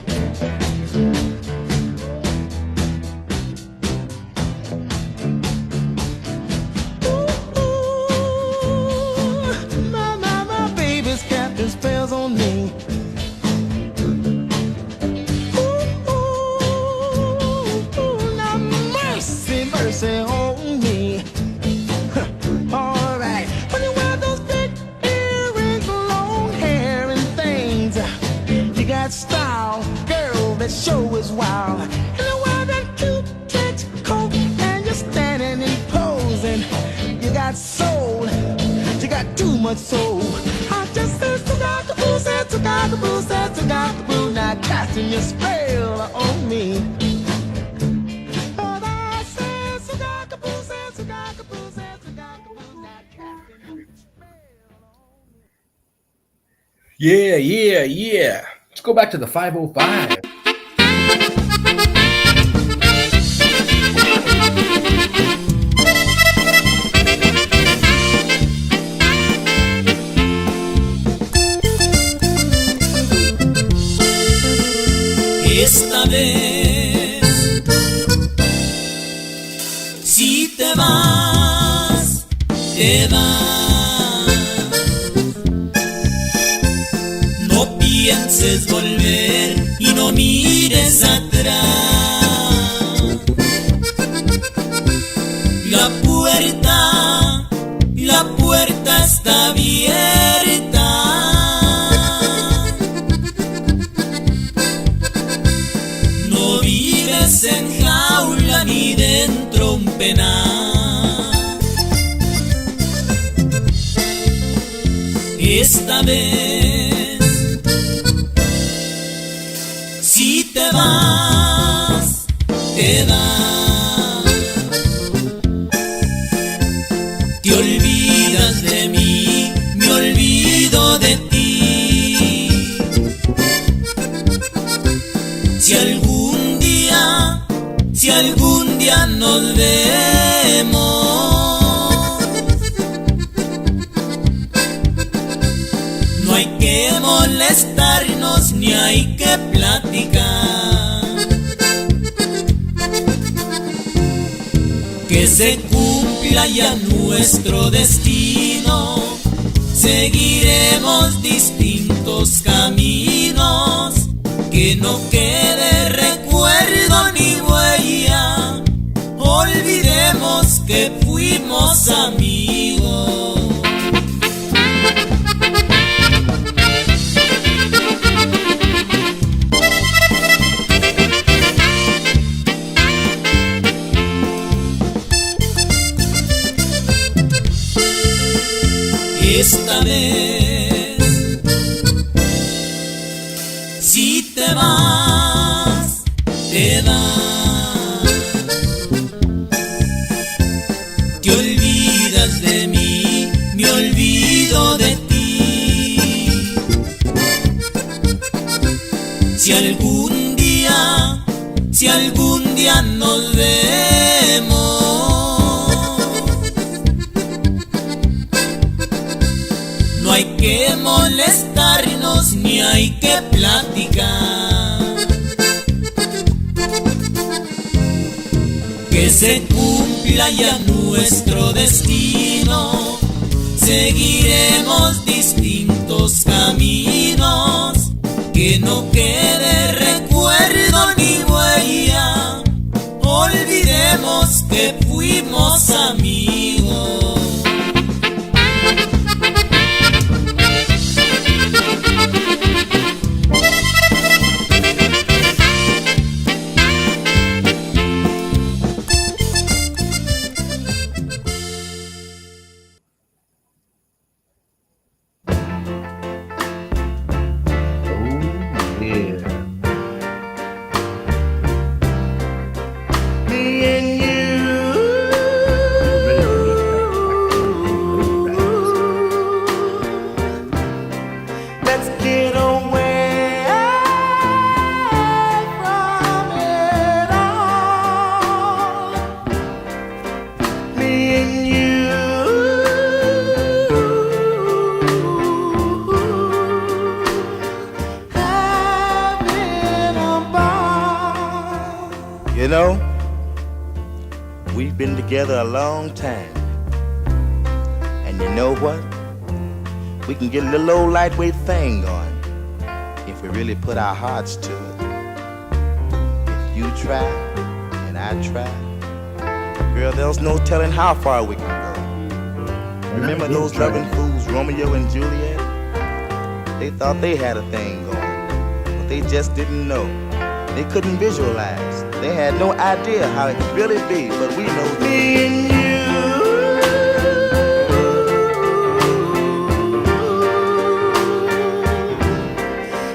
M: Spells on me. Now mercy, mercy on me. Alright, when you wear those big earrings, long hair and things, you got style, girl, that show is wild. And you wear that cute trench coat and you're standing and posing. You got soul, you got too much soul. I just said to now casting your spell on me. But I said to now casting your spell on me.
C: Yeah. Let's go back to the 505.
A: Esta vez, si te te vas. No pienses volver y no mires atrás. La puerta está abierta. No vives en jaula ni dentro un penal. Esta vez, si te vas, te vas. Te olvidas de mí, me olvido de ti. Si algún día nos vemos, no hay que molestarnos ni hay que platicar. Que se cumpla ya nuestro destino, seguiremos distintos caminos, que no quede recuerdo ni huella, olvidemos que fuimos amigos. Esta vez, si te vas, te vas. Te olvidas de mí, me olvido de ti. Si algún día nos vemos, no hay que molestarnos ni hay que platicar. Que se cumpla ya nuestro destino, seguiremos distintos caminos, que no quede recuerdo ni huella, olvidemos que fuimos amigos.
Q: You know, we've been together a long time. And you know what? We can get a little old lightweight thing going if we really put our hearts to it. If you try and I try, girl, there's no telling how far we can go. Remember those loving fools, Romeo and Juliet? They thought they had a thing going, but they just didn't know. They couldn't visualize. They had no idea how it could really be, but we know me and you.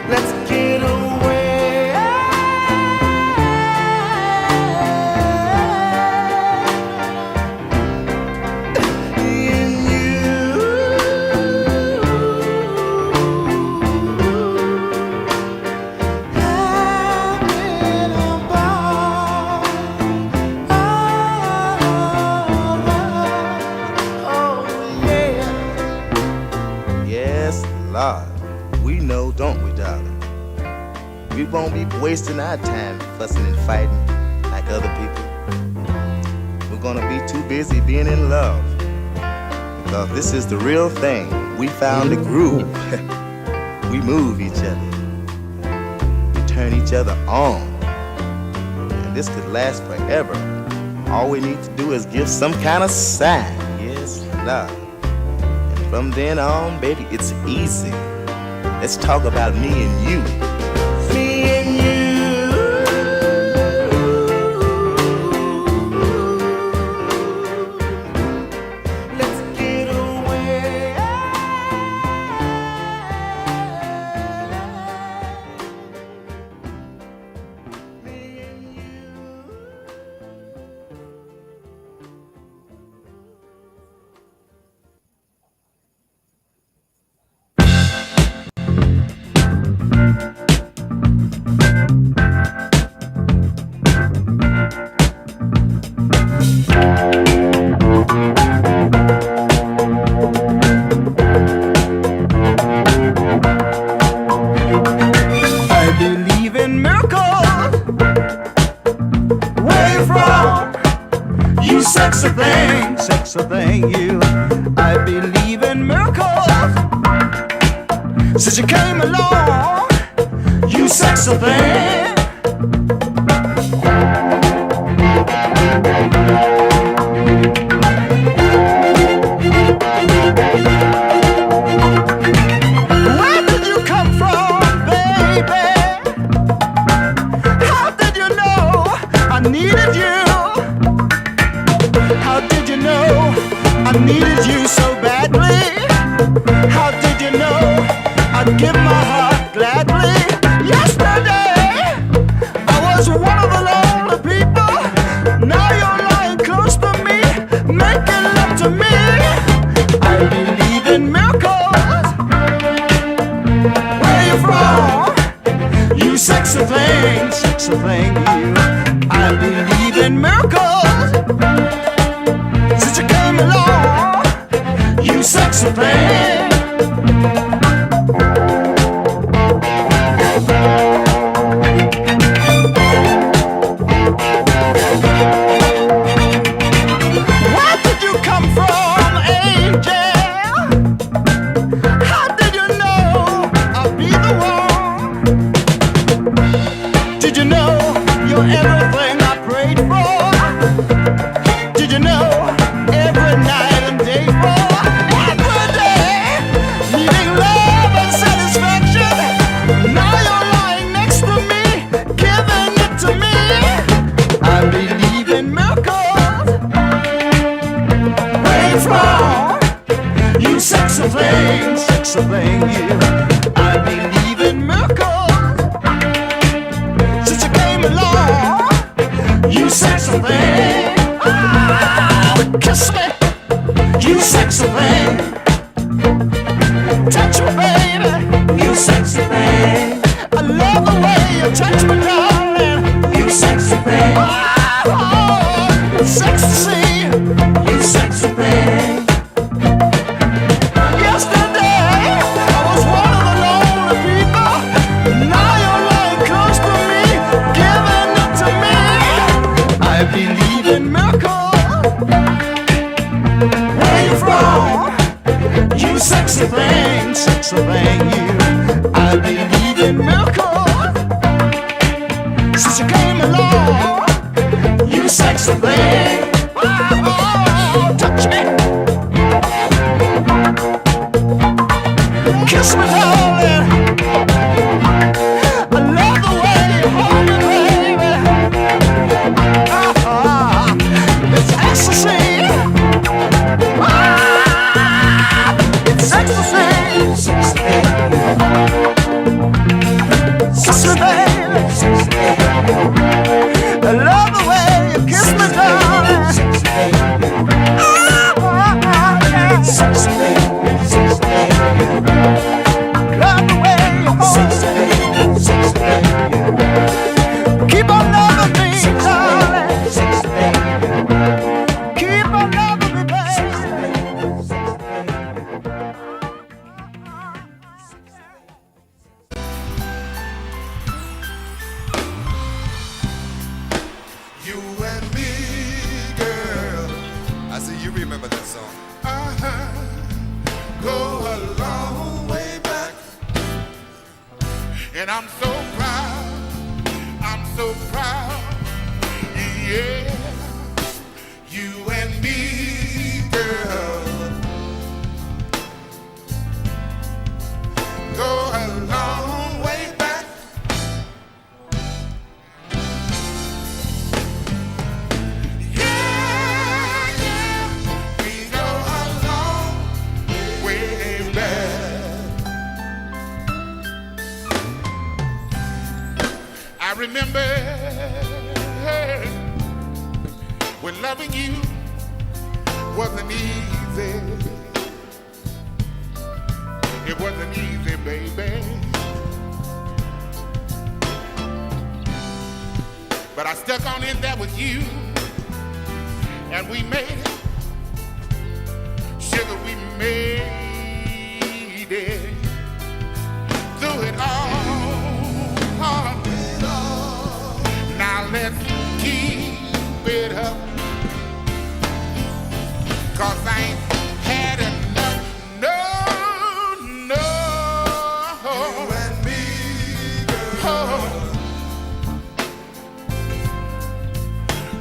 Q: Let's get away. Me and Lord, we know, don't we, darling? We won't be wasting our time fussing and fighting like other people. We're gonna be too busy being in love. 'Cause this is the real thing. We found a groove. We move each other. We turn each other on. And this could last forever. All we need to do is give some kind of sign. Yes, love. And from then on, baby, it's easy. Let's talk about me and you. Me and you. Let's get away.
K: I believe in miracles. Where you from? You sexy thing, you. I believe in miracles. Since you came along, you sexy thing. Where did you come from, baby? How did you know I needed you? How did you know I needed you so badly? How did you know I'd give my heart gladly? Yesterday I was one of the lonely people. Now you're lying close to me, making love to me. I believe in miracles. Where you from? You sexy thing, you. I believe in miracles. Since you came along, you sexy thing. Where did you come from, angel? How did you know I'd be the one? Did you know you're everything I prayed for? Did you know every night and day for? Every day, needing love and satisfaction. Now you're lying next to me, giving it to me. I believe in miracles. Where you from? You sexy thing, you. I believe in miracles. Since you came along, you sexy thing. Oh, kiss me, you sexy thing. Touch me, baby, you sexy thing. I love the way you touch me, darling. You sexy thing. Oh, it's sexy to see you sexy thing. Yesterday I was one of the lonely people. Now you're lying close to me, giving it to me. I believe in miracles. Where you from? You sexy thing, you. I believe in miracles. Since you came along, you sexy thing. Oh, touch me, kiss me, darling. I love the way you hold me, baby. It's ecstasy. It's ecstasy. Kiss me, baby. I love the way you kiss me, darling.
L: I'm so proud, I'm so proud, yeah. You and me, girl, go a long way back. Yeah, yeah, we go a long way back. I remember when loving you wasn't easy. It wasn't easy, baby. But I stuck on in there with you, and we made it. Sugar, we made it through it all. Now let's keep it up, 'cause I ain't had enough. No, no. You and me, girl.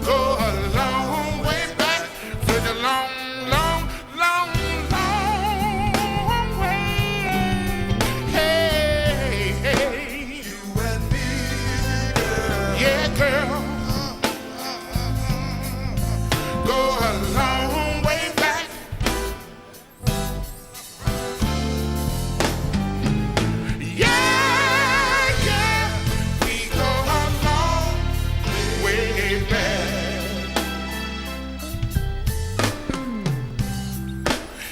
L: Go a long way back to the long, long, long, long way. Hey, hey. You and me, girl. Yeah, girl. Go a long way back. Yeah, yeah. We go a long way back.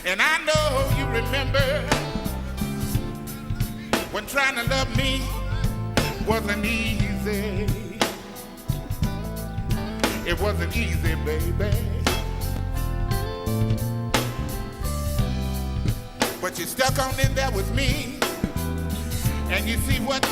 L: And I know you remember when trying to love me wasn't easy. It wasn't easy, baby. But you stuck on in there with me, and you see what